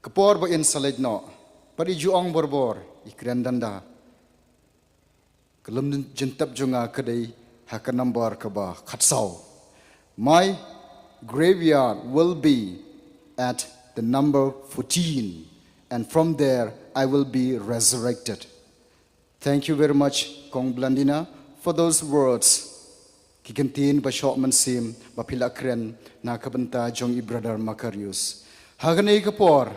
kapor ba in salaj no pari juong barbor i krandanda kalam jentab jonga kadai haka number ka ba khatsau my graveyard will be at the number 14, and from there I will be resurrected. Thank you very much, Kong Blandina, for those words. Kikantin ba shokman sim ba pilakren na kabanta jong i brother Macarius. Haganay kapor,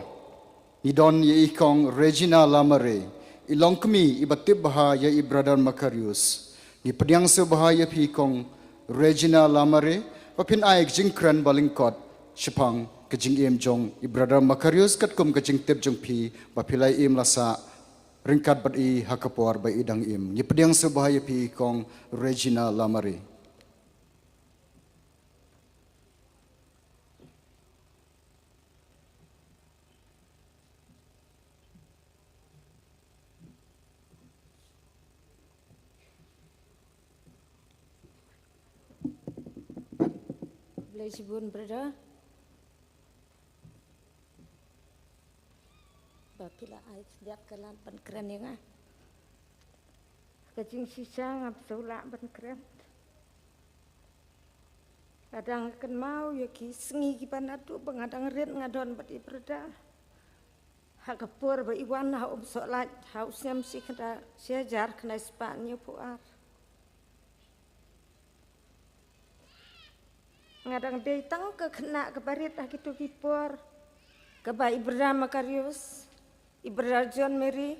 ni don ye ikong Regina Lamare, ilong kami ibatib baha ya i brother Macarius. Ni padyang sa baha ya pi kong Regina Lamare, papin ay jingkran balingkot, shipang kajing im jong i brother Macarius kat kum kajing tip jong pi ba pilai im lasa ringkat bat i hakapor ba idang im ni pediang sebahaya pi kong Regina Lamare. Bless you, brother. Pila ai sejak kelan ban keren ya ngah kacing sisa ngap saula ban keren kadang kan mau ya ki sengi ki panatu pengadang red ngadon bat ibrada hakapur ba iwan ha solat ha usam si kada sejar kena Spanya puar ngadang datang ke kena ke barit ha kitu kipur ke ba ibrada Macarius Ibra John Mary,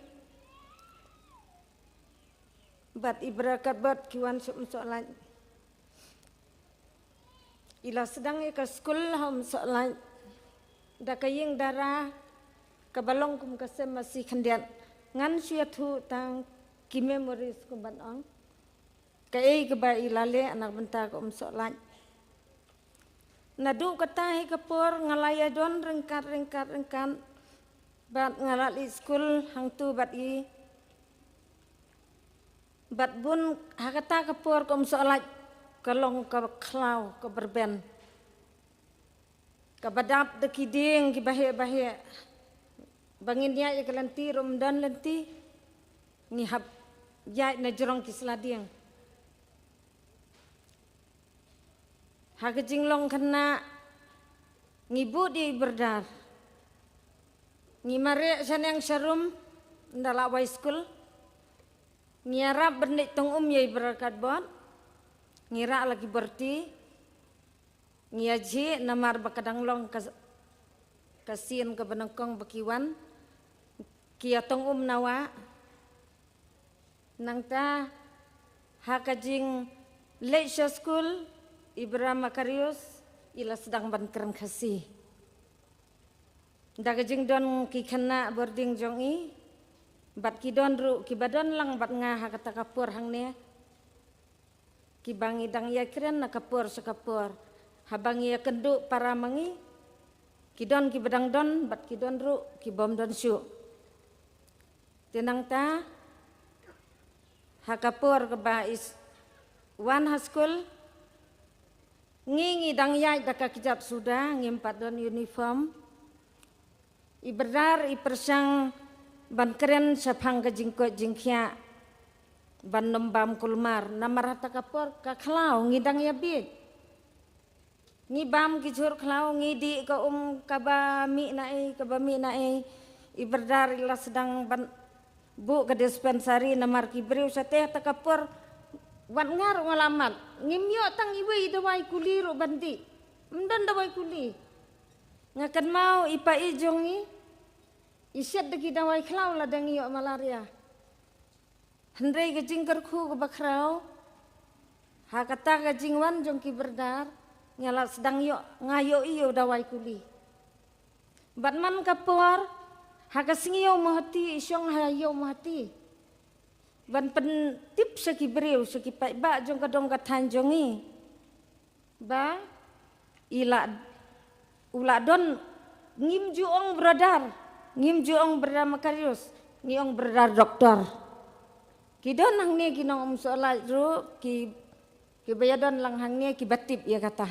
bat Ibra kabat kiwan soalan. Ila sedang ke sekolah hom soalan. Da kayeng darah kabalong kum kasem masih kendian ngan syatu tang ki memories kum ban ong. Kay ba ilale anak benta kum soalan. Nadu kata kapor ngalaya don rengkat bat ngalali school hang tu bat i bat bun hakata kapor kom solat kalong ka klau ka berben ka badap de kiding ki bahe bangin ya kelanti Ramadan lenti ni hab ya na jorong ki slading hagajing long kena ngibu di berdar ni mare sanang sharum ndala high school ngira bendek tong ye berakat bon ngira lagi berti ngiaji namar bakadang long kasian ke benengkong bakiwan kia tong nawa nangta hakajing leisure school Ibra Macarius ila sedang ban keren kasih Dagajing don ki kena boarding jong i bat kidon ru kibadon lang bat nga hakata kapur hang ne kibangi dang ya kren na kapur sa kapur habangi ya kendu para mangi kidon kibadang don bat kidon ru kibom don syu tenang ta hakapur ke ba is one school ngi dang ya daka kijap sudah ngimpat don uniform iberdar ipersang ban keren sapang ke jingko jingkia ban nembam kulmar namar hata kapor ka khlau ngidang ya bit ngibam kijur khlau ngidi ka kaba mi nae iberdar ila sedang ban bu ke dispensari namar kibriu sateh ta kapor wan ngar ngalamat ngimyo tang iwe dawai kuli ro bandi mdan dawai kuli ngakan mau ipa ijongi isyat degi dawai khlau la dangi yo malaria hendrai ke jingkar khu ke bakrau ha kata ke jingwan jong ki berdar nyala sedang yo ngayo iyo dawai kuli batman kapor ha ka singyo mahati isyong ha yo mahati ban pen tip saki breu saki pai ba jong ka dong ka tanjongi ba ila don ngim juong bradar ngim juong berdar Macarius, ngiong berdar doktor. Kidon hang ne kinong solat ru ki bayadon lang hang ne ki batip ya kata.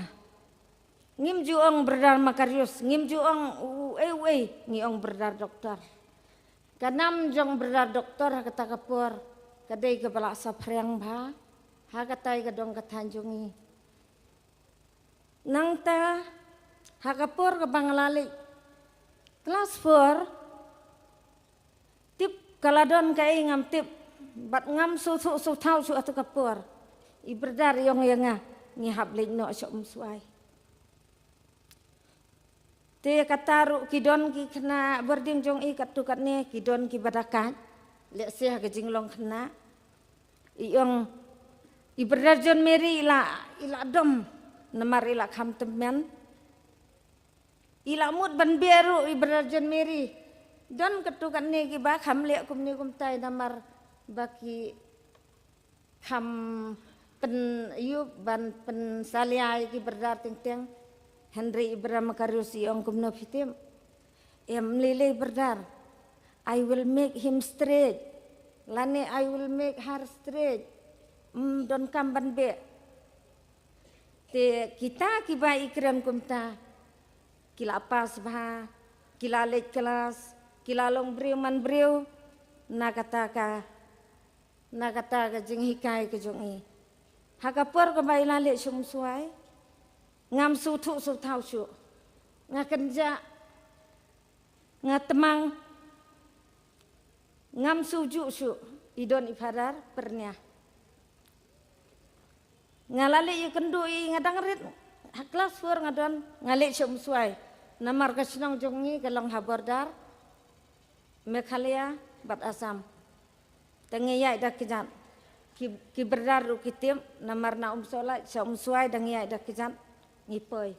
Ngim juong berdar Macarius, ngim juong ngiong berdar doktor. Kanam jong berdar doktor kata kapur, kadai ke balak saprang ba, ha katai kadong katanjungi. Nang ta ha kapur ke bangalalik. Kelas 4 tip kaladon kai ngam tip bat ngam su thau su atu kapur iberdar yong yanga ni hablik no syom suai te kataru kidon ki kena berding jong i katu katne kidon ki badakat lek sia ke jinglong kena iong iberdar jon meri ila dom namar ila kham temen ila mut ban beru ibrajan meri don ketukan ne ki ba kham le kum ni kum tai namar baki kham pen yu ban pen saliai ki berdar ting ting Henry Ibrahim Macarius ong kum no fitim lele berdar I will make him straight lane I will make her straight don kam ban be te kita ki ba ikram kum ta kila pas bah, kila lek kelas, kila long briu man briu, nakata ka jing hikai ke jongi. Hakapur ke baila lek sum suai, ngam su thau su, ngakenja, ngatemang, ngam suju su, idon ifadar pernya. Ngalale ikendu ngadang rit. Kelas 4 ngadon ngalik syum suai namar ka sinong jongi kalong habordar Mekhalia bat asam tengiyai dak kijan ki berdar ru kitim namar na solat syum suai dangiyai dak kijan ngipoi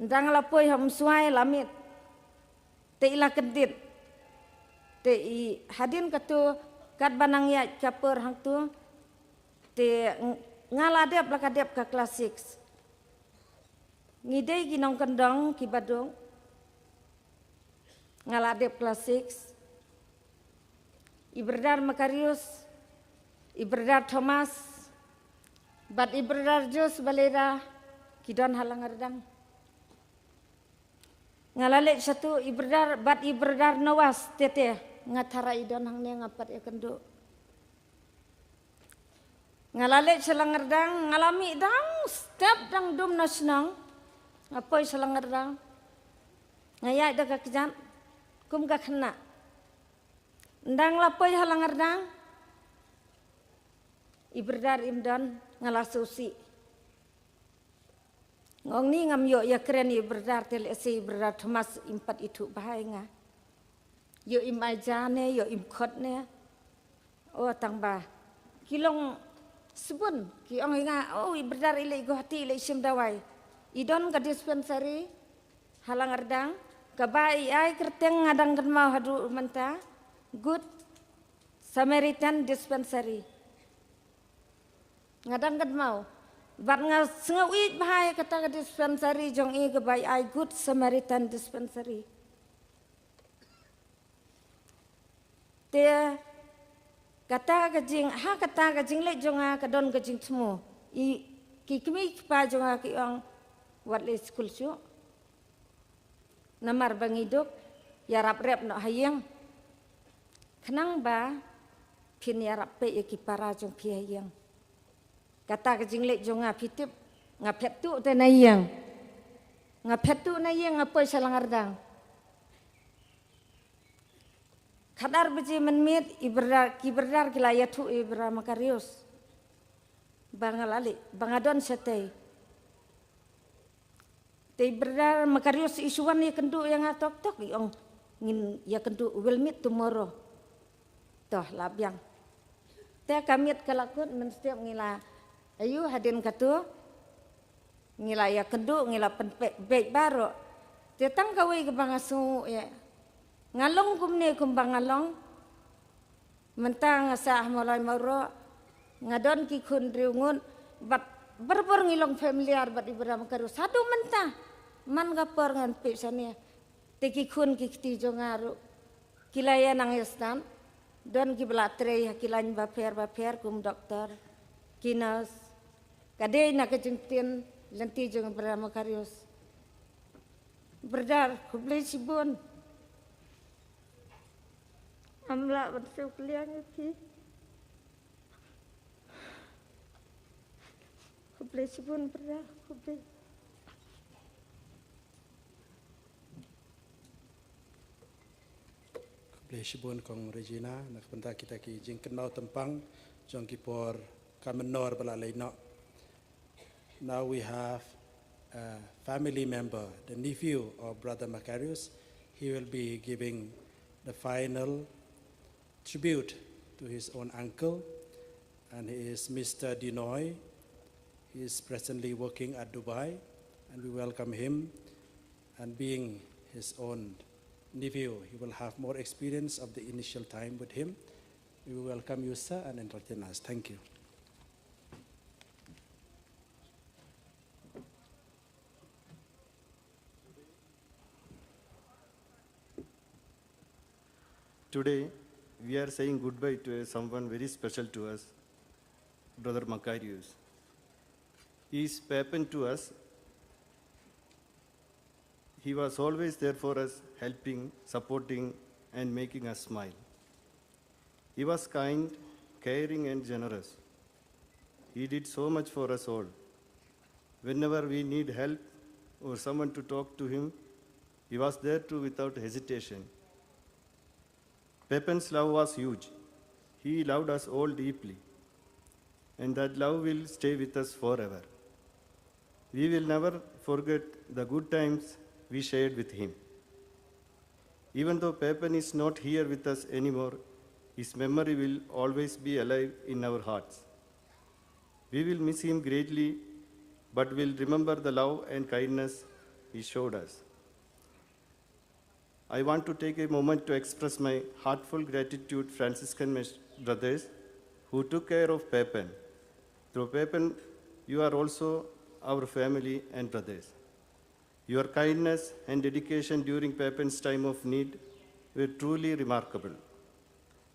ndang lapoi hum suai lamit te ila kedit te i hadin katu kat banang ya kapur hang tu te ngaladep lakadep ka kelas 6 ngidei ginong kendong ki badung ngaladep kelas 6 iberdar Macarius iberdar Thomas bat iberdar Jos balera kidon halang ardang ngalalek satu iberdar bat iberdar Noas tete ngatara idon hang ne ngapat ya kendu ngalalek selang ardang ngalami dang step dang dum nasional apoi selangar dang ngayak dak kejan kum ka kena ndang lapoi halangar dang iberdar imdan ngalasusi ngong ni ngam yo ya keren iberdar tel esi iberdar Thomas impat itu bahai nga yo imajane yo imkhotne oh tangba kilong sebun ki ong nga oh iberdar ile go hati ile sim dawai idon ka dispensary halang ardang ka bai ai kerteng ngadang kan mau hadu menta Good Samaritan Dispensary. Ngadang gad mau. Bat nga sengawi bahaya kata ke dispensary jong i ke bai ai Good Samaritan Dispensary. Te kata ke jing le jong a ke don ke jing semua. I ki kimi pa jong a ki ong wat le school su. Namar bang hidup ya rap rep no hayang. Kenang ba pin ya rap pe ki para jong pi hayang. Kata ke jing le jong a pitip ngapet tu te nayang. Ngapet tu nayang apa salangardang. Kadar beji menmit iberdar kila yatu ibra Macarius. Bangalali, bangadon setei. Te iberdar Macarius isuan ya kendu yang atok-tok yang ngin ya kendu will meet tomorrow. Toh labyang. Te kamit kelakut men setiap ngila ayu hadin katu ngila ya kendu ngila baik baro. Te tang kawai ke bangasu ya. Ngalong kumne kumbang ngalong mentang sah mulai maro ngadon ki kun riungun bat berbor ngilong familiar bat ibra Macarius satu mentah man gapor ngan pisania te ki kun ki ti jongaru kilaya nang yastan don ki belatre kilany baper kum doktor kinas kade na kejengtin lenti jong ibra Macarius berdar kublai sibun amla bersih keliang itu, kublai sibun berah kublai. Kublai sibun kong Regina, nak pentak kita ki jing kenal tempang, jong kipor kamenor belalai no. Now we have a family member, the nephew of Brother Macarius. He will be giving the final tribute to his own uncle, and he is Mr. Dinoy. He is presently working at Dubai, and we welcome him. And being his own nephew, he will have more experience of the initial time with him. We welcome you, sir, and entertain us. Thank you. Today, we are saying goodbye to someone very special to us, Brother Macarius. He is Papan to us. He was always there for us, helping, supporting, and making us smile. He was kind, caring, and generous. He did so much for us all. Whenever we need help or someone to talk to him, he was there too without hesitation. Papan's love was huge. He loved us all deeply, and that love will stay with us forever. We will never forget the good times we shared with him. Even though Papan is not here with us anymore, his memory will always be alive in our hearts. We will miss him greatly, but will remember the love and kindness he showed us. I want to take a moment to express my heartfelt gratitude to Franciscan brothers who took care of Papan. Through Papan, you are also our family and brothers. Your kindness and dedication during Papan's time of need were truly remarkable,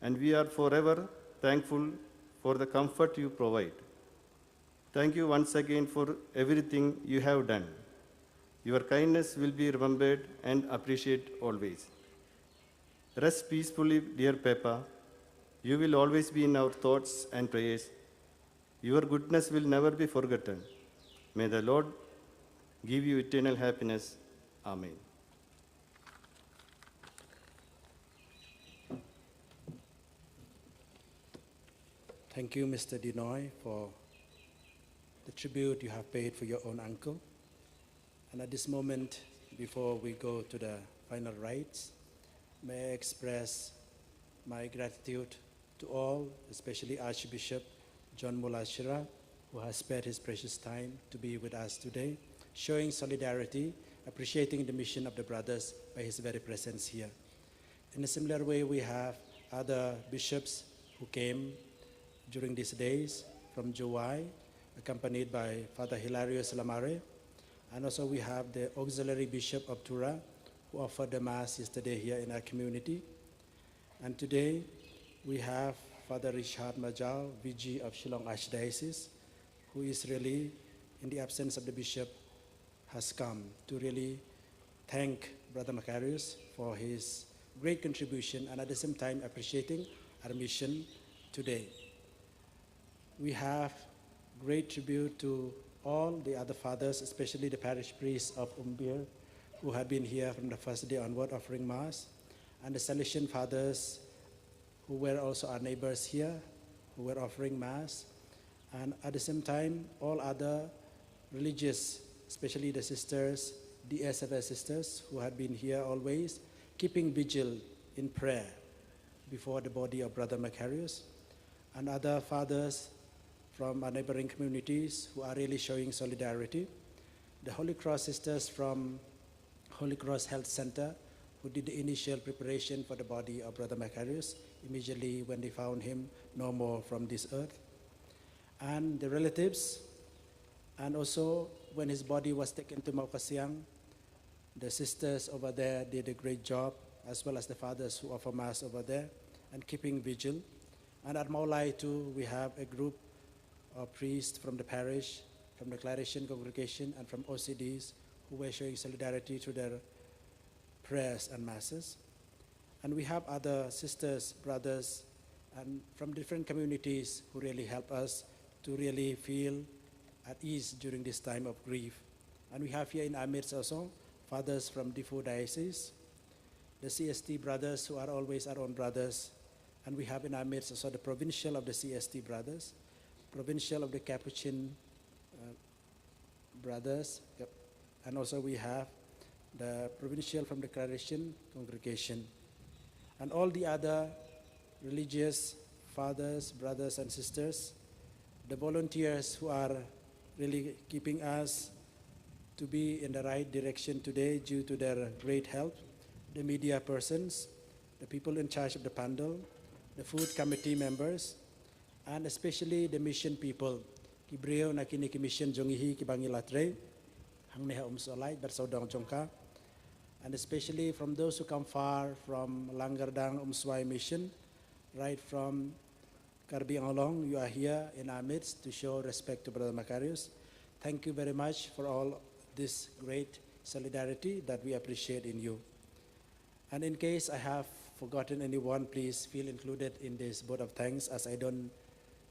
and we are forever thankful for the comfort you provide. Thank you once again for everything you have done. Your kindness will be remembered and appreciated always. Rest peacefully, dear Papa. You will always be in our thoughts and prayers. Your goodness will never be forgotten. May the Lord give you eternal happiness. Amen. Thank you, Mr. Dinoy, for the tribute you have paid for your own uncle. And at this moment, before we go to the final rites, may I express my gratitude to all, especially Archbishop John Mulashira, who has spared his precious time to be with us today, showing solidarity, appreciating the mission of the brothers by his very presence here. In a similar way, we have other bishops who came during these days from Juwai, accompanied by Father Hilarius Lamare. And also we have the auxiliary bishop of Tura, who offered the Mass yesterday here in our community. And today we have Father Richard Majau, VG of Shillong Archdiocese, who is really, in the absence of the bishop, has come to really thank Brother Macarius for his great contribution and at the same time appreciating our mission today. We have great tribute to all the other fathers, especially the parish priests of Umbir, who had been here from the first day onward offering Mass, and the Salesian fathers who were also our neighbors here, who were offering Mass, and at the same time, all other religious, especially the sisters, the SFS sisters, who had been here always, keeping vigil in prayer before the body of Brother Macarius, and other fathers from our neighboring communities who are really showing solidarity. The Holy Cross sisters from Holy Cross Health Center, who did the initial preparation for the body of Brother Macarius immediately when they found him no more from this earth. And the relatives, and also when his body was taken to Maukasiang, the sisters over there did a great job, as well as the fathers who offer Mass over there and keeping vigil. And at Maulai too, we have a group of priests from the parish, from the Claretian congregation, and from OCDs who were showing solidarity through their prayers and Masses. And we have other sisters, brothers, and from different communities who really help us to really feel at ease during this time of grief. And we have here in our midst also fathers from Diffu Diocese, the CST brothers who are always our own brothers, and we have in our midst also the provincial of the CST brothers, provincial of the Capuchin brothers, and also we have the provincial from the Claretian congregation, and all the other religious fathers, brothers and sisters, the volunteers who are really keeping us to be in the right direction today due to their great help, the media persons, the people in charge of the pandal, the food committee members, and especially the mission people. Kibreo na kini ki mission jongihi ki bangilatre, hang neha umsolay bersaudang jongka, and especially from those who come far from Langardang Umswai mission, right from Karbi Anglong, you are here in our midst to show respect to Brother Macarius. Thank you very much for all this great solidarity that we appreciate in you. And in case I have forgotten anyone, please feel included in this vote of thanks, as I don't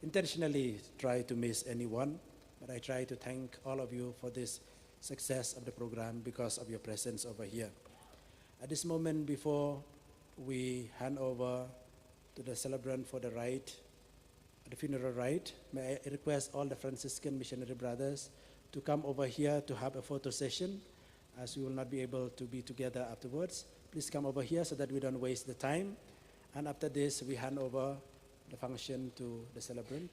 intentionally try to miss anyone, but I try to thank all of you for this success of the program because of your presence over here. At this moment, before we hand over to the celebrant for the rite, the funeral rite, may I request all the Franciscan missionary brothers to come over here to have a photo session, as we will not be able to be together afterwards. Please come over here so that we don't waste the time. And after this, we hand over the function to the celebrant.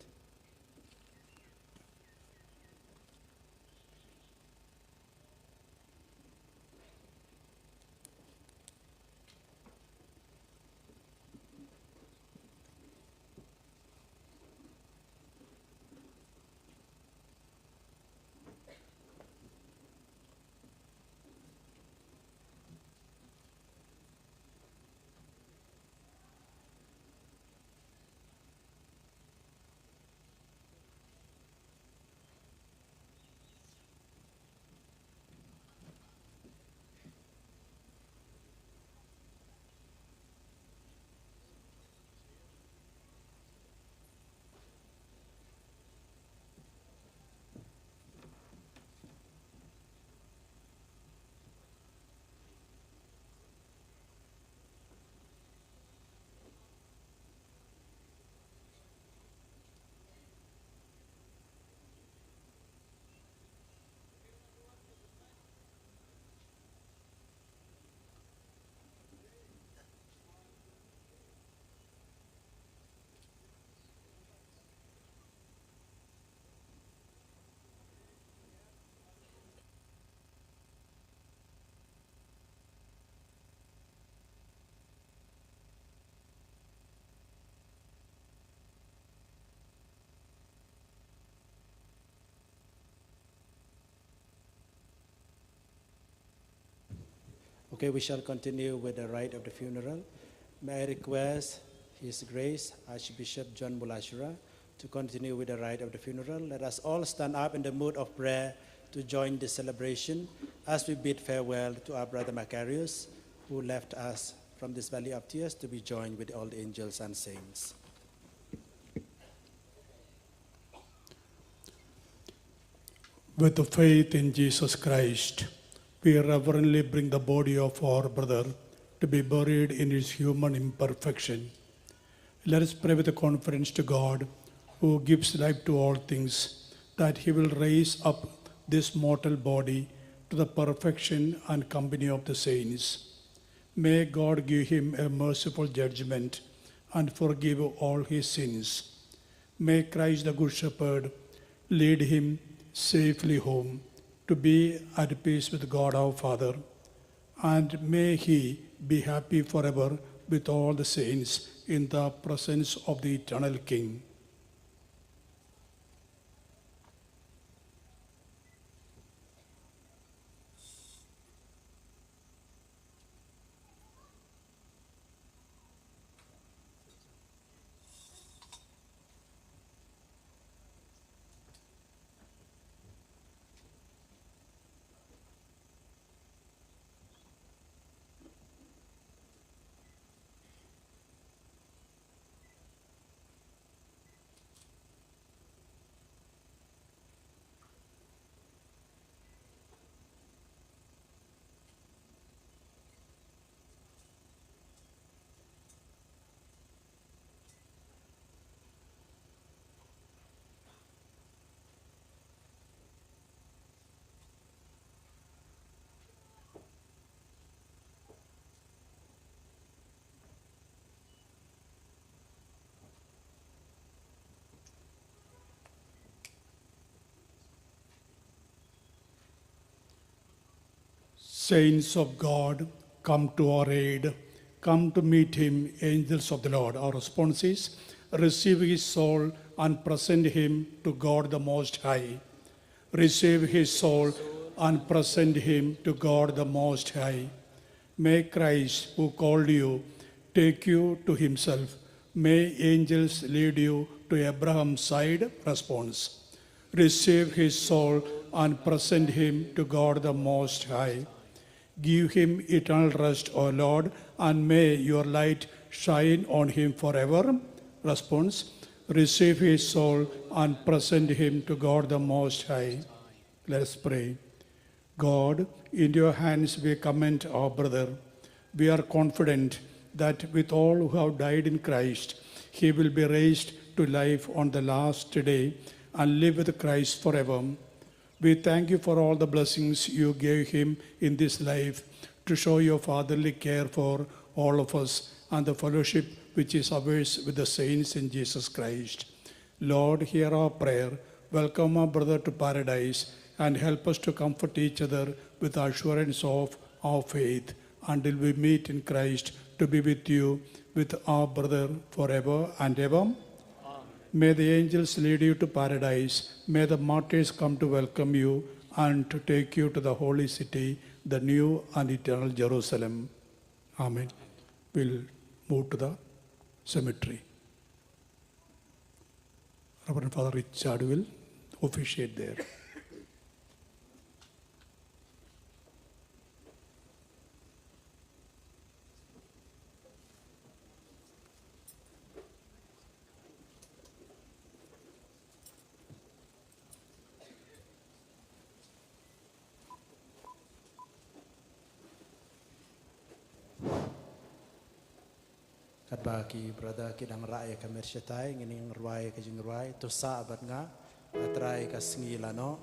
Okay, we shall continue with the rite of the funeral. May I request His Grace Archbishop John Mulashra to continue with the rite of the funeral. Let us all stand up in the mood of prayer to join the celebration as we bid farewell to our brother Macarius, who left us from this valley of tears to be joined with all the angels and saints. With the faith in Jesus Christ, we reverently bring the body of our brother to be buried in his human imperfection. Let us pray with a confidence to God, who gives life to all things, that He will raise up this mortal body to the perfection and company of the saints. May God give him a merciful judgment and forgive all his sins. May Christ the Good Shepherd lead him safely home to be at peace with God our Father, and may he be happy forever with all the saints in the presence of the eternal King. Saints of God, come to our aid. Come to meet him, angels of the Lord. Our response is, receive his soul and present him to God the Most High. Receive his soul and present him to God the Most High. May Christ, who called you, take you to himself. May angels lead you to Abraham's side. Response. Receive his soul and present him to God the Most High. Give him eternal rest, O Lord, and may your light shine on him forever. Response. Receive his soul and present him to God the Most High. Let us pray. God, in your hands we commend our brother. We are confident that with all who have died in Christ, he will be raised to life on the last day and live with Christ forever. We thank you for all the blessings you gave him in this life to show your fatherly care for all of us and the fellowship which is ours with the saints in Jesus Christ. Lord, hear our prayer. Welcome our brother to paradise and help us to comfort each other with the assurance of our faith until we meet in Christ to be with you, with our brother forever and ever. May the angels lead you to paradise. May the martyrs come to welcome you and to take you to the holy city, the new and eternal Jerusalem. Amen. We'll move to the cemetery. Reverend Father Richard will officiate there. Kadbaki brother kidang raya kamersyatai ngining ruai kajing ruai to sabat nga atrai kasngilano.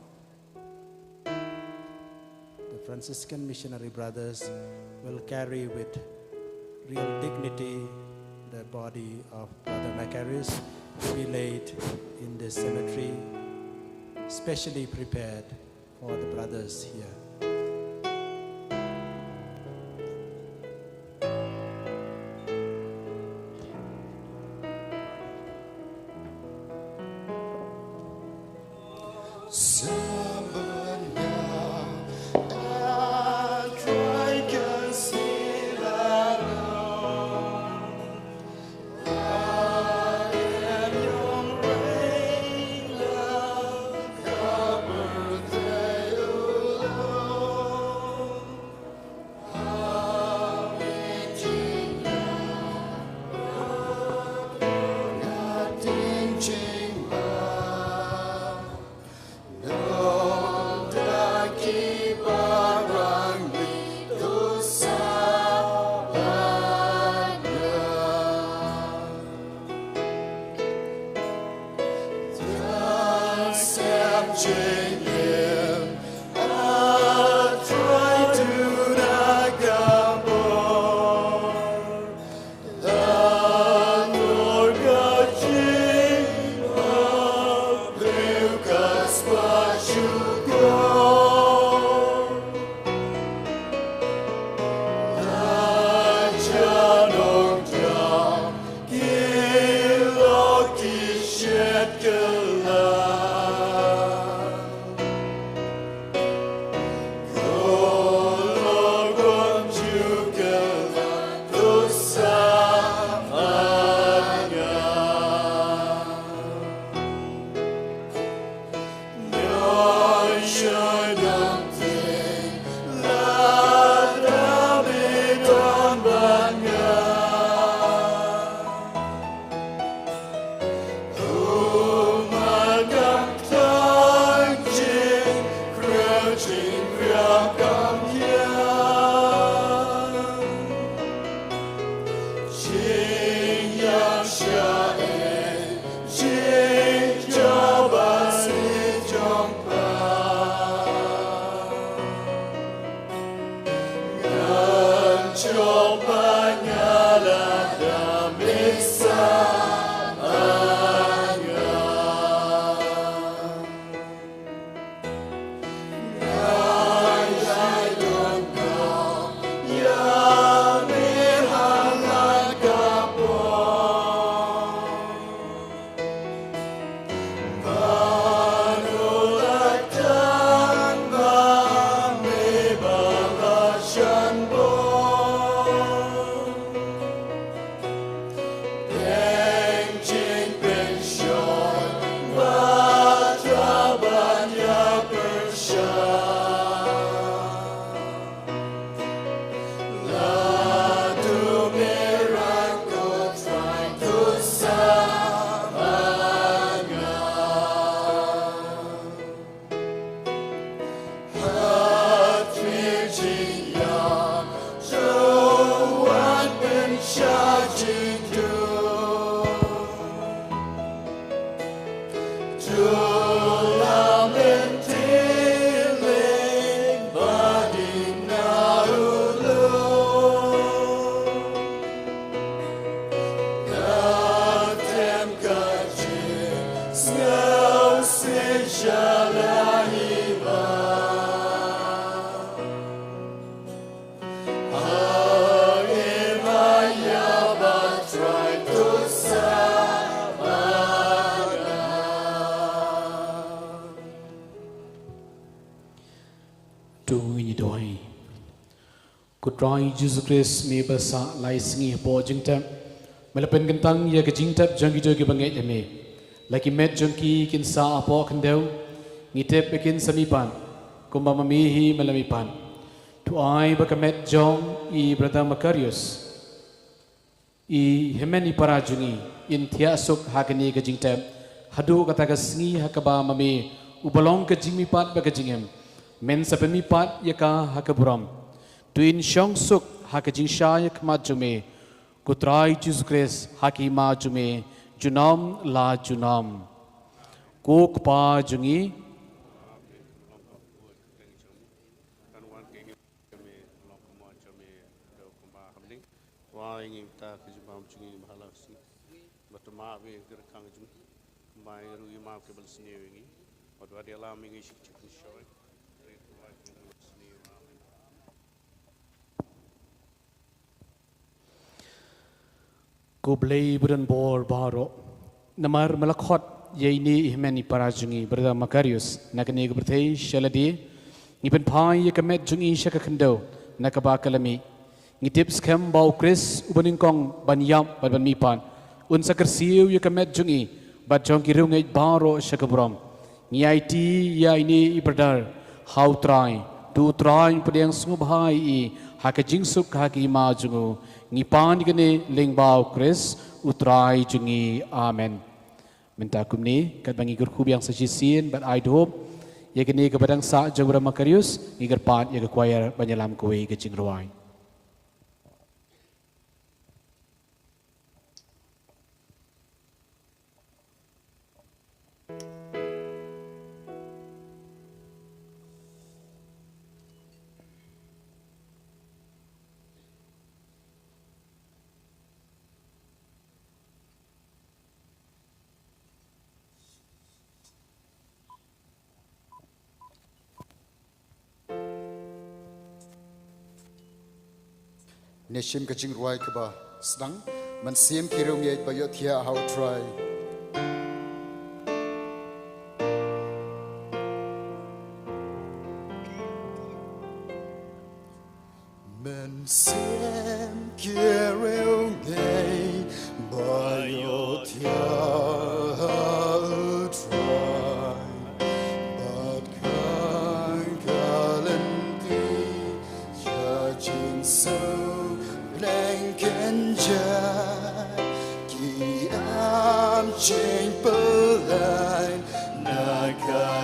The Franciscan missionary brothers will carry with real dignity the body of Brother Macarius to be laid in the cemetery specially prepared for the brothers here. Sebenarnya, and try Kutrai Jesus Christ me basa lai singi po jingtap melapen gentang ya ke jingtap jangki jogi bangai deme laki met jangki kin sa apo kendau ngitep bikin samipan kumba mamihi melamipan tu ai bakamet jong I brother Macarius I hemeni parajungi in tiasuk hakani ke jingtap hadu kata ke singi hakaba mami ubalong ke jingmipat bakajingem men sapemipat yaka hakaburam Tuin Shong Suk Hakajing Shayak Majume Kutrai Jesus Christ Haki Majume Junam La Junam Kuk Pa Jungi Kublai budan bor baro namar malakot yaini ihmeni parajungi brother Macarius nakani berthei shaladi ngipen pai yakamet jungi shaka kendo nakabakalami ngitip skam bau Chris ubaningkong banyam ban mipan un sakersiu yakamet jungi bat jong kirungai baro shakabram ngiaiti yaini brother how try to try pedang sungubhai I hakajing suk haki majungu Ngipan gane lingbau Chris utrai jungi amen. Minta kumni kat bangi gurku yang sajisin but I hope ya gane ke badang sa jabra Macarius ngigar pat ya ke choir banyalam kowe ke jingruai. Neshim kaching ruai kaba sedang mensim kirung yait bayot thia how try mensim kirung yait bayot thia how try but kan kalenti judging so Chain blind, Nakadim,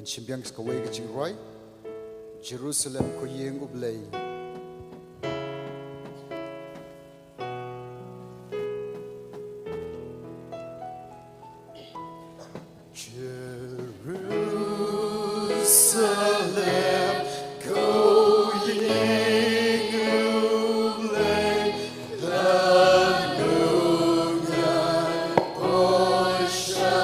In Chimbiang Skaway Gachiroi, Jerusalem Koyeng Ublay. Jerusalem, Koyeng Ublay, Landungan Oshapa.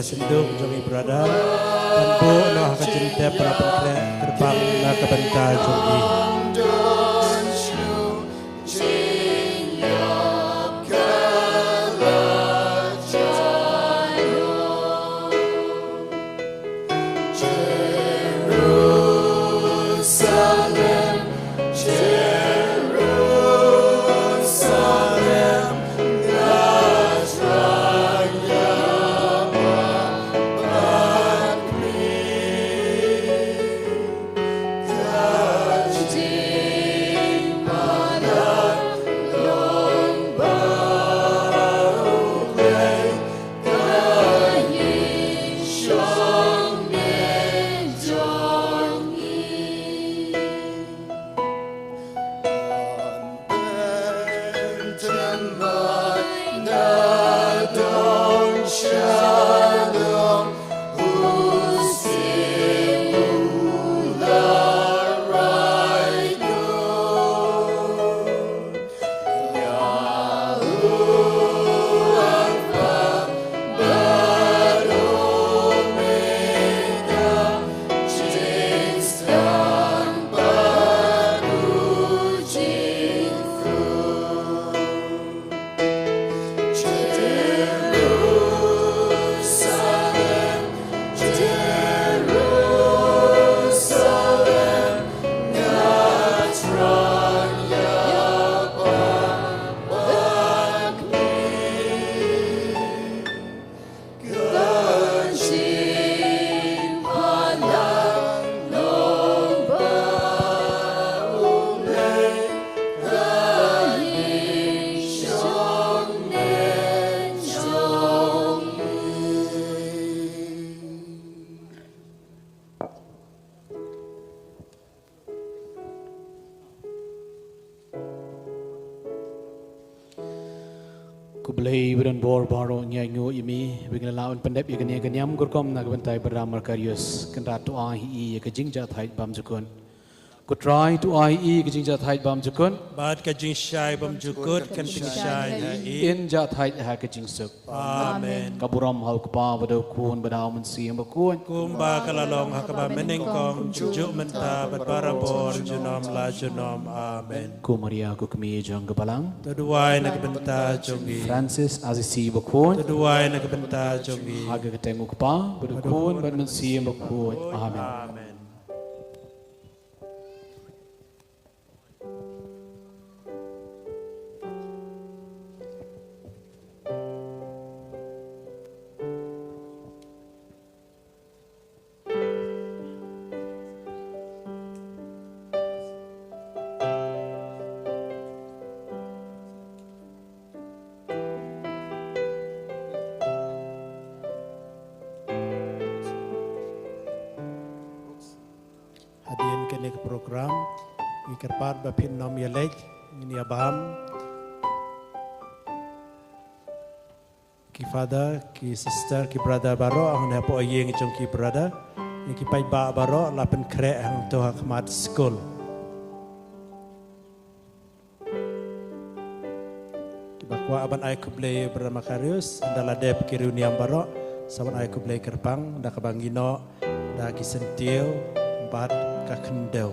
kasenduk jongi brother dan bu no hakajinte para penkre terbang na kabenta jongi Kublai beran bor baro nyanyo imi bigla laun pendep igania ganyam gurkom na bentai beram Macarius kan ratu ai ke jingja thai bam jukun ku try to ai ke jingja thai bam jukun bad ka jing shai bam jukut kan ting shai ha in ja thai ha ke jing suk amen kaburam hal kpa bado kun badau men siam bakun kumba kalalong hakaba meneng kong jujuk menta bad barabor junom la junom amen ku Maria ku kemi jong kebalang Tuduai nagbenta jongi Francis Azisi bakun Tuduai nagbenta jongi aga ketemu kpa bado kun bad men siam bakun amen amen hadirin kini ke program ikerpat bapin nom yalej ini abam ki father ki sister ki brother baro ang hapo ayeng chong ki brother ki pai ba baro lapen kre ang to hakmat school ki bakwa aban ay kuble bra Macarius andala dep ki reuniam baro saban ay kuble kerpang da kabangino da ki sentiu empat kakendau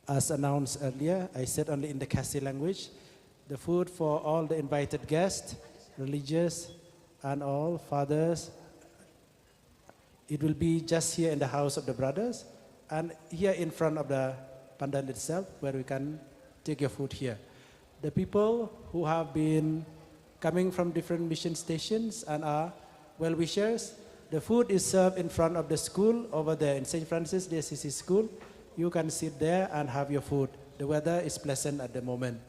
As announced earlier, I said only in the Khasi language, the food for all the invited guests, religious, and all fathers, it will be just here in the house of the brothers and here in front of the pandal itself where we can take your food here. The people who have been coming from different mission stations and are well-wishers, the food is served in front of the school over there in St. Francis DCC School. You can sit there and have your food. The weather is pleasant at the moment.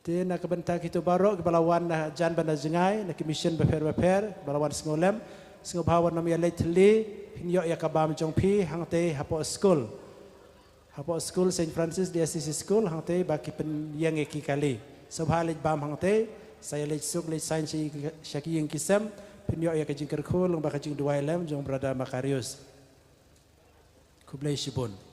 Ti na kabanta kito baro balawan na jan bana jengai na commission beper balawan sngolem sngobhawan nam ya lately hinyo ya kabam jongpi hangte hapo school St. Francis DCC School hangte baki pen yang eki kali sobhalit bam hangte saya lej suk lej sain shaki yang kisam hinyo ya kajing kerkhul baka jing duai lem jong brother Macarius kublai shibun.